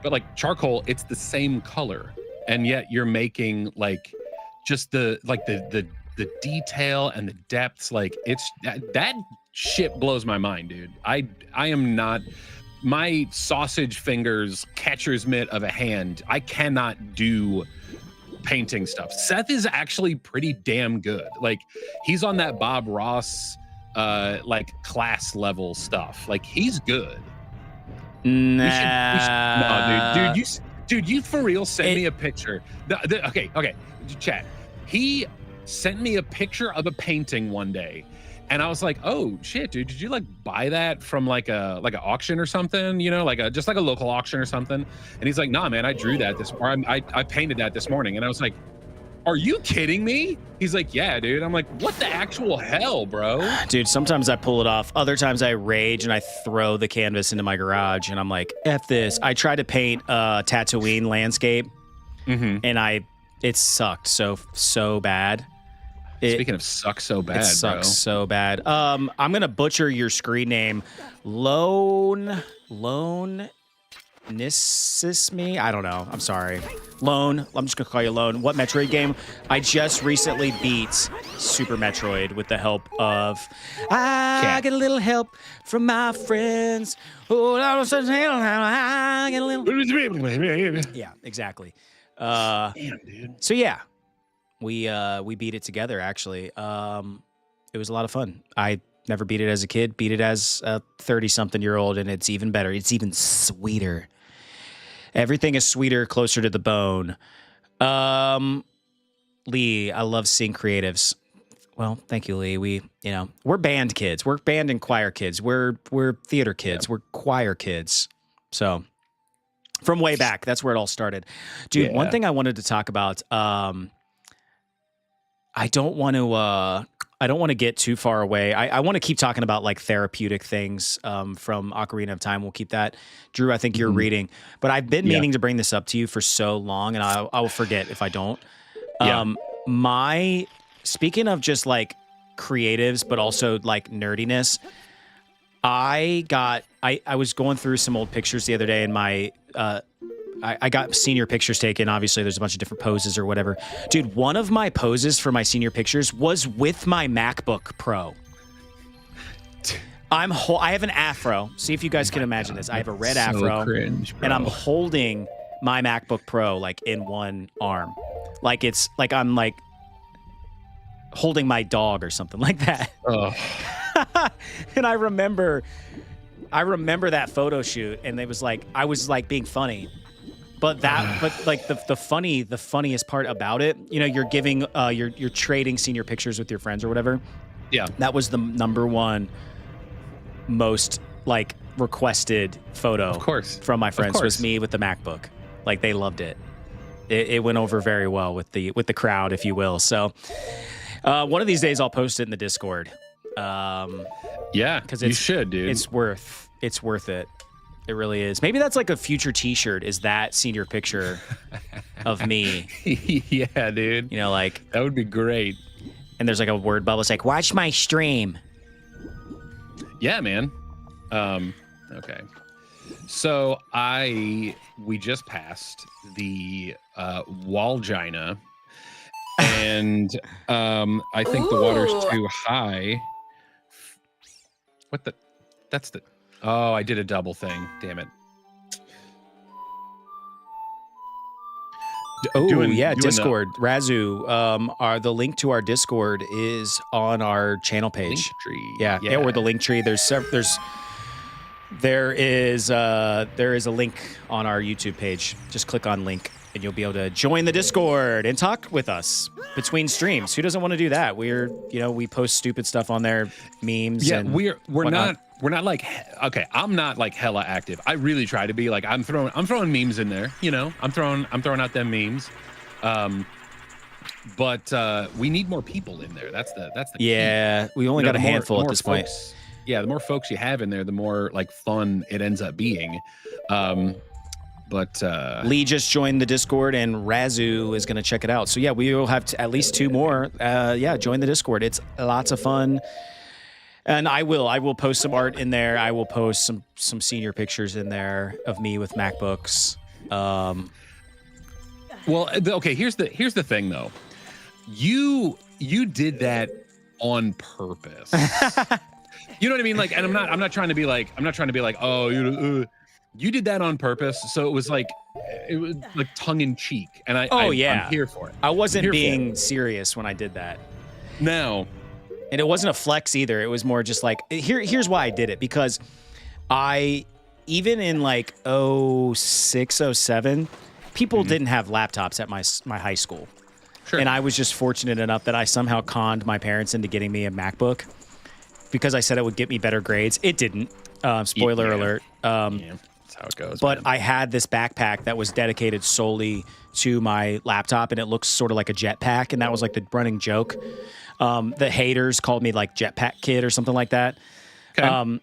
But like charcoal, it's the same color. And yet you're making like just the detail and the depths. Like it's that shit blows my mind, dude. I am not my sausage fingers, catcher's mitt of a hand. I cannot do painting stuff. Seth is actually pretty damn good. Like he's on that Bob Ross like class level stuff. Like he's good. Nah. No, dude, you for real send me a picture. Okay, chat. He sent me a picture of a painting one day, and I was like, "Oh shit, dude! Did you like buy that from like an auction or something? You know, just like a local auction or something?" And he's like, "Nah, man, I drew that this morning. I painted that this morning." And I was like, "Are you kidding me?" He's like, "Yeah, dude." I'm like, "What the actual hell, bro?" Dude, sometimes I pull it off. Other times I rage and I throw the canvas into my garage and I'm like, F this. I tried to paint a Tatooine landscape and it sucked so bad. Speaking of sucks so bad, it sucks so bad. I'm gonna butcher your screen name. Lone Nisisme? I don't know. I'm sorry. Lone. I'm just gonna call you Lone. What Metroid game? I just recently beat Super Metroid with the help of I get a little help from my friends. Oh, I get a little. Yeah, exactly. Damn, dude. So yeah, we beat it together. Actually, it was a lot of fun. I never beat it as a kid. Beat it as a 30-something-year-old, and it's even better. It's even sweeter. Everything is sweeter, closer to the bone. Lee, I love seeing creatives. Well, thank you, Lee. We're band kids. We're band and choir kids. We're theater kids. Yeah. We're choir kids. So from way back, that's where it all started. Dude, one thing I wanted to talk about, I don't want to get too far away. I want to keep talking about like therapeutic things from Ocarina of Time. We'll keep that. Drew, I think you're reading. But I've been meaning to bring this up to you for so long, and I will forget if I don't. Speaking of just like creatives, but also like nerdiness, I was going through some old pictures the other day, and I got senior pictures taken. Obviously, there's a bunch of different poses or whatever. Dude, one of my poses for my senior pictures was with my MacBook Pro. I have an afro. See if you guys can imagine this. I have a red afro, cringe, and I'm holding my MacBook Pro like in one arm, like it's like I'm like holding my dog or something like that. Oh. And I remember that photo shoot, and it was like I was like being funny. But like the funniest part about it, you're giving you're trading senior pictures with your friends or whatever. Yeah. That was the number one most like requested photo, of course, from my friends was me with the MacBook. Like they loved it. It went over very well with the crowd, if you will. So one of these days I'll post it in the Discord. Yeah, because you should, dude. It's worth it. It really is. Maybe that's like a future T-shirt. Is that senior picture of me? Yeah, dude. Like that would be great. And there's like a word bubble. It's like, watch my stream. Yeah, man. Okay. So we just passed the Walgina, and I think the water's too high. What the? That's the. Oh, I did a double thing. Damn it. Oh Doing the- Discord. Razu, the link to our Discord is on our channel page. Link tree. Yeah, or the link tree. There is a link on our YouTube page. Just click on link and you'll be able to join the Discord and talk with us between streams. Who doesn't want to do that? We post stupid stuff on there, memes. Yeah, and we're whatnot. not like, okay, I'm not like hella active. I really try to be like, I'm throwing memes in there, I'm throwing out them memes. But we need more people in there. That's the key. Yeah, we only got a handful at this point. Yeah, the more folks you have in there, the more like fun it ends up being. But Lee just joined the Discord and Razu is going to check it out. So yeah, we will have at least 2 more. Join the Discord. It's lots of fun. And I will post some art in there. I will post some senior pictures in there of me with MacBooks. Well, okay, here's the thing though. You did that on purpose. You know what I mean? Like, and I'm not trying to be like, oh, you did that on purpose. So it was like tongue in cheek. And I'm here for it. I wasn't being serious when I did that. No. And it wasn't a flex either. It was more just like, here's why I did it. Because even in like 06, 07, people didn't have laptops at my high school. Sure. And I was just fortunate enough that I somehow conned my parents into getting me a MacBook because I said it would get me better grades. It didn't. Spoiler alert. That's how it goes. But man. I had this backpack that was dedicated solely to my laptop, and it looks sort of like a jetpack, and that was like the running joke. The haters called me like Jetpack Kid or something like that. Okay.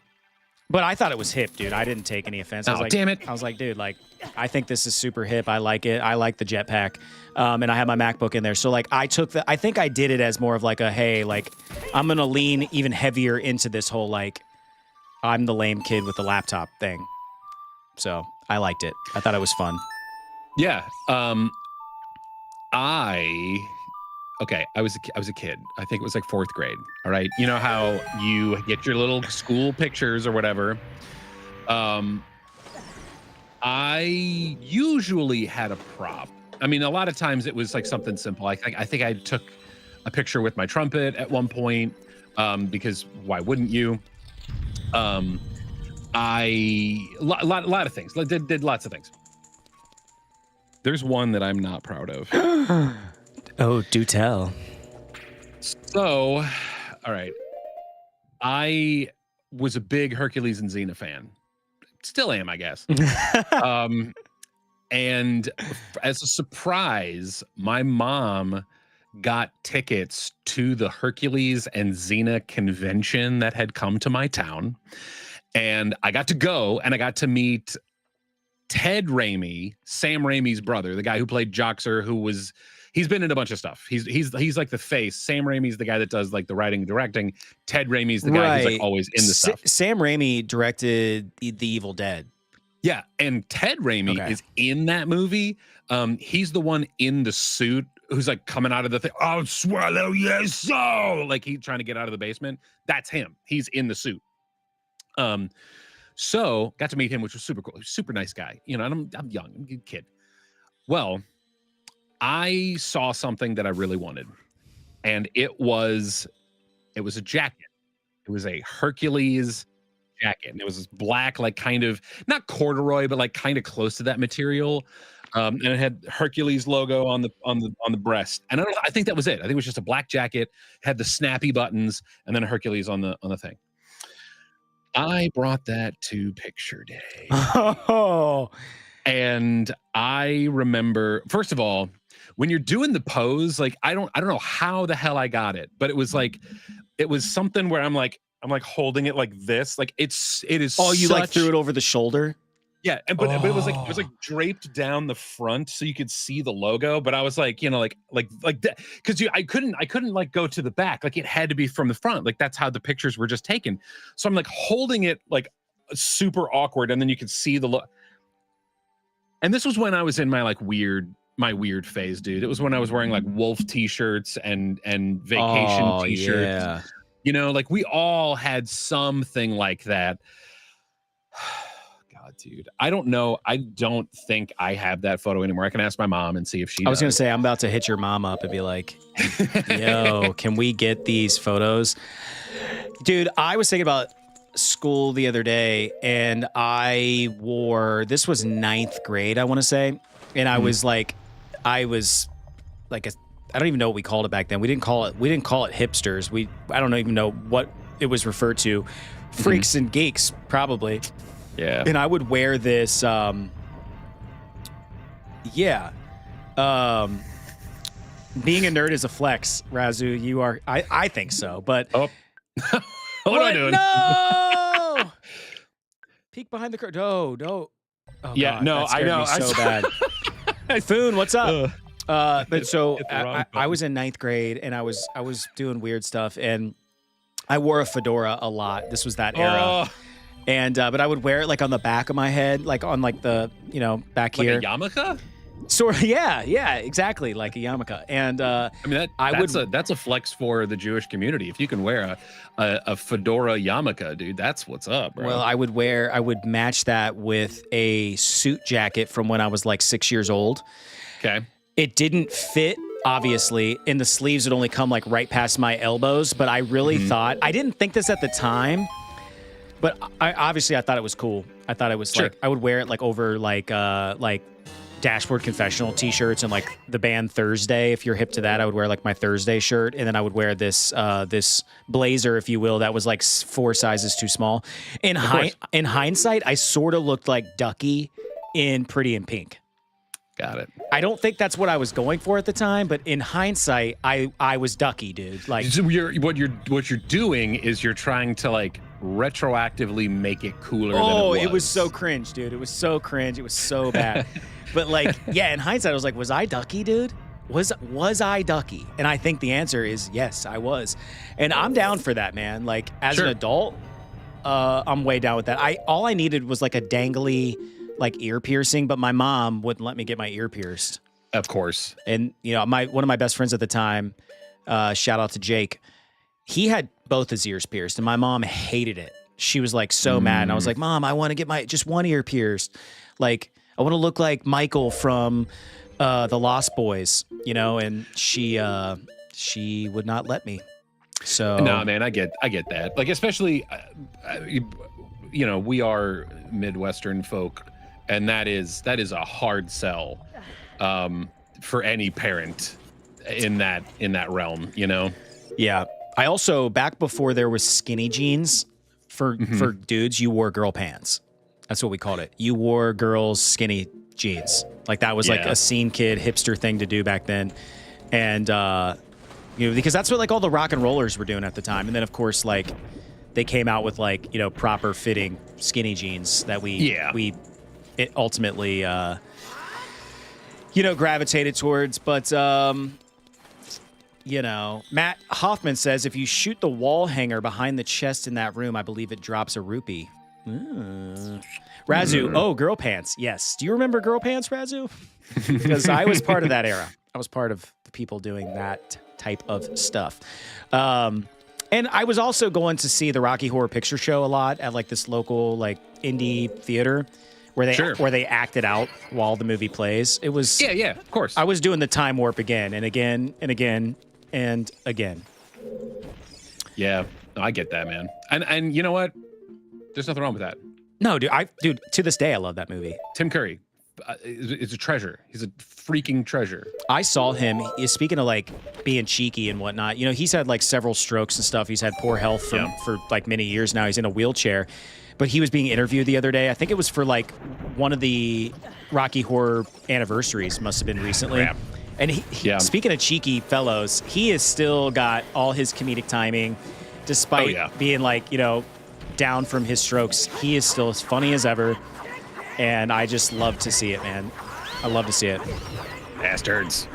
But I thought it was hip, dude. I didn't take any offense. I was like, damn it. I was like, dude, like, I think this is super hip. I like it. I like the jetpack. And I have my MacBook in there. So like I think I did it as more of like a, hey, like I'm going to lean even heavier into this whole, like, I'm the lame kid with the laptop thing. So I liked it. I thought it was fun. Yeah. I was a kid. I think it was like 4th grade. All right. You know how you get your little school pictures or whatever. I usually had a prop. I mean, a lot of times it was like something simple. I think I took a picture with my trumpet at one point, because why wouldn't you? A lot of things. Did lots of things. There's one that I'm not proud of. Oh, do tell. So, all right. I was a big Hercules and Xena fan. Still am, I guess. And as a surprise, my mom got tickets to the Hercules and Xena convention that had come to my town. And I got to go and I got to meet Ted Raimi, Sam Raimi's brother, the guy who played Joxer, he's been in a bunch of stuff. He's like the face. Sam Raimi's the guy that does like the writing and directing. Ted Raimi's the guy who's like always in the stuff. Sam Raimi directed The Evil Dead. Yeah, and Ted Raimi is in that movie. He's the one in the suit who's like coming out of the thing. I'll swallow your soul. Like he's trying to get out of the basement. That's him. He's in the suit. So got to meet him, which was super cool. Super nice guy. You know, and I'm young, I'm a kid. Well, I saw something that I really wanted, and it was a jacket. It was a Hercules jacket, and it was this black, like kind of not corduroy, but like kind of close to that material. And it had Hercules logo on the breast, and I think that was it. I think it was just a black jacket, had the snappy buttons, and then a Hercules on the thing. I brought that to picture day. Oh, and I remember, first of all, when you're doing the pose, like I don't know how the hell I got it, but it was something where I'm like holding it like this, like it is. Oh, you like threw it over the shoulder? Yeah, but it was like draped down the front so you could see the logo. But I was like, you know, like that, because I couldn't like go to the back, like it had to be from the front, like that's how the pictures were just taken. So I'm like holding it like super awkward, and then you could see the look. And this was when I was in my weird phase, dude. It was when I was wearing like wolf t-shirts and vacation t-shirts. Yeah. You know, like we all had something like that. God, dude. I don't know. I don't think I have that photo anymore. I can ask my mom and see if she I was going to does. say, I'm about to hit your mom up and be like, yo, can we get these photos? Dude, I was thinking about school the other day, and this was 9th grade, I want to say. And I was like I don't even know what we called it back then. We didn't call it hipsters. I don't even know what it was referred to. Freaks and geeks, probably. Yeah. And I would wear this, being a nerd is a flex, Razu. You are, I think so, but. Oh. What am I doing? No! Peek behind the curtain. No. Oh, Yeah, God, no, that scared I know. me so bad. Foon, what's up? But so I was in 9th grade, and I was doing weird stuff, and I wore a fedora a lot. This was that era. And but I would wear it like on the back of my head, like on like the back Like here. a yarmulke? Sort of, yeah, exactly, like a yarmulke. And I mean, that's a flex for the Jewish community. If you can wear a fedora yarmulke, dude, that's what's up, bro. Well, I would match that with a suit jacket from when I was like 6 years old. Okay. It didn't fit, obviously, and the sleeves would only come like right past my elbows. But I really thought, I didn't think this at the time, but I thought it was cool. I thought it was like, I would wear it like over like Dashboard Confessional t-shirts and like the band Thursday. If you're hip to that, I would wear like my Thursday shirt, and then I would wear this this blazer, if you will, that was like 4 sizes too small. In hindsight, I sort of looked like Ducky in Pretty in Pink. Got it. I don't think that's what I was going for at the time, but in hindsight, I was Ducky, dude. Like, so what you're doing is you're trying to like retroactively make it cooler than it was. It was so cringe, dude. It was so cringe. It was so bad. But like, yeah, in hindsight, I was like, was I Ducky, dude? Was I Ducky? And I think the answer is yes, I was. And I'm down for that, man. Like, as an adult, I'm way down with that. All I needed was like a dangly like ear piercing, but my mom wouldn't let me get my ear pierced. Of course. And one of my best friends at the time, shout out to Jake, he had both his ears pierced, and my mom hated it. She was like so mad, and I was like, Mom, I want to get just one ear pierced. Like, I want to look like Michael from the Lost Boys, and she would not let me. So no, man, I get that. Like, especially, we are Midwestern folk, and that is a hard sell for any parent in that realm, Yeah. I also, back before there was skinny jeans for dudes, you wore girl pants. That's what we called it. You wore girls' skinny jeans. Like, that was like a scene kid hipster thing to do back then. And, because that's what like all the rock and rollers were doing at the time. And then, of course, like, they came out with like, proper fitting skinny jeans that we ultimately, gravitated towards. But, Matt Hoffman says, if you shoot the wall hanger behind the chest in that room, I believe it drops a rupee. Razu, girl pants. Yes. Do you remember girl pants, Razu? Because I was part of that era. I was part of the people doing that type of stuff. And I was also going to see the Rocky Horror Picture Show a lot at like this local like indie theater where they acted out while the movie plays. It was yeah, of course. I was doing the time warp again and again and again and again. Yeah, no, I get that, man. And you know what? There's nothing wrong with that. No, dude, to this day I love that movie. Tim Curry is a treasure. He's a freaking treasure. I saw him, speaking of like being cheeky and whatnot, he's had like several strokes and stuff. He's had poor health for like many years now. He's in a wheelchair. But he was being interviewed the other day. I think it was for like one of the Rocky Horror anniversaries, must have been recently. Yeah. And he speaking of cheeky fellows, he has still got all his comedic timing, despite being like, down from his strokes. He is still as funny as ever. And I just love to see it, man. I love to see it. Bastards.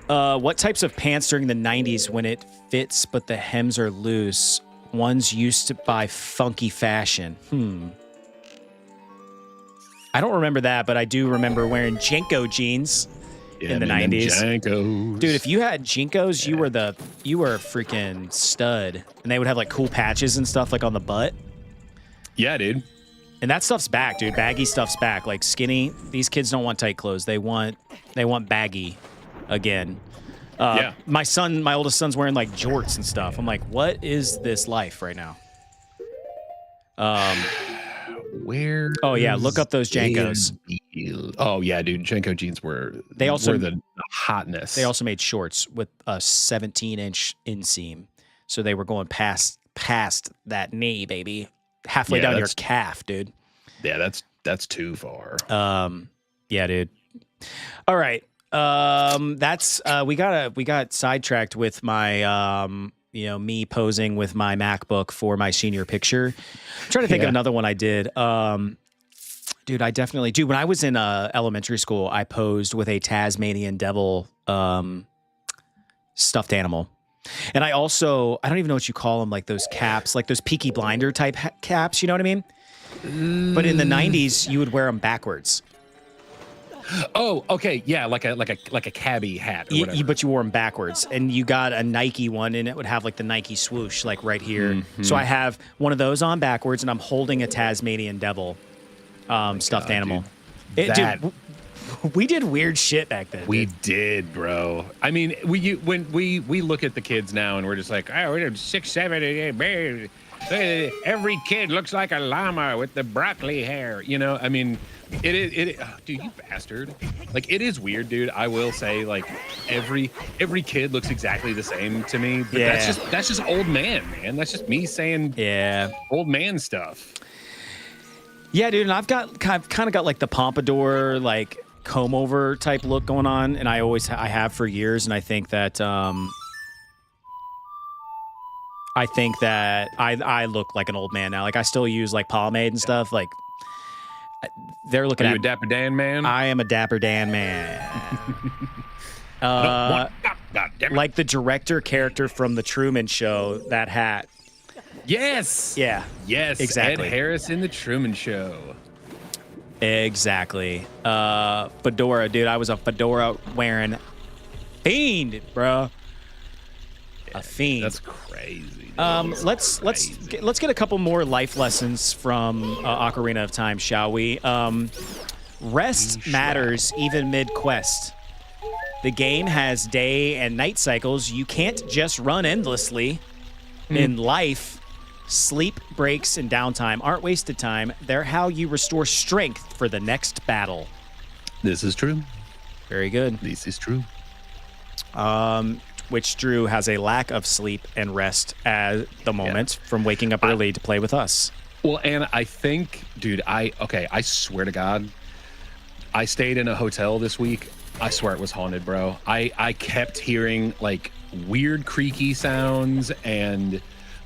What types of pants during the 90s when it fits but the hems are loose? Ones used to buy funky fashion. I don't remember that, but I do remember wearing Jenko jeans in the 90s. Jenkos. Dude, if you had Jinkos, you were a freaking stud. And they would have like cool patches and stuff like on the butt. Yeah, dude. And that stuff's back, dude. Baggy stuff's back. Like skinny, these kids don't want tight clothes. They want baggy again. Yeah. My oldest son's wearing like jorts and stuff. I'm like, what is this life right now? Where? Oh yeah, look up those Jankos. Oh yeah, dude. Janko jeans were the hotness. They also made shorts with a 17-inch inseam, so they were going past that knee, baby, halfway down your calf, dude. Yeah, that's too far. Yeah, dude. All right. That's we got sidetracked with my me posing with my MacBook for my senior picture. I'm trying to think of another one I did. Dude, I definitely do. When I was in elementary school, I posed with a Tasmanian devil stuffed animal. And I don't even know what you call them, like those caps, like those Peaky Blinder type caps, you know what I mean? But in the 90s, you would wear them backwards. Oh, okay, yeah, like a cabbie hat or whatever. But you wore them backwards, and you got a Nike one, and it would have like the Nike swoosh, like right here. Mm-hmm. So I have one of those on backwards, and I'm holding a Tasmanian devil stuffed animal. Dude, we did weird shit back then. We did, bro. I mean, when we look at the kids now, and we're just like, oh, we're 6, 7, 8, every kid looks like a llama with the broccoli hair. You know, I mean. Dude, you bastard. Like, it is weird, dude. I will say, like, every kid looks exactly the same to me. But that's just old man. That's just me saying old man stuff. Yeah, dude, and I've kind of got like the pompadour, like comb over type look going on, and I have for years, and I think that I look like an old man now. Like, I still use like pomade and stuff. Like, they're looking Are at you a Dapper Dan man? I am a Dapper Dan man. Like the director character from the Truman Show, that hat. Yes. Yeah. Yes. Exactly. Ed Harris in the Truman Show. Exactly. Fedora, dude. I was a fedora wearing fiend, bro. A fiend. That's crazy. Let's get a couple more life lessons from Ocarina of Time, shall we? Rest matters even mid-quest. The game has day and night cycles. You can't just run endlessly. In life, sleep, breaks, and downtime aren't wasted time. They're how you restore strength for the next battle. This is true. Very good. This is true. Which Drew has a lack of sleep and rest at the moment from waking up early to play with us. Well, and I think, dude, I swear to God, I stayed in a hotel this week. I swear it was haunted, bro. I kept hearing like weird creaky sounds, and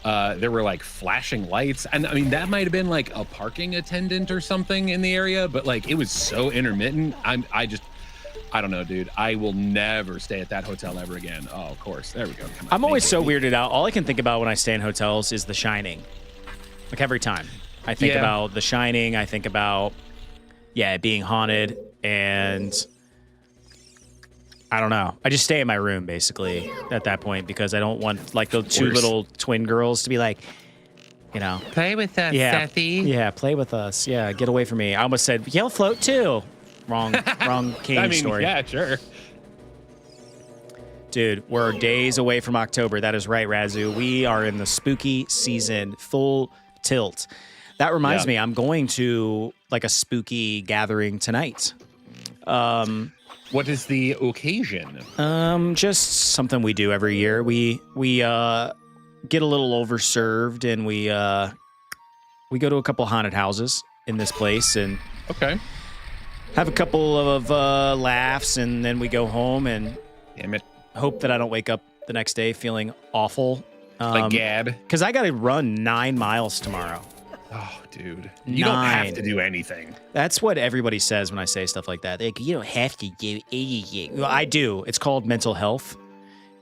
there were like flashing lights. And I mean, that might have been like a parking attendant or something in the area, but like it was so intermittent. I don't know, dude. I will never stay at that hotel ever again. Oh, of course. There we go. Come on. I'm always so weirded out. All I can think about when I stay in hotels is The Shining. Like every time. I think about The Shining. I think about, it being haunted. And I don't know. I just stay in my room, basically, at that point, because I don't want, like, the two little twin girls to be like, you know. Play with us, Sethy. Yeah, play with us. Yeah, get away from me. I almost said, you'll float too. Wrong King story. Yeah, sure. Dude, we're days away from October. That is right, Razu. We are in the spooky season, full tilt. That reminds me, I'm going to like a spooky gathering tonight. What is the occasion? Just something we do every year. We get a little overserved, and we go to a couple haunted houses in this place, and have a couple of laughs, and then we go home and hope that I don't wake up the next day feeling awful. Like Gad. Because I got to run 9 miles tomorrow. Oh, dude. You don't have to do anything. That's what everybody says when I say stuff like that. Like, you don't have to do anything. Well, I do. It's called mental health.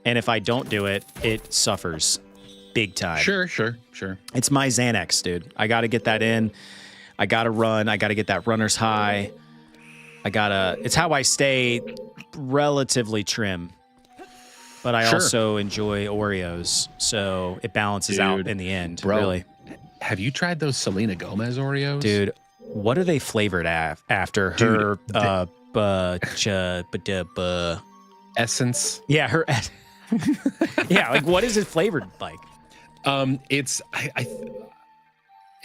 And if I don't do it, it suffers big time. Sure. It's my Xanax, dude. I got to get that in. I got to run. I got to get that runner's high. It's how I stay relatively trim, but I also enjoy Oreos, so it balances out in the end, really. have you tried those Selena Gomez Oreos? Dude, what are they flavored after? Her Essence. yeah, her yeah, like what is it flavored like?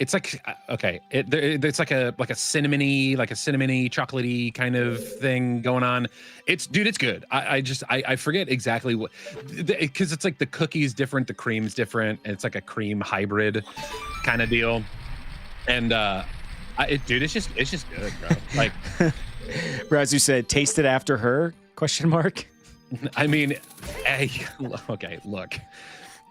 It's like okay, it's like a cinnamony, chocolatey kind of thing going on. It's good. I forget exactly what, because it's like the cookie's different, the cream's different, and it's like a cream hybrid kind of deal. And dude, it's just good, bro. Like, Bro, as you said, taste it after her? Question mark. I mean, okay, look.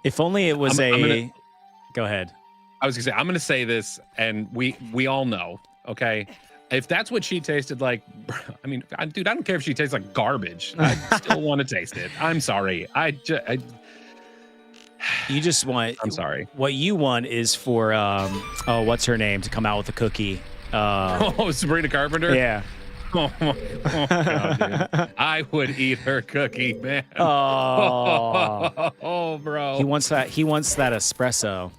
If only it was Go ahead. I was gonna say, I'm gonna say this, and we all know, okay? If that's what she tasted like, I mean, dude, I don't care if she tastes like garbage. I still want to taste it. I'm sorry. You just want. I'm sorry. What you want is for what's her name to come out with a cookie? Sabrina Carpenter. Yeah. Oh, God, dude. I would eat her cookie, man. Oh, bro. He wants that espresso.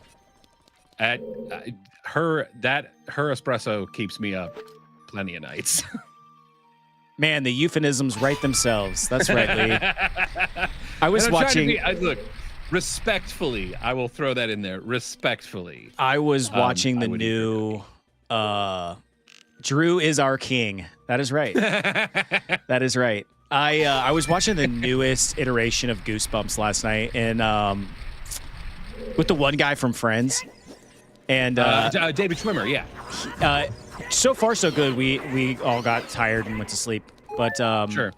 Her espresso keeps me up plenty of nights. Man, the euphemisms write themselves. That's right, Lee. I was watching. Look, respectfully, I will throw that in there. Respectfully, I was watching the new. Drew is our king. That is right. That is right. I was watching the newest iteration of Goosebumps last night, and with the one guy from Friends. And David Schwimmer, yeah. So far, so good. We all got tired and went to sleep. But sure.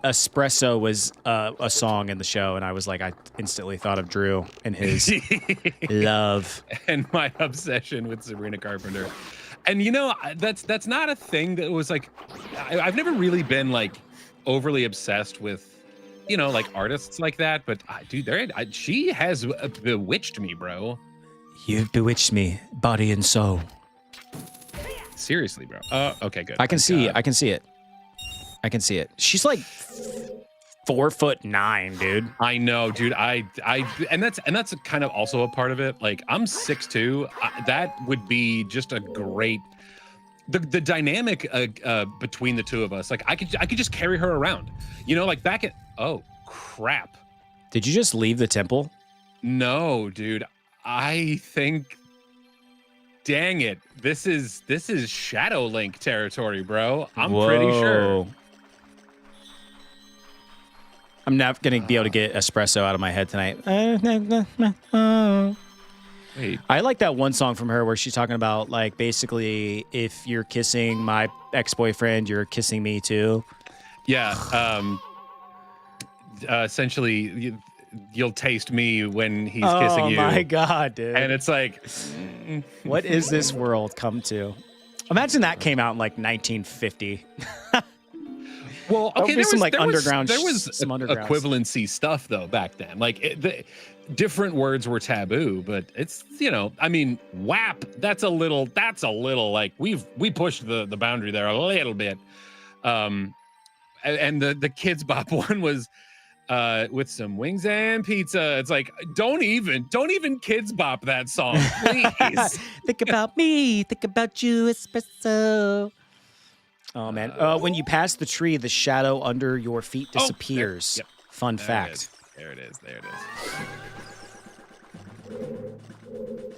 Espresso was a song in the show, and I was like, I instantly thought of Drew and his love and my obsession with Sabrina Carpenter. And you know, that's not a thing that was like, I've never really been like overly obsessed with, you know, like artists like that. But dude, she has bewitched me, bro. You've bewitched me, body and soul. Seriously, bro. Okay, good. I can see it. She's like 4'9", dude. I know, dude. And that's kind of also a part of it. Like, I'm 6'2". That would be just a great the dynamic between the two of us. Like, I could just carry her around. You know, like back at oh crap. Did you just leave the temple? No, dude. I think, dang it, this is Shadow Link territory, bro. I'm pretty sure. I'm not gonna be able to get espresso out of my head tonight. Wait. I like that one song from her where she's talking about, like, basically, if you're kissing my ex-boyfriend, you're kissing me too. Yeah. Essentially, you'll taste me when he's kissing you. Oh my God, dude. And it's like, what is this world come to? Imagine that came out in like 1950. Well, okay, there was some equivalency stuff though back then. Like the different words were taboo, but it's, you know, I mean, WAP. That's a little like we pushed the boundary there a little bit. And the Kids Bop one was with some wings and pizza. It's like, don't even Kids Bop that song, please. Think about me, think about you, espresso. Oh man, when you pass the tree, the shadow under your feet disappears. Yep. Fun fact. There it is.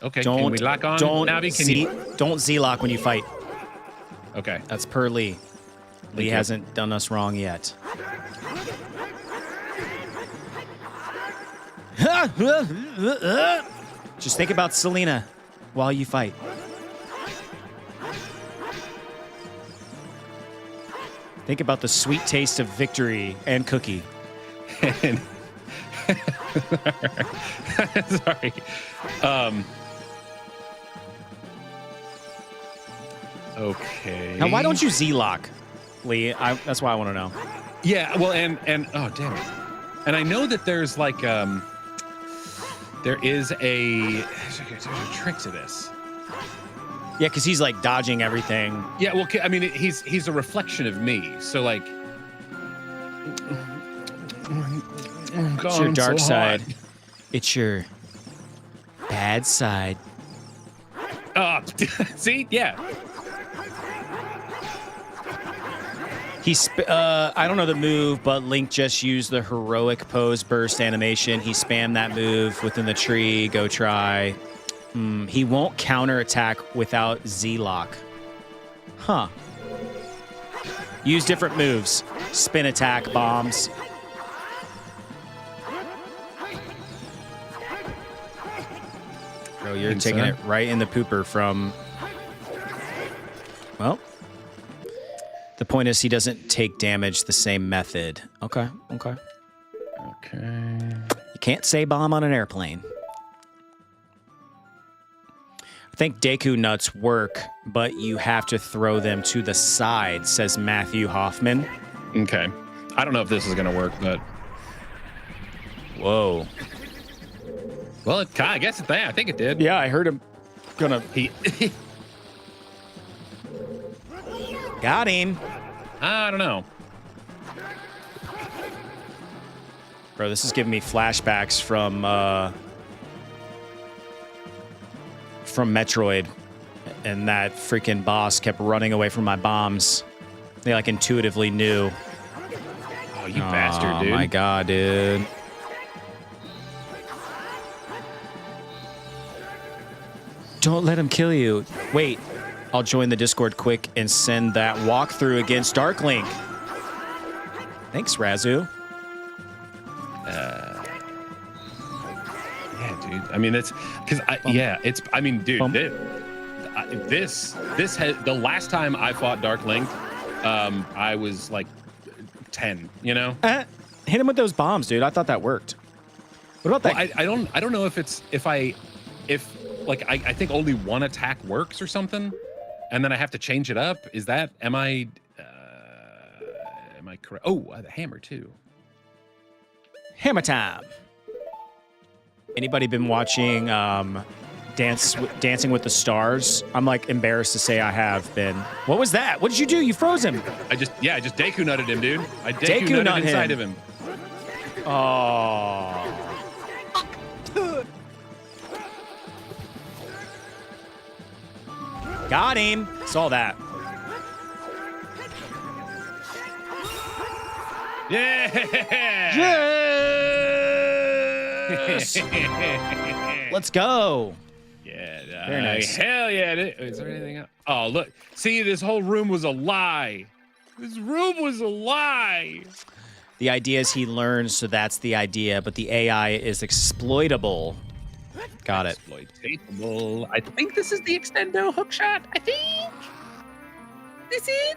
Okay, can we lock on? Navi, don't Z-lock when you fight. Okay. That's per Lee. Lee you. hasn't done us wrong yet. Just think about Selena while you fight. Think about the sweet taste of victory and cookie. Sorry. Okay. Now, why don't you Z-lock, Lee? That's why I want to know. Yeah, well, and oh, damn it. And I know that there's like, there's a trick to this. Yeah, because he's like dodging everything. Yeah, well, I mean, he's a reflection of me. So like, It's your dark side. It's your bad side. See, yeah. I don't know the move, but Link just used the heroic pose burst animation. He spammed that move within the tree. Go try. He won't counter attack without Z-lock. Huh. Use different moves. Spin attack, bombs. Bro, you're taking it right in the pooper from... Well... The point is he doesn't take damage the same method. Okay. Okay. You can't say bomb on an airplane. I think Deku nuts work, but you have to throw them to the side, says Matthew Hoffman. Okay. I don't know if this is going to work, but... Whoa. Well, I guess I think it did. Yeah, I heard him gonna... Got him. I don't know. Bro, this is giving me flashbacks from Metroid. And that freaking boss kept running away from my bombs. They like intuitively knew. Oh, you bastard, dude. Oh my god, dude. Don't let him kill you. Wait. I'll join the Discord quick and send that walkthrough against Dark Link. Thanks, Razu. Yeah, dude. I mean, it's because I mean, dude, this has the last time I fought Dark Link, I was like 10. You know, hit him with those bombs, dude. I thought that worked. What about that? Well, I don't know if I think only one attack works or something. And then I have to change it up. Is that, am I correct? Oh, the hammer too. Hammer time. Anybody been watching Dancing with the Stars? I'm like embarrassed to say I have been. What was that? What did you do? You froze him. I just Deku nutted him, dude. I Deku nutted inside of him. Oh. Got him. Saw that. Yeah. Yes. Let's go. Yeah. Very nice. Hell yeah. Is there anything else? Oh, look. See, this whole room was a lie. This room was a lie. The idea is he learns, so that's the idea, but the AI is exploitable. Got it. Exploitable. I think this is the extendo hookshot. I think. This is.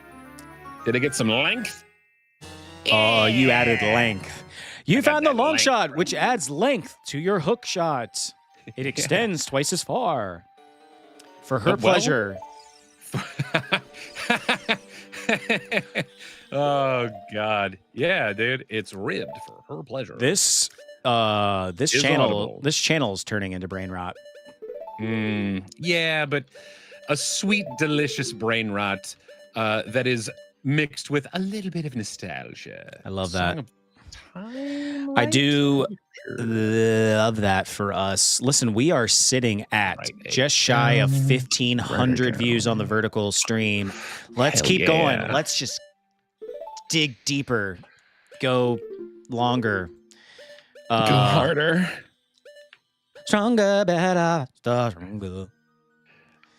Did I get some length? Oh, you added length. You found the long length, shot, bro. which adds length to your hook shot. It extends twice as far. For her pleasure. Oh God. Yeah, dude. It's ribbed for her pleasure. This Is channel audible. is turning into brain rot. Yeah, but a sweet, delicious brain rot that is mixed with a little bit of nostalgia. I love that. Song of Time, I right? do love that for us. Listen, we are sitting at just shy of 1,500 views on the vertical stream. Let's Hell keep yeah. going. Let's just dig deeper, go longer. Go harder. Stronger, better, stronger.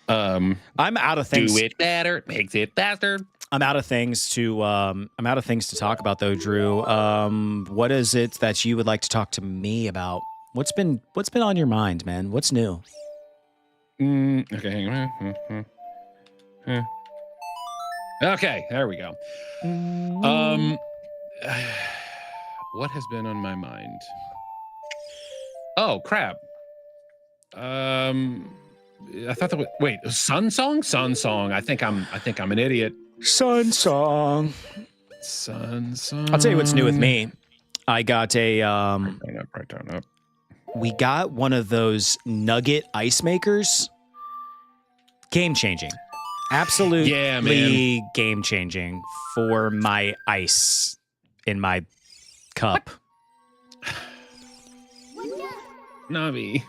I'm out of things. Do it better, makes it faster. I'm out of things to talk about though, Drew. What is it that you would like to talk to me about? What's been on your mind, man? What's new? Okay, hang on. Okay, there we go. What has been on my mind? Oh crap. I thought that was Sun Song? Sun Song. I think I'm an idiot. Sun Song. Sun Song. I'll tell you what's new with me. I got a Right down up. we got one of those nugget ice makers. Game changing. Absolutely Yeah, man. game changing for my ice in my cup. Navi.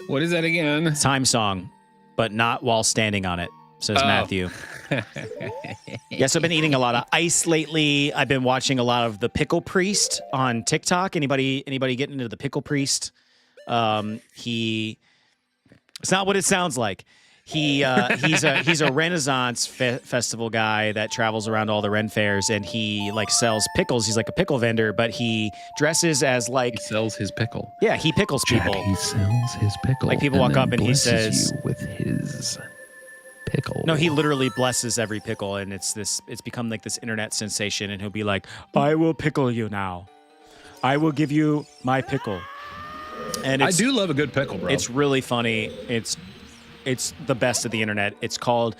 What is that again? Time song. but not while standing on it, says Matthew. Yes, I've been eating a lot of ice lately. I've been watching a lot of the Pickle Priest on TikTok. Anybody getting into the Pickle Priest? It's not what it sounds like. He's a Renaissance festival guy that travels around all the Ren fairs, and he like sells pickles. He's like a pickle vendor, but he dresses as like He sells his pickle. yeah, he pickles people. He sells his pickle. Like, people walk up and he says- you with his pickle. No, he literally blesses every pickle, and it's become like this internet sensation. And he'll be like, "I will pickle you now. I will give you my pickle." And I do love a good pickle, bro. It's really funny. It's the best of the internet. It's called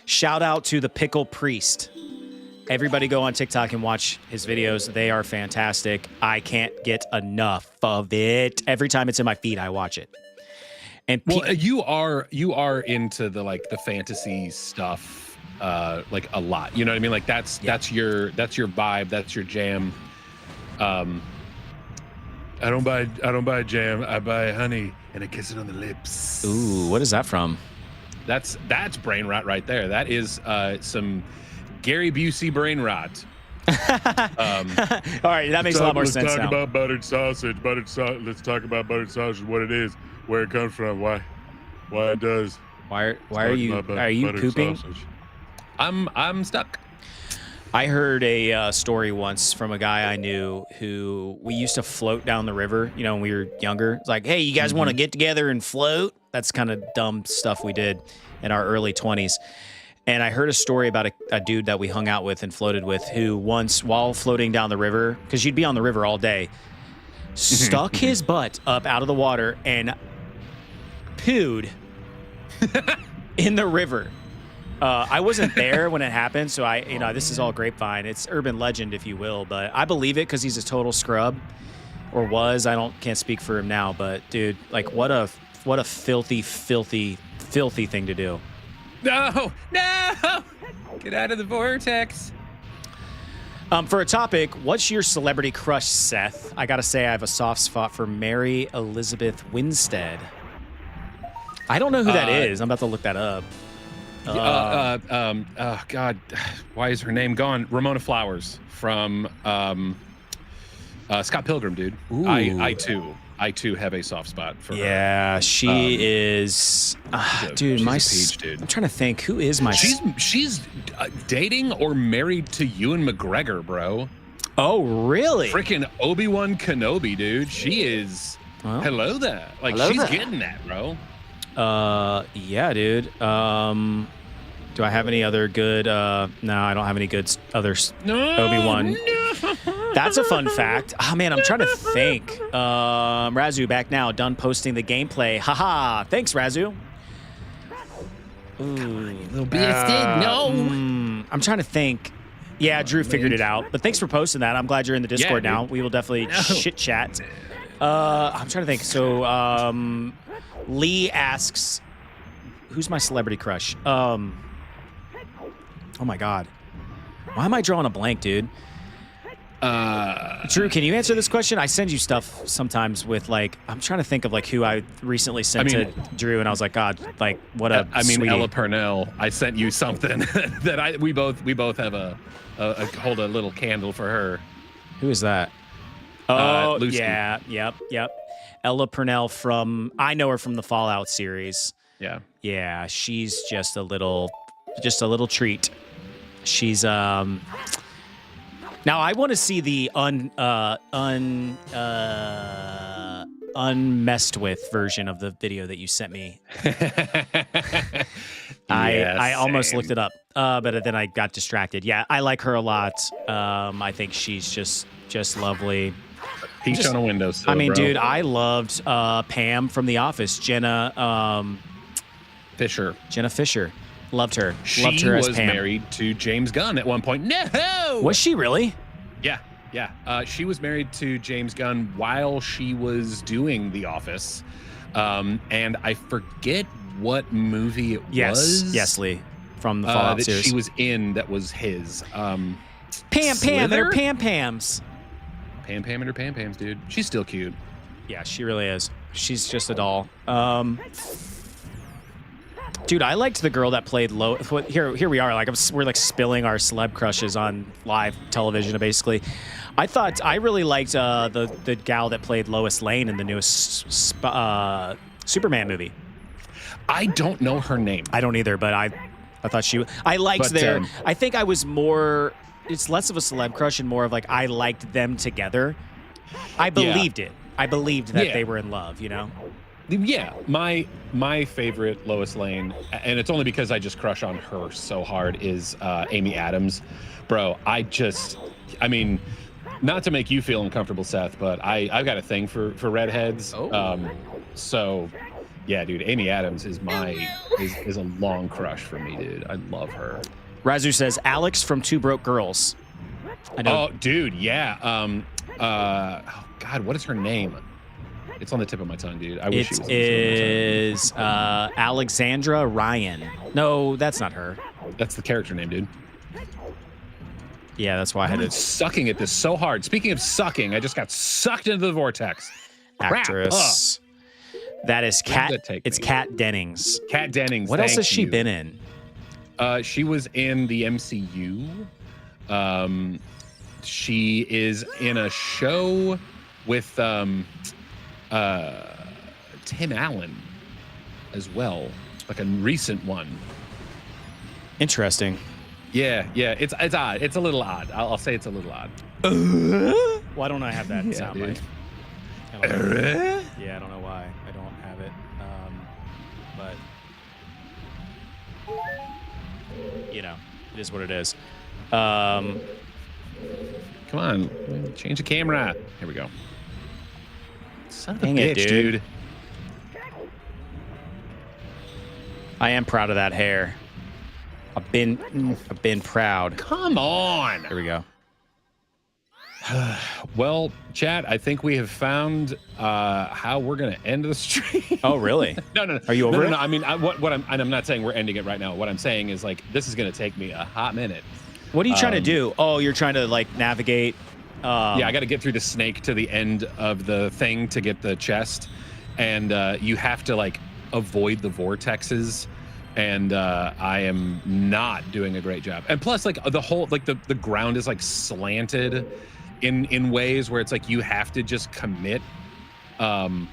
Shout Out to the Pickle Priest. Everybody go on TikTok and watch his videos. They are fantastic. I can't get enough of it. Every time it's in my feed, I watch it. And well, you are into the like the fantasy stuff like a lot. You know what I mean? Like that's your vibe, that's your jam. I don't buy jam. I buy honey and I kiss it on the lips. ooh, what is that from? That's brain rot right there. That is some Gary Busey brain rot. All right, that makes a lot more sense Let's talk now. about buttered sausage. Let's talk about buttered sausage. What it is, where it comes from, why it does. Why are you pooping? Sausage. I'm stuck. I heard a story once from a guy I knew who we used to float down the river, you know, when we were younger. It's like, hey, you guys want to get together and float? That's kind of dumb stuff we did in our early 20s. And I heard a story about a dude that we hung out with and floated with who once, while floating down the river, because you'd be on the river all day, stuck his butt up out of the water and pooed in the river. I wasn't there when it happened, so this is all grapevine. It's urban legend, if you will, but I believe it because he's a total scrub, or was. Can't speak for him now, but dude, like what a filthy thing to do. No! Get out of the vortex. For a topic, what's your celebrity crush, Seth? I gotta say, I have a soft spot for Mary Elizabeth Winstead. I don't know who that is. I'm about to look that up. Oh God, why is her name gone? Ramona Flowers from Scott Pilgrim, dude. Ooh. I too have a soft spot for her. Yeah, she is. Dude, she's my a peach, dude. I'm trying to think. Who is my? She's dating or married to Ewan McGregor, bro. Oh, really? Freaking Obi-Wan Kenobi, dude. She is. Well, hello there. Like hello she's there. getting that, bro. Yeah, dude. Do I have any other good? No, I don't have any good others. Obi-Wan. That's a fun fact. Oh man, I'm trying to think. Razu back now, done posting the gameplay. Haha. Thanks, Razu. Ooh. Little bastard. No. I'm trying to think. Yeah, Drew figured it out. But thanks for posting that. I'm glad you're in the Discord now. dude. We will definitely chit chat. I'm trying to think. So, Lee asks, "Who's my celebrity crush?" Oh my God, why am I drawing a blank, dude? Drew, can you answer this question? I send you stuff sometimes with like, I'm trying to think of like who I recently sent to Drew, and I was like, God, like what a sweetie. Ella Purnell. I sent you something that we both have a hold a little candle for her. Who is that? Oh, Lucy. yeah, yep. Ella Purnell I know her from the Fallout series. Yeah. Yeah, she's just a little treat. She's now I want to see the unmessed with version of the video that you sent me. I almost looked it up, but then I got distracted. Yeah, I like her a lot. I think she's just lovely. Peach on a windowsill. I mean, bro. dude, I loved Pam from The Office, Jenna Fisher. Jenna Fisher. Loved her. She Loved her as was Pam. married to James Gunn at one point. No! Was she really? Yeah. She was married to James Gunn while she was doing The Office. And I forget what movie it was. Yes, Lee, from the Fallout that series. she was in that was his. Pam, they're Pam Pams. Pam and her Pam Pams, dude. She's still cute. Yeah, she really is. She's just a doll. Dude, I liked the girl that played Here we are. Like we're like spilling our celeb crushes on live television, basically. I really liked the gal that played Lois Lane in the newest Superman movie. I don't know her name. I don't either, but I thought I liked their. I think I was more. It's less of a celeb crush and more of like I liked them together. I believed it. I believed that they were in love. You know. Yeah, my favorite Lois Lane, and it's only because I just crush on her so hard, is Amy Adams. Bro, I mean, not to make you feel uncomfortable, Seth, but I've got a thing for redheads. Oh. So yeah, dude, Amy Adams is is a long crush for me, dude. I love her. Razu says Alex from Two Broke Girls. I know. Oh, dude, yeah. Oh God, what is her name? It's on the tip of my tongue, dude. I wish it was Alexandra Ryan. No, that's not her. That's the character name, dude. Yeah, that's why I had it. Sucking at this so hard. Speaking of sucking, I just got sucked into the vortex. Actress. That is Kat. It's Kat Dennings. Kat Dennings. What else has she been in? She was in the MCU. She is in a show with Tim Allen as well, like a recent one. Interesting. Yeah, it's odd. It's a little odd. I'll say it's a little odd. Why don't I have that sound bite? Yeah, I don't know why I don't have it. But you know, it is what it is. Come on, change the camera. Here we go. Son of a bitch, dude. I am proud of that hair. I've been proud. Come on. Here we go. Well, chat, I think we have found how we're going to end the stream. Oh, really? No. Are you over it? No. I mean, I'm not saying we're ending it right now. What I'm saying is, like, this is going to take me a hot minute. What are you trying to do? Oh, you're trying to, like, navigate. Yeah, I got to get through the snake to the end of the thing to get the chest. And you have to, like, avoid the vortexes. And I am not doing a great job. And plus, like, the whole, like, the ground is, like, slanted in ways where it's like you have to just commit. And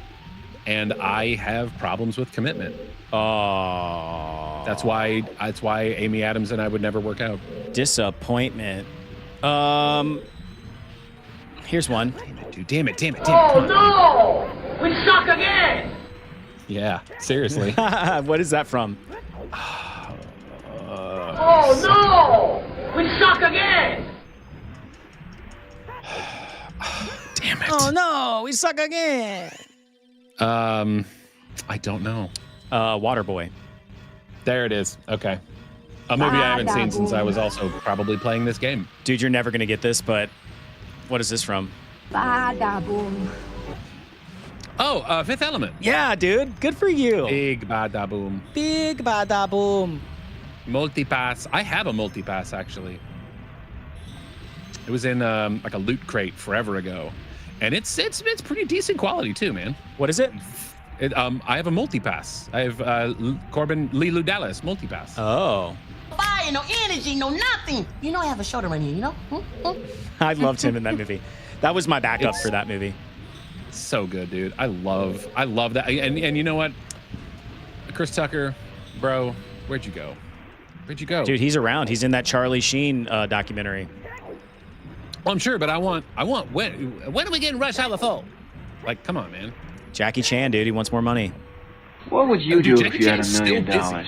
I have problems with commitment. Oh. That's why Amy Adams and I would never work out. Disappointment. Here's one. Damn it. Oh no! We suck again! Yeah, seriously. What is that from? Oh no! We suck again! Damn it. Oh no, we suck again. I don't know. Waterboy. There it is. Okay. A movie I haven't seen since I was also probably playing this game. Dude, you're never gonna get this, but what is this from? Badaboom. Oh, Fifth Element. Yeah, dude. Good for you. Big bada boom. Big bada boom. Multipass. I have a multipass actually. It was in like a loot crate forever ago, and it's pretty decent quality too, man. What is it? I have a multipass. I have Corbin Lilu Dallas multipass. Oh. Fire, no energy, no nothing. You know I have a shoulder right here, you know? I loved him in that movie. That was my backup for that movie. So good, dude. I love that. And you know what? Chris Tucker, bro, where'd you go? Dude, he's around. He's in that Charlie Sheen documentary. Well, I'm sure, but I want when are we getting Rush Hour 4? Like, come on, man. Jackie Chan, dude, he wants more money. What would you do if Jackie you had Chan's $1 million? still busy.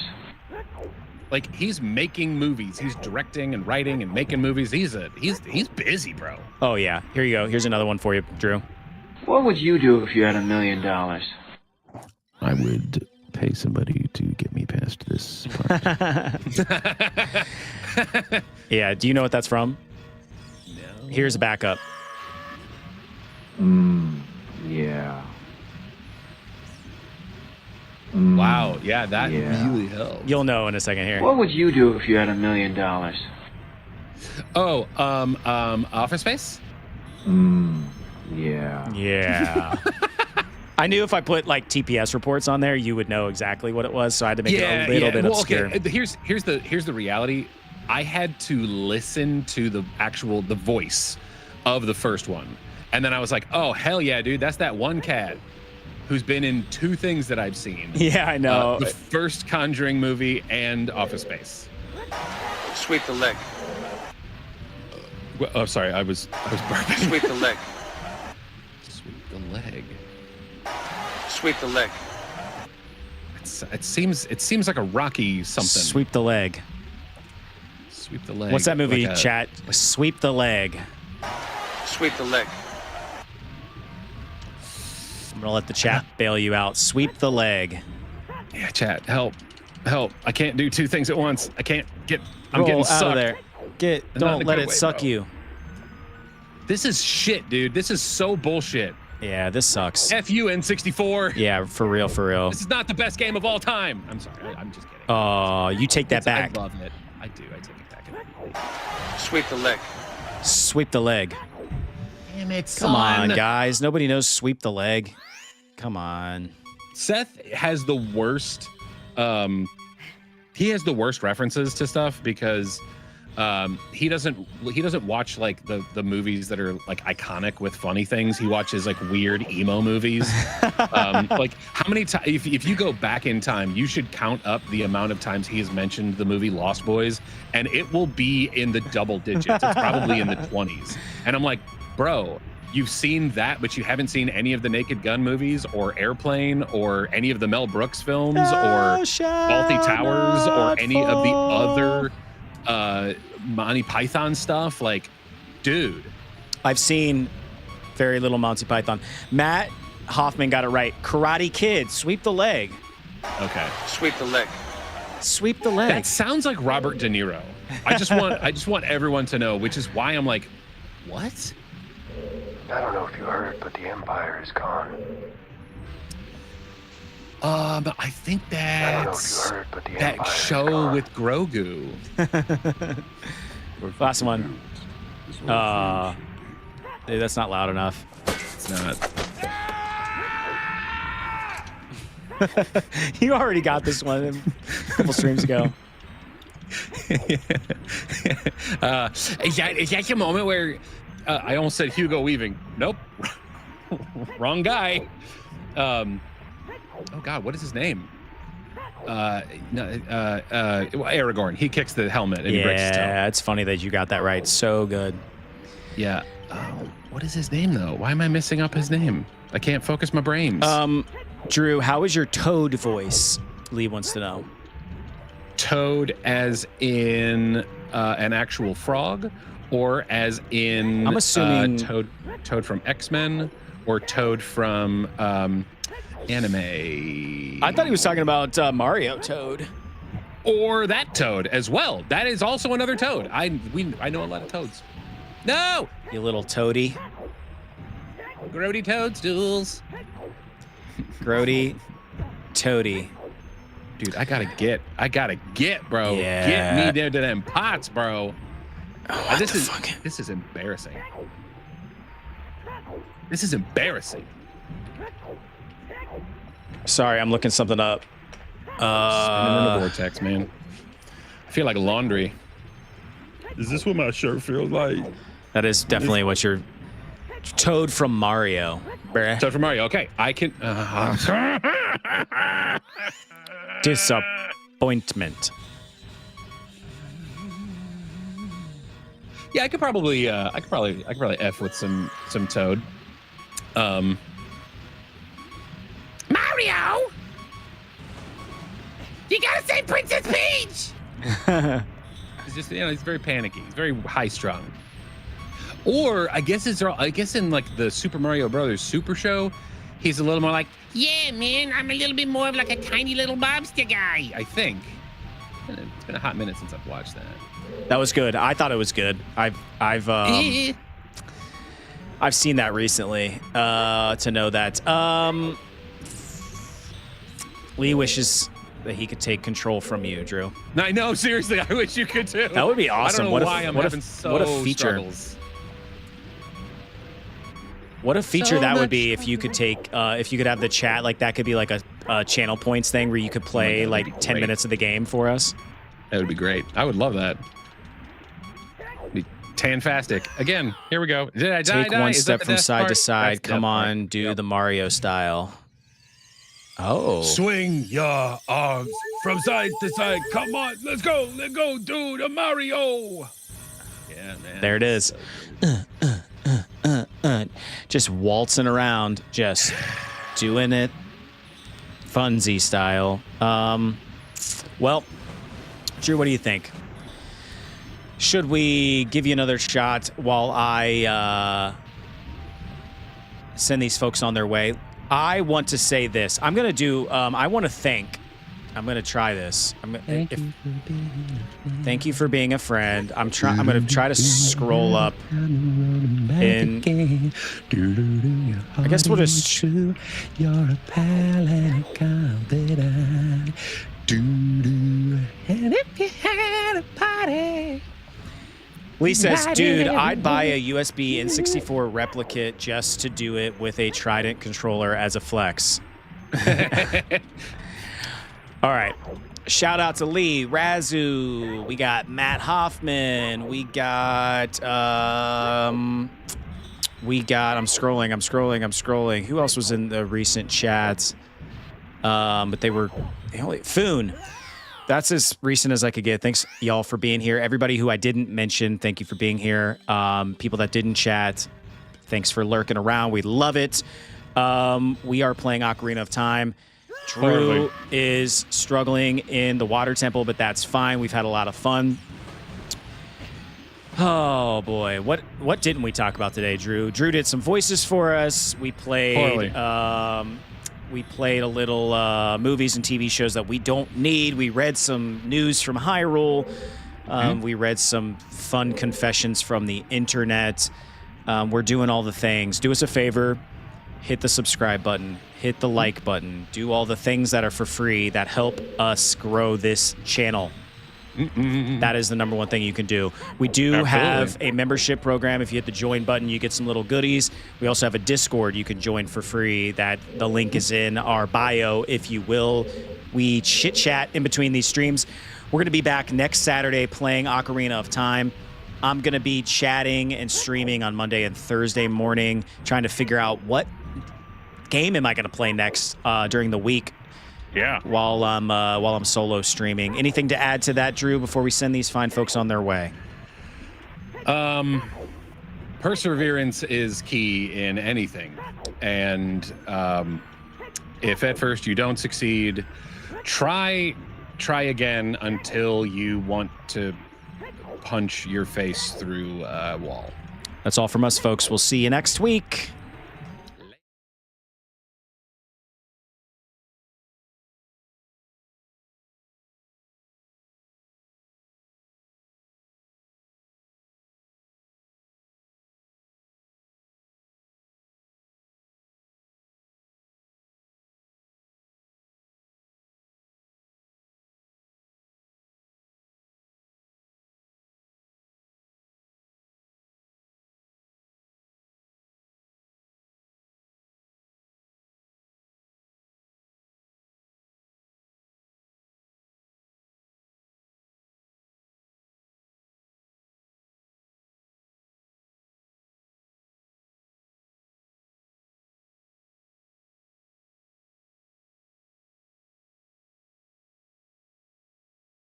Like, he's making movies. He's directing and writing and making movies. He's busy, bro. Oh yeah. Here you go. Here's another one for you, Drew. What would you do if you had $1 million? I would pay somebody to get me past this part. Yeah. Do you know what that's from? No. Here's a backup. Yeah. Wow. Yeah, that really helps. You'll know in a second here. What would you do if you had $1 million? Oh, Office Space? Yeah. Yeah. I knew if I put like TPS reports on there, you would know exactly what it was. So I had to make it a little bit obscure. Okay. Here's the reality. I had to listen to the voice of the first one, and then I was like, oh hell yeah, dude, that's that one cat who's been in 2 things that I've seen. Yeah, I know. The first Conjuring movie and Office Space. Sweep the leg. Oh, sorry, I was burping. Sweep the leg. Sweep the leg. Sweep the leg. It seems like a Rocky something. Sweep the leg. Sweep the leg. What's that movie, like chat? Sweep the leg. Sweep the leg. I'm gonna let the chat bail you out. Sweep the leg. Yeah, chat, help. I can't do 2 things at once. I'm Roll getting out sucked. of there. Don't let it suck you. This is shit, dude. This is so bullshit. Yeah, this sucks. F you, N64. Yeah, for real. This is not the best game of all time. I'm sorry. I'm just kidding. Oh, you take that back. I love it. I do. I take it back. Sweep the leg. Sweep the leg. Damn it, Come on, guys. Nobody knows sweep the leg. Come on. Seth has the worst. He has the worst references to stuff because he doesn't watch like the movies that are like iconic with funny things. He watches like weird emo movies. Like how many times if you go back in time, you should count up the amount of times he has mentioned the movie Lost Boys, and it will be in the double digits. It's probably in the 20s. And I'm like, bro, you've seen that, but you haven't seen any of the Naked Gun movies or Airplane or any of the Mel Brooks films or Faulty Towers or any of the other Monty Python stuff. Like, dude. I've seen very little Monty Python. Matt Hoffman got it right. Karate Kid, sweep the leg. Okay. Sweep the leg. Sweep the leg. That sounds like Robert De Niro. I just want everyone to know, which is why I'm like, what? I don't know if you heard, but the Empire is gone. I think that's that show gone. with Grogu. Last one. Dude, that's not loud enough. It's not. You already got this one a couple streams ago. Is that the moment where I almost said Hugo Weaving? Nope. Wrong guy. Oh God, what is his name? Aragorn. He kicks the helmet and he breaks his toe. Yeah, it's funny that you got that right. So good. Yeah. What is his name though? Why am I messing up his name? I can't focus my brains. Drew, how is your Toad voice? Lee wants to know. Toad as in an actual frog, or as in I'm assuming Toad from X-Men, or Toad from anime. I thought he was talking about Mario Toad. Or that Toad as well. That is also another Toad. I know a lot of Toads. No! You little toady. Grody toadstools. Grody Toady. Dude, I gotta get, bro. Yeah. Get me there to them pots, bro. This is embarrassing. This is embarrassing. Sorry, I'm looking something up. Spinning in the vortex, man. I feel like laundry. Is this what my shirt feels like? That is definitely what you're... Toad from Mario. Bruh. Toad from Mario. Okay, I can... Disappointment. Yeah, I could probably F with some Toad. Mario! You gotta say Princess Peach! He's just, he's very panicky. He's very high strung. Or I guess in like the Super Mario Brothers Super Show, he's a little more like, Yeah, man, I'm a little bit more of like a tiny little mobster guy. I think. It's been a hot minute since I've watched that. That was good. I thought it was good. I've seen that recently to know that. Lee wishes that he could take control from you, Drew. I know, seriously, I wish you could too. That would be awesome. I don't know why I'm having so what a feature. struggles. What a feature So that would much be if you could take, if you could have the chat, like that could be like a channel points thing where you could play God, that'd like be 10 great. minutes of the game for us. That would be great. I would love that. Be Tantastic. Again, here we go. Did I die? Take one step from side to side. That's Come death part. on, do Yep. the Mario style. Oh. Swing your arms from side to side. Come on, let's go, do the Mario. Yeah, man. There it is. Just waltzing around, just doing it funsy style. Well, Drew, what do you think? Should we give you another shot while I send these folks on their way? I want to say this. I'm going to do, I want to thank. I'm going to try this. Thank you for being a friend. I'm going to try to scroll up. I guess we'll just. You're a pal and a confidant. And if you had a party. Lee says, dude, I'd buy a USB N64 replicate just to do it with a Trident controller as a flex. All right. Shout out to Lee, Razu. We got Matt Hoffman. We got I'm scrolling. Who else was in the recent chats? But they only Foon. That's as recent as I could get. Thanks, y'all, for being here. Everybody who I didn't mention, thank you for being here. People that didn't chat, thanks for lurking around. We love it. We are playing Ocarina of Time. Drew is struggling in the water temple, but that's fine. We've had a lot of fun. Oh, boy. What didn't we talk about today, Drew? Drew did some voices for us. We played... We played a little movies and TV shows that we don't need. We read some news from Hyrule. We read some fun confessions from the internet. We're doing all the things. Do us a favor. Hit the subscribe button. Hit the like button. Do all the things that are for free that help us grow this channel. That is the number one thing you can do. We do have a membership program. If you hit the join button, you get some little goodies. We also have a Discord you can join for free. That the link is in our bio, if you will. We chit chat in between these streams. We're going to be back next Saturday playing Ocarina of Time. I'm going to be chatting and streaming on Monday and Thursday morning, trying to figure out what game am I going to play next during the week. Yeah. While I'm solo streaming. Anything to add to that, Drew, before we send these fine folks on their way? Perseverance is key in anything. And if at first you don't succeed, try again until you want to punch your face through a wall. That's all from us, folks. We'll see you next week.